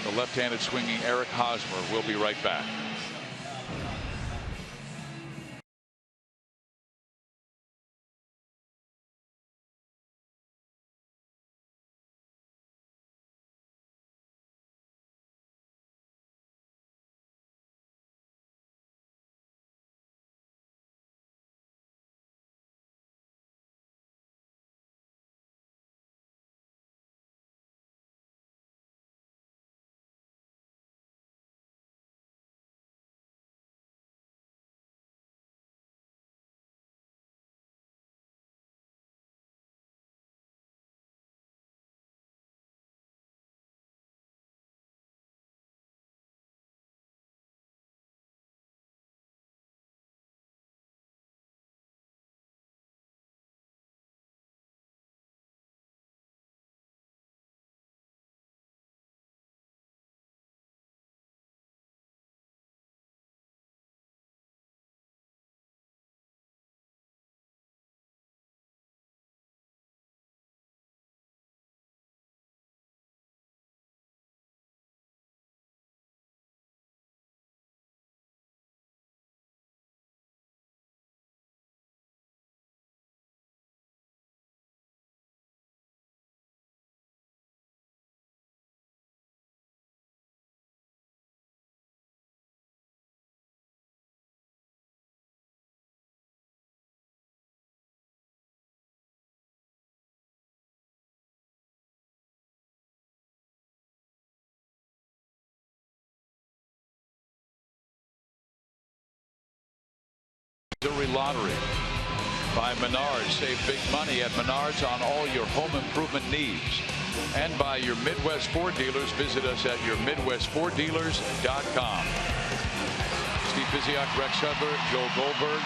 the left-handed swinging Eric Hosmer. We'll be right back. Missouri Lottery. By Menards, save big money at Menards on all your home improvement needs. And by your Midwest Ford dealers. Visit us at yourmidwestforddealers.com. Steve Biziak, Rex Hudler, Joel Goldberg,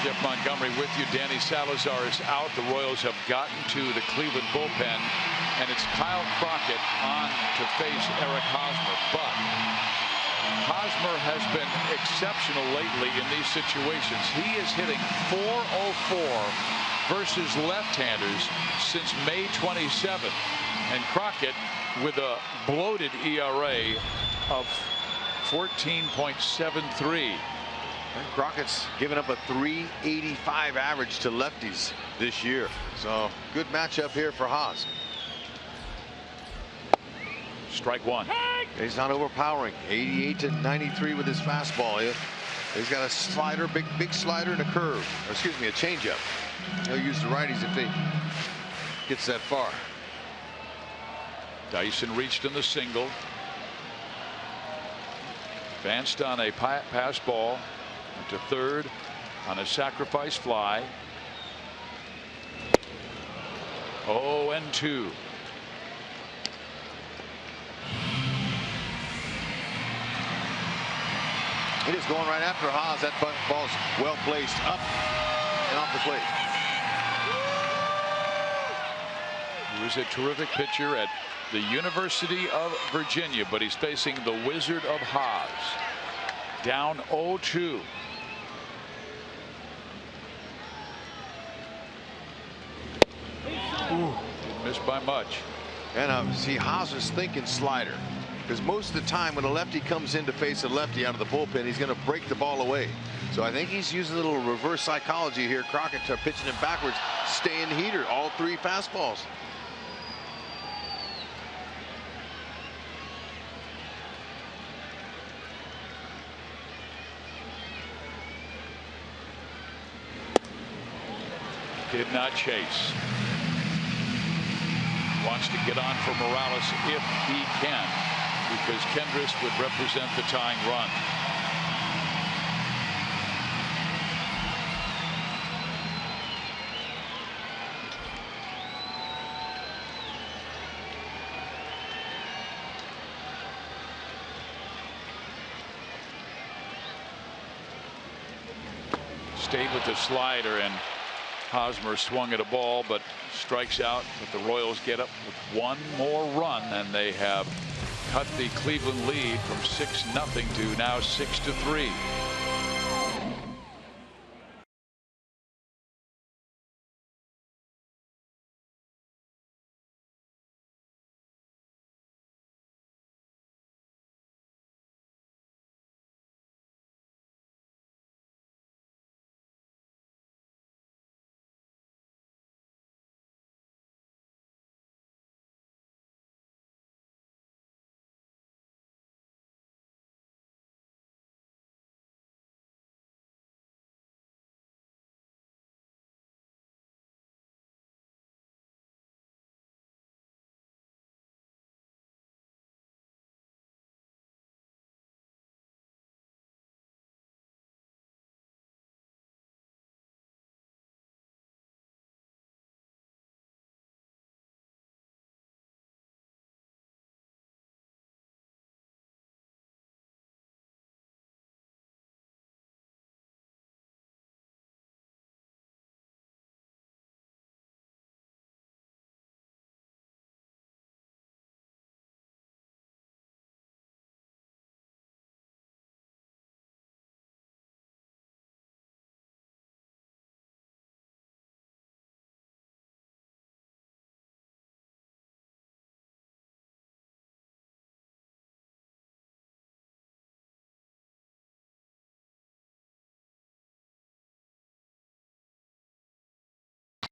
Jeff Montgomery with you. Danny Salazar is out. The Royals have gotten to the Cleveland bullpen, and it's Kyle Crockett on to face Eric Hosmer. But Hosmer has been exceptional lately in these situations. He is hitting .404 versus left-handers since May 27th. And Crockett with a bloated ERA of 14.73. And Crockett's given up a .385 average to lefties this year. So good matchup here for Haas. Strike one. He's not overpowering. 88 to 93 with his fastball. He's got a slider, big slider, and a curve. Or excuse me, a changeup. He'll use the righties if he gets that far. Dyson reached in the single. Advanced on a pass ball to third on a sacrifice fly. 0-2. It is going right after Haas. That ball's well placed up and off the plate. He was a terrific pitcher at the University of Virginia, but he's facing the Wizard of Haas. Down 0-2. Missed by much. And see, Haas is thinking slider, because most of the time when a lefty comes in to face a lefty out of the bullpen, he's going to break the ball away. So I think he's using a little reverse psychology here. Crockett pitching him backwards, staying heater, all three fastballs. Did not chase. Wants to get on for Morales if he can, because Kendris would represent the tying run. Stayed with the slider, and Hosmer swung at a ball but strikes out. But the Royals get up with one more run, and they have cut the Cleveland lead from 6-0 to now 6-3.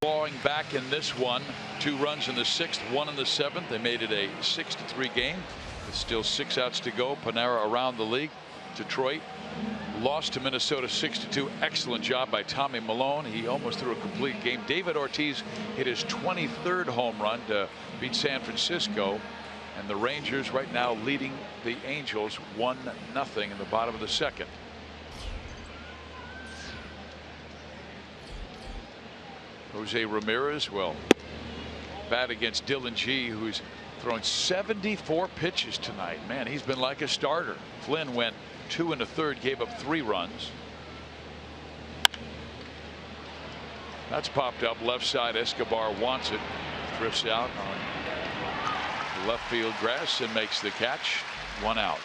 Clawing back in this one. 2 runs in the 6th, 1 in the 7th. They made it a 6-3 game with still 6 outs to go. Panera around the league. Detroit lost to Minnesota 6-2. Excellent job by Tommy Malone. He almost threw a complete game. David Ortiz hit his 23rd home run to beat San Francisco. And the Rangers right now leading the Angels 1-0 in the bottom of the 2nd. Jose Ramirez will bat against Dylan G, who's thrown 74 pitches tonight. Man, he's been like a starter. Flynn went 2 1/3, gave up 3 runs. That's popped up left side. Escobar wants it, drifts out on left field grass and makes the catch. 1 out.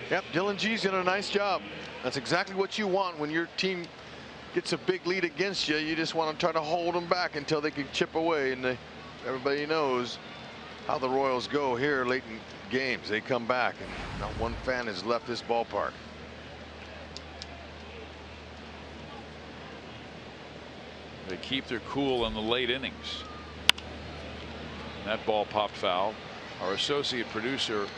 Yep, Dylan G's done a nice job. That's exactly what you want when your team gets a big lead against you. You just want to try to hold them back until they can chip away. And everybody knows how the Royals go here late in games. They come back, and not one fan has left this ballpark. They keep their cool in the late innings. That ball popped foul. Our associate producer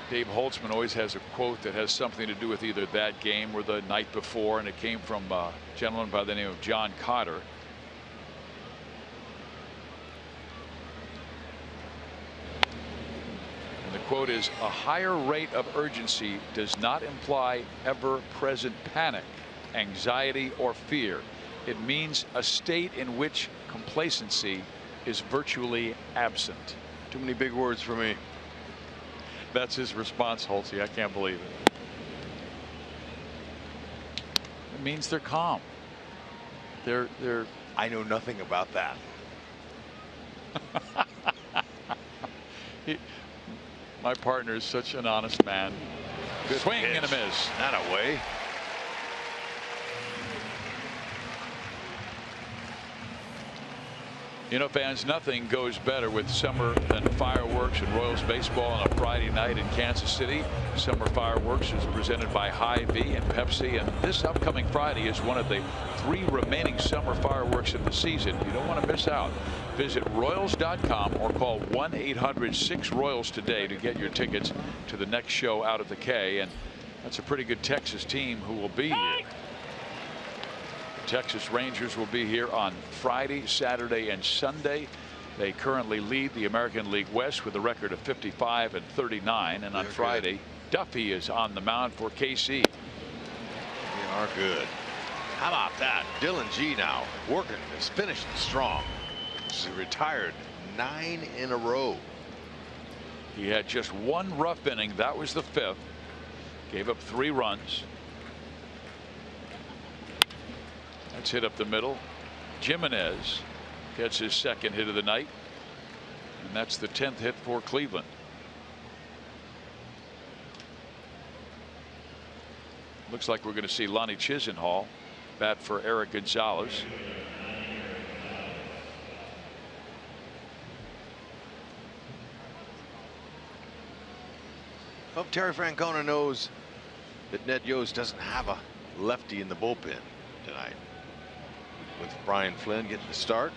Dave Holtzman always has a quote that has something to do with either that game or the night before, and it came from a gentleman by the name of John Cotter. And the quote is, "A higher rate of urgency does not imply ever-present panic, anxiety, or fear. It means a state in which complacency is virtually absent." Too many big words for me. That's his response, Holtzy. I can't believe it. It means they're calm. They're. I know nothing about that. My partner is such an honest man. Good swing pitch. and a miss. Not away. You know, fans, nothing goes better with summer than fireworks and Royals baseball on a Friday night in Kansas City. Summer Fireworks is presented by Hy-Vee and Pepsi, and this upcoming Friday is one of the 3 remaining summer fireworks of the season. You don't want to miss out. Visit Royals.com or call 1-800-6-ROYALS today to get your tickets to the next show out at the K. And that's a pretty good Texas team who will be here. Texas Rangers will be here on Friday, Saturday, and Sunday. They currently lead the American League West with a record of 55-39. And on Friday, Duffy is on the mound for KC. They are good. How about that? Dylan G now working, is finishing strong. He's retired 9 in a row. He had just 1 rough inning. That was the 5th. Gave up 3 runs. That's hit up the middle. Jimenez gets his 2nd hit of the night, and that's the 10th hit for Cleveland. Looks like we're going to see Lonnie Chisenhall bat for Eric Gonzalez. Well, Terry Francona knows that Ned Yost doesn't have a lefty in the bullpen tonight. With Brian Flynn getting the start,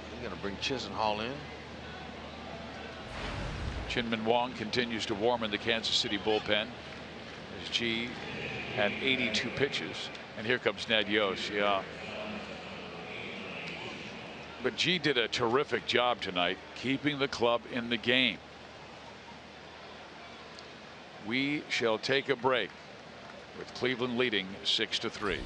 he's going to bring Chisenhall in. Chinman Wong continues to warm in the Kansas City bullpen as G had 82 pitches, and here comes Ned Yost. Yeah, but G did a terrific job tonight keeping the club in the game. We shall take a break with Cleveland leading 6-3.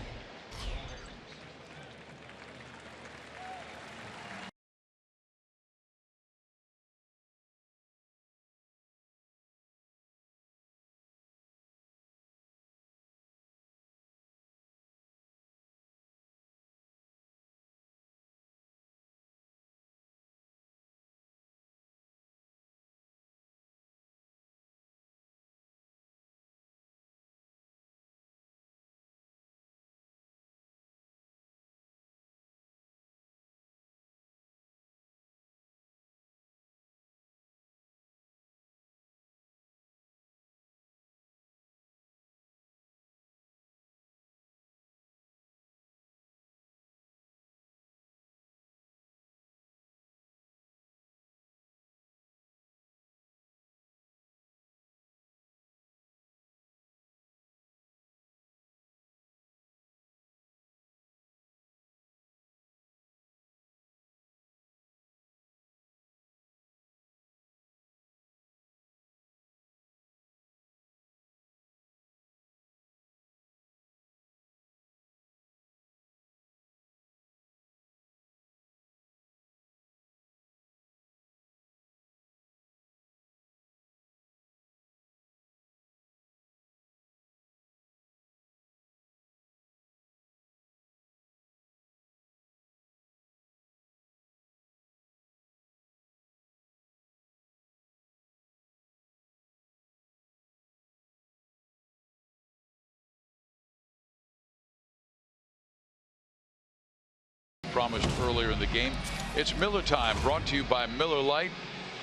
promised earlier in the game. It's Miller time, brought to you by Miller Lite.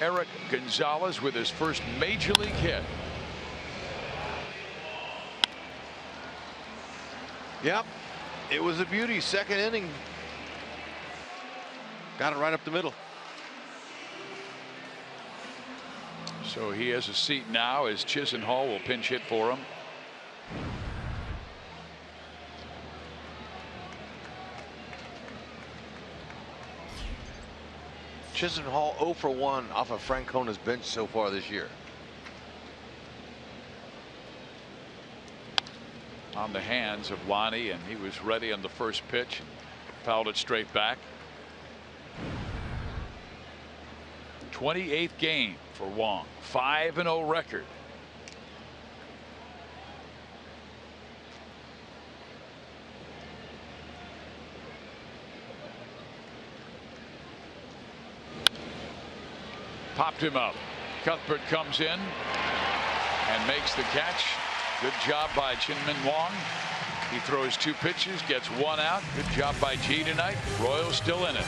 Eric Gonzalez with his first major league hit. Yep, it was a beauty. Second inning. Got it right up the middle. So he has a seat now as Chisenhall will pinch hit for him. Chisenhall 0 for 1 off of Francona's bench so far this year. On the hands of Lonnie, and he was ready on the first pitch and fouled it straight back. 28th game for Wong, 5-0 record. Popped him up. Cuthbert comes in and makes the catch. Good job by Chin-Min Wong. He throws 2 pitches, gets 1 out. Good job by G tonight. Royals still in it.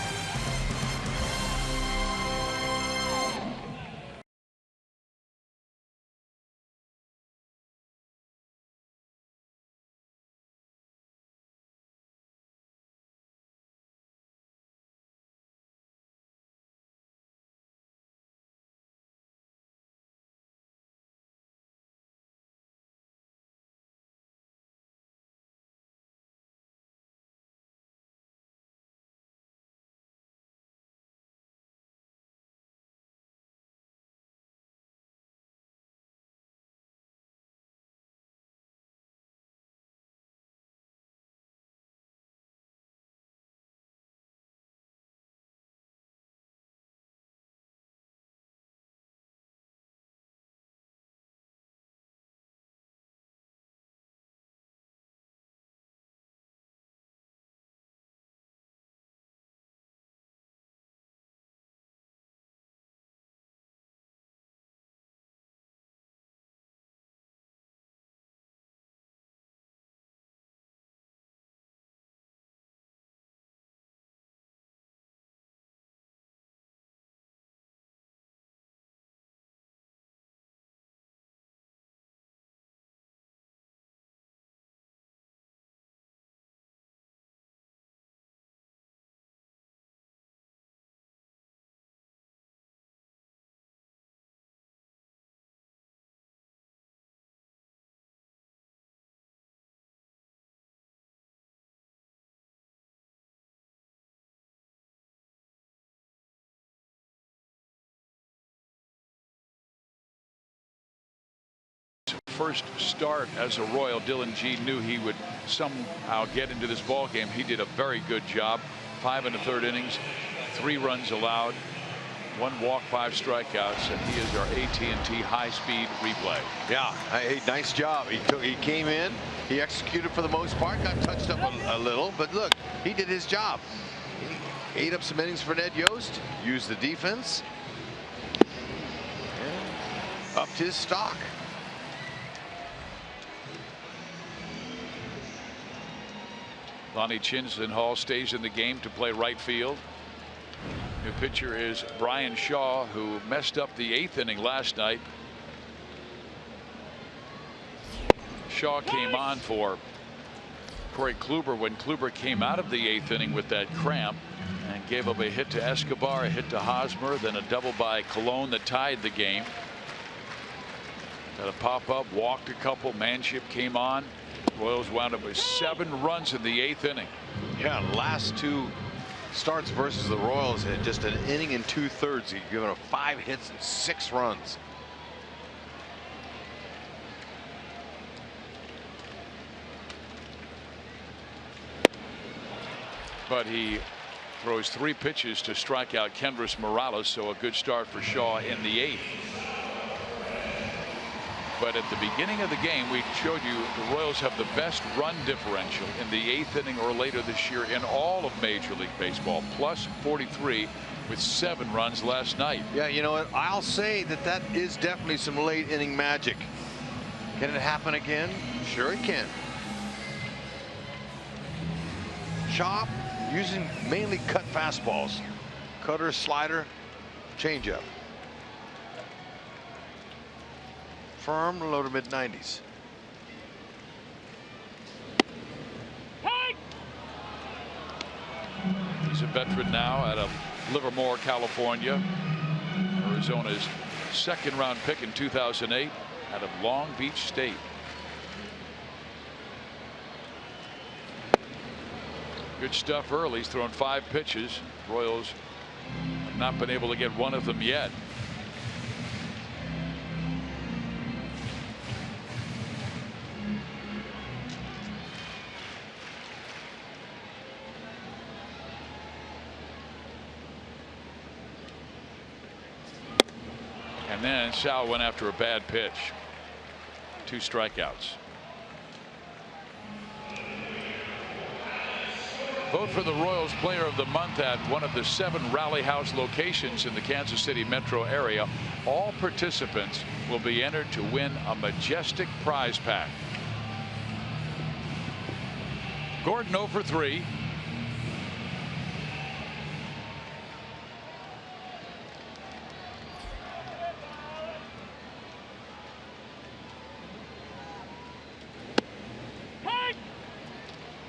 First start as a Royal, Dylan G knew he would somehow get into this ball game. He did a very good job. 5 1/3 innings, 3 runs allowed, 1 walk, 5 strikeouts, and he is our AT&T high-speed replay. Yeah, hey, nice job. He came in, he executed for the most part, got touched up a little, but look, he did his job. He ate up some innings for Ned Yost, used the defense, and upped his stock. Lonnie Chisenhall stays in the game to play right field. New pitcher is Brian Shaw, who messed up the 8th inning last night. Shaw came on for Corey Kluber when Kluber came out of the 8th inning with that cramp and gave up a hit to Escobar, a hit to Hosmer, then a double by Colon that tied the game. Got a pop up, walked a couple, Manship came on. Royals wound up with 7 runs in the 8th inning. Yeah, last 2 starts versus the Royals had just an inning and 2/3. He'd given up 5 hits and 6 runs. But he throws 3 pitches to strike out Kendrys Morales, so a good start for Shaw in the 8th. But at the beginning of the game, we showed you the Royals have the best run differential in the 8th inning or later this year in all of Major League Baseball, plus 43 with 7 runs last night. Yeah, you know what? I'll say that is definitely some late inning magic. Can it happen again? Sure it can. Chop, using mainly cut fastballs. Cutter, slider, changeup. Firm, low to mid 90s. He's a veteran now out of Livermore, California. Arizona's second-round pick in 2008 out of Long Beach State. Good stuff early. He's thrown 5 pitches. Royals have not been able to get one of them yet. And then Sal went after a bad pitch. 2 strikeouts. Vote for the Royals Player of the Month at one of the 7 Rally House locations in the Kansas City metro area. All participants will be entered to win a majestic prize pack. Gordon 0 for 3.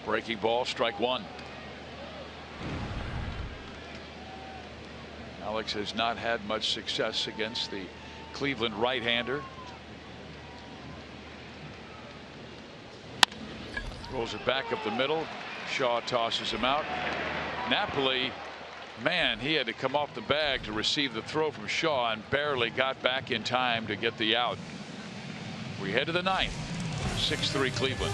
Breaking ball, strike 1. Alex has not had much success against the Cleveland right-hander. Rolls it back up the middle. Shaw tosses him out. Napoli, man, he had to come off the bag to receive the throw from Shaw and barely got back in time to get the out. We head to the 9th. 6-3 Cleveland.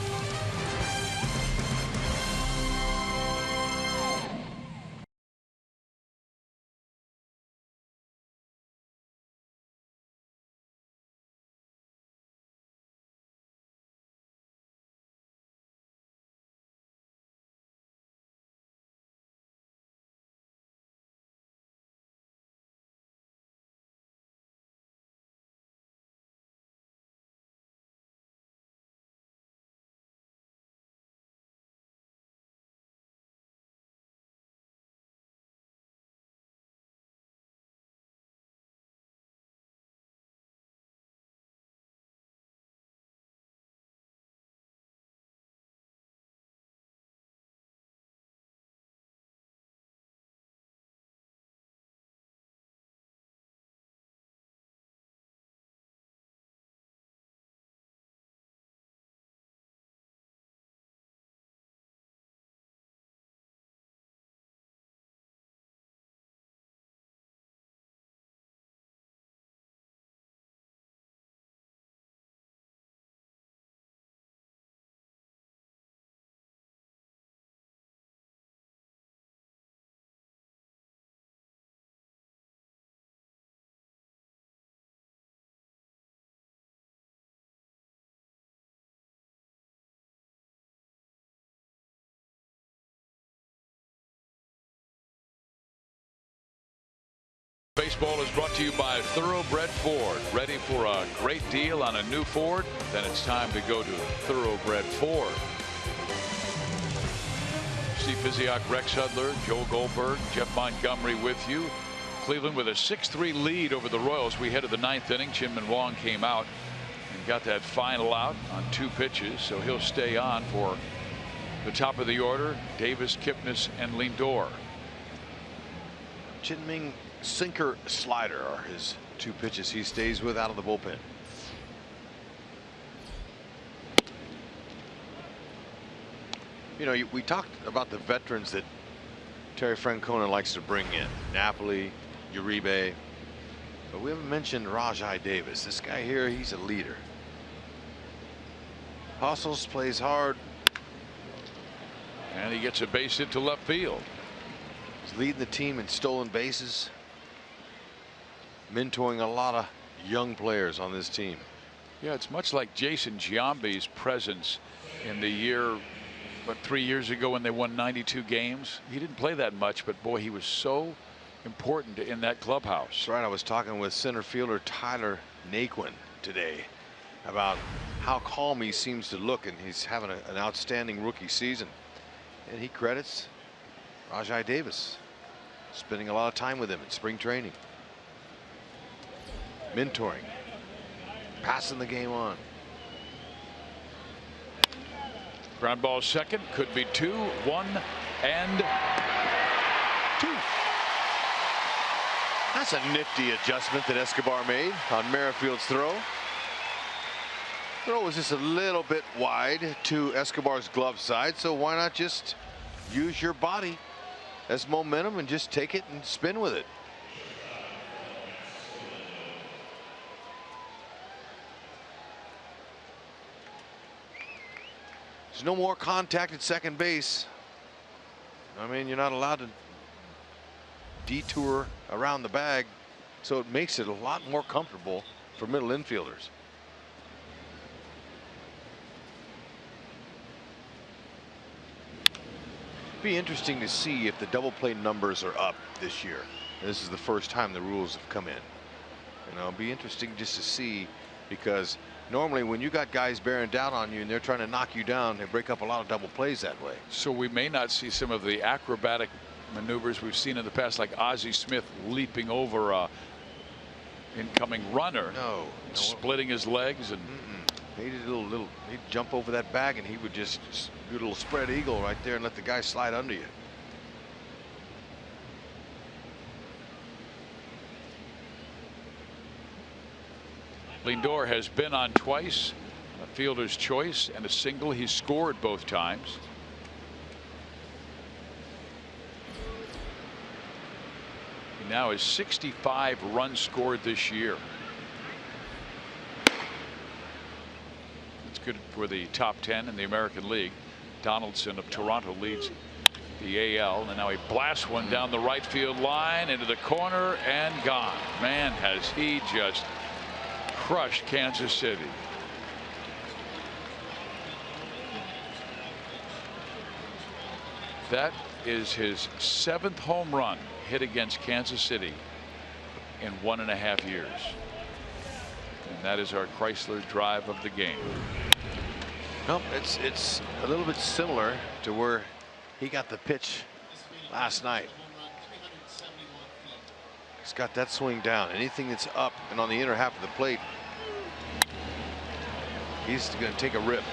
Baseball is brought to you by Thoroughbred Ford. Ready for a great deal on a new Ford? Then it's time to go to Thoroughbred Ford. Steve Physiak, Rex Hudler, Joel Goldberg, Jeff Montgomery with you. Cleveland with a 6-3 lead over the Royals. We head to the 9th inning. Chin Min Wong came out and got that final out on 2 pitches, so he'll stay on for the top of the order. Davis, Kipnis, and Lindor. Chin Ming sinker slider are his 2 pitches he stays with out of the bullpen. You know, we talked about the veterans that Terry Francona likes to bring in. Napoli, Uribe. But we haven't mentioned Rajai Davis. This guy here, he's a leader. Hustles, plays hard. And he gets a base hit to left field. He's leading the team in stolen bases. Mentoring a lot of young players on this team. Yeah, it's much like Jason Giambi's presence in the year, but 3 years ago when they won 92 games. He didn't play that much, but boy, he was so important in that clubhouse. That's right. I was talking with center fielder Tyler Naquin today about how calm he seems to look, and he's having an outstanding rookie season. And he credits Rajai Davis spending a lot of time with him in spring training. Mentoring. Passing the game on. Ground ball second, could be 2, 1, and 2. That's a nifty adjustment that Escobar made on Merrifield's throw. Throw was just a little bit wide to Escobar's glove side, so why not just use your body as momentum and just take it and spin with it. There's no more contact at second base. I mean, you're not allowed to detour around the bag, so it makes it a lot more comfortable for middle infielders. Be interesting to see if the double play numbers are up this year. This is the first time the rules have come in. You know, it'll be interesting just to see, because normally when you got guys bearing down on you and they're trying to knock you down, they break up a lot of double plays that way. So we may not see some of the acrobatic maneuvers we've seen in the past, like Ozzie Smith leaping over a incoming runner. No. Splitting his legs and. He'd jump over that bag and he would just do a little spread eagle right there and let the guy slide under you. Lindor has been on twice, a fielder's choice and a single. He's scored both times. He now has 65 runs scored this year. Good for the top 10 in the American League. Donaldson of Toronto leads the AL, and now he blasts one down the right field line into the corner and gone. Man, has he just crushed Kansas City. That is his 7th home run hit against Kansas City in 1.5 years. And that is our Chrysler drive of the game. Nope, it's a little bit similar to where he got the pitch last night. He's got that swing down. Anything that's up and on the inner half of the plate, he's going to take a rip.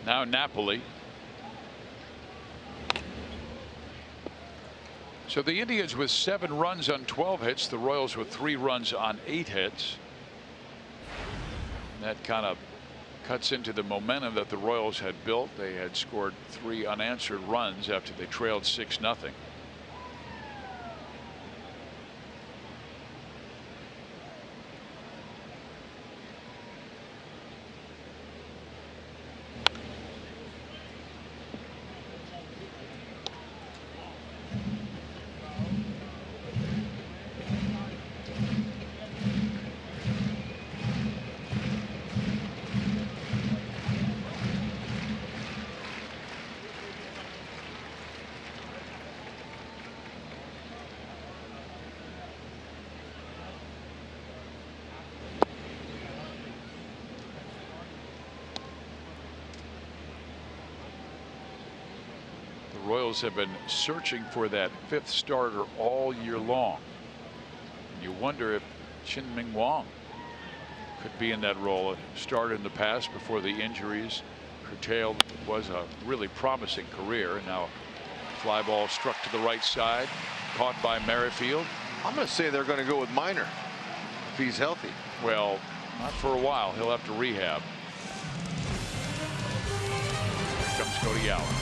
Now Napoli. So the Indians with 7 runs on 12 hits, the Royals with 3 runs on 8 hits. And that kind of cuts into the momentum that the Royals had built. They had scored 3 unanswered runs after they trailed 6-0. Royals have been searching for that 5th starter all year long. You wonder if Shin-Ming Wong could be in that role. It started in the past before the injuries curtailed what was a really promising career. And now fly ball struck to the right side, caught by Merrifield. I'm going to say they're going to go with Minor if he's healthy. Well, not for a while. He'll have to rehab. Here comes Cody Allen.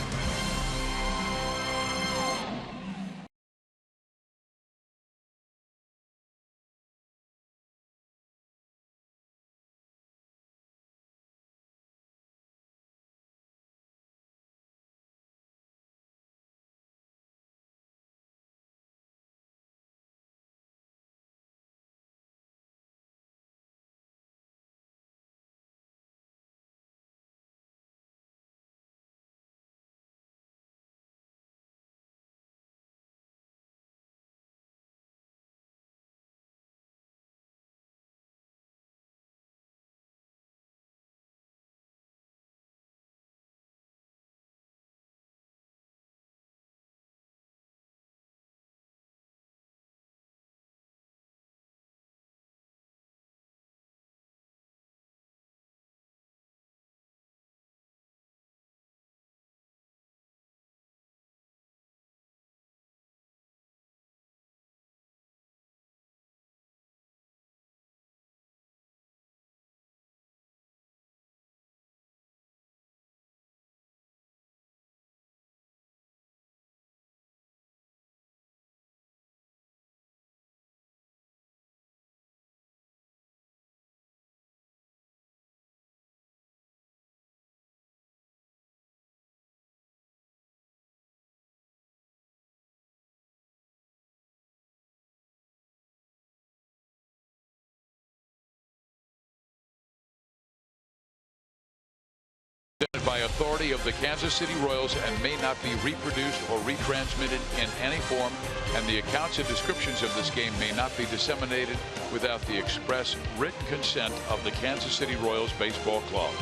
By authority of the Kansas City Royals and may not be reproduced or retransmitted in any form, and the accounts and descriptions of this game may not be disseminated without the express written consent of the Kansas City Royals Baseball Club.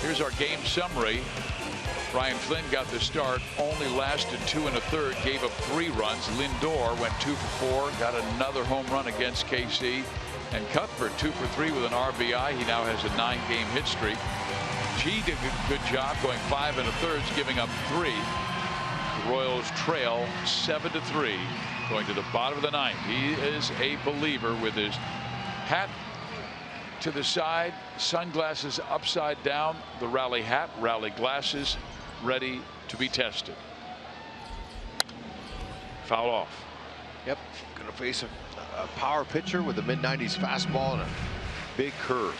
Here's our game summary. Brian Flynn got the start, only lasted 2 1/3, gave up 3 runs. Lindor went 2 for 4, got another home run against KC, and Cuthbert 2 for 3 with an RBI. He now has a 9-game hit streak. G did a good job going 5 1/3, giving up 3. The Royals trail 7-3 going to the bottom of the 9th. He is a believer with his hat to the side, sunglasses upside down, the rally hat, rally glasses ready to be tested. Foul off. Yep, going to face a power pitcher with a mid-90s fastball and a big curve.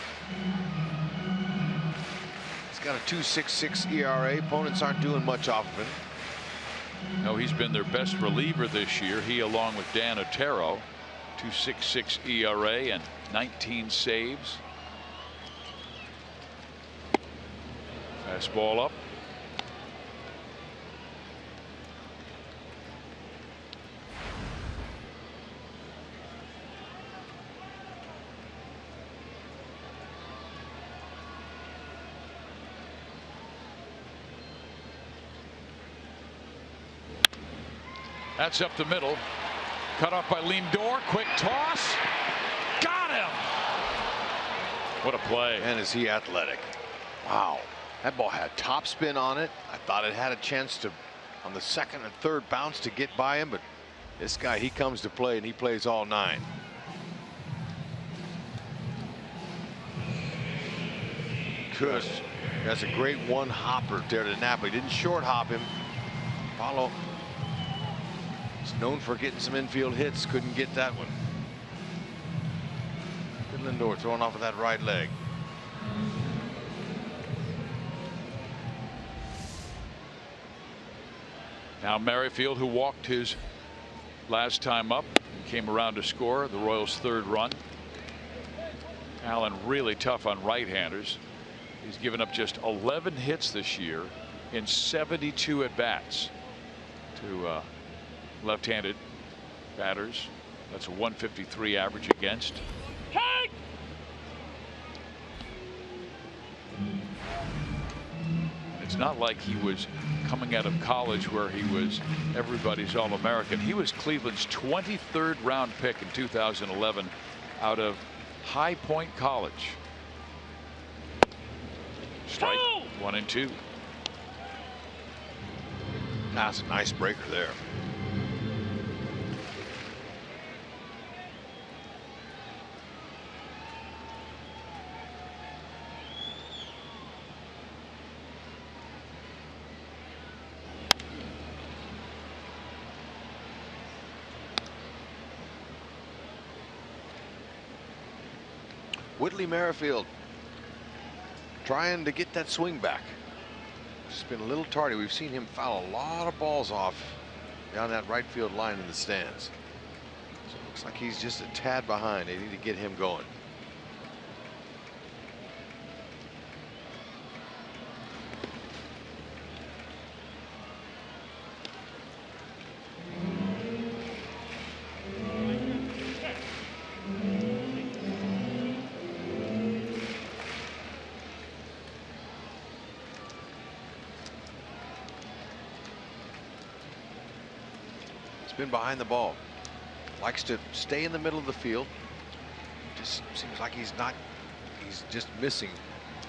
Got a 2.66 ERA. Opponents aren't doing much off of him. No, he's been their best reliever this year. He, along with Dan Otero, 2.66 ERA and 19 saves. Fastball up. That's up the middle. Cut off by Lindor. Quick toss. Got him. What a play. And is he athletic. Wow. That ball had top spin on it. I thought it had a chance to, on the 2nd and 3rd bounce, to get by him. But this guy, he comes to play, and he plays all 9. Good. That's a great one hopper there to Napa. He didn't short hop him. Paulo is known for getting some infield hits. Couldn't get that one. Good Lindor throwing off of that right leg. Now Merrifield, who walked his last time up, came around to score the Royals' 3rd run. Allen really tough on right-handers. He's given up just 11 hits this year in 72 at-bats to left-handed batters. That's a 153 average against. It's not like he was coming out of college where he was everybody's All-American. He was Cleveland's 23rd round pick in 2011 out of High Point College. Strike 1 and 2. That's a nice breaker there. Whitley Merrifield trying to get that swing back. Just been a little tardy. We've seen him foul a lot of balls off down that right field line in the stands. So it looks like he's just a tad behind. They need to get him going. Been behind the ball, likes to stay in the middle of the field. Just seems like he's just missing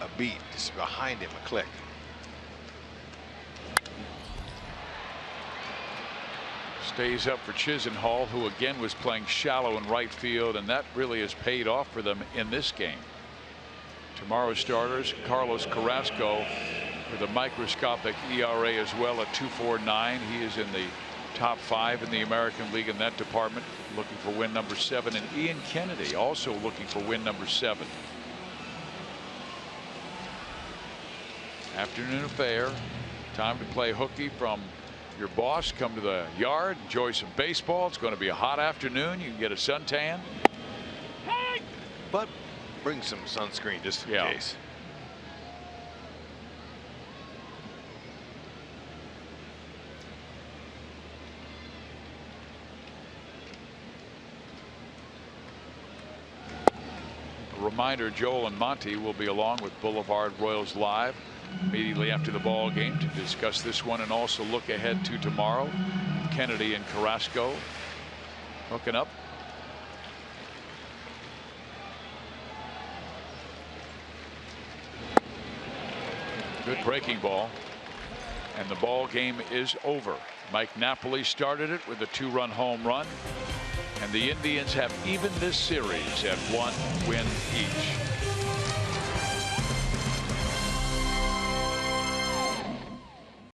a beat, just behind him a click. Stays up for Chisenhall, who again was playing shallow in right field, and that really has paid off for them in this game. Tomorrow's starters, Carlos Carrasco with a microscopic ERA as well at 2.49. He is in the top 5 in the American League in that department, looking for win number 7, and Ian Kennedy also looking for win number 7. Afternoon affair. Time to play hooky from your boss. Come to the yard, enjoy some baseball. It's going to be a hot afternoon. You can get a suntan. But bring some sunscreen just in case. reminder, Joel and Monty will be along with Boulevard Royals Live immediately after the ball game to discuss this one and also look ahead to tomorrow. Kennedy and Carrasco hooking up. Good breaking ball. And the ball game is over. Mike Napoli started it with a 2-run home run. And the Indians have evened this series at 1 win each.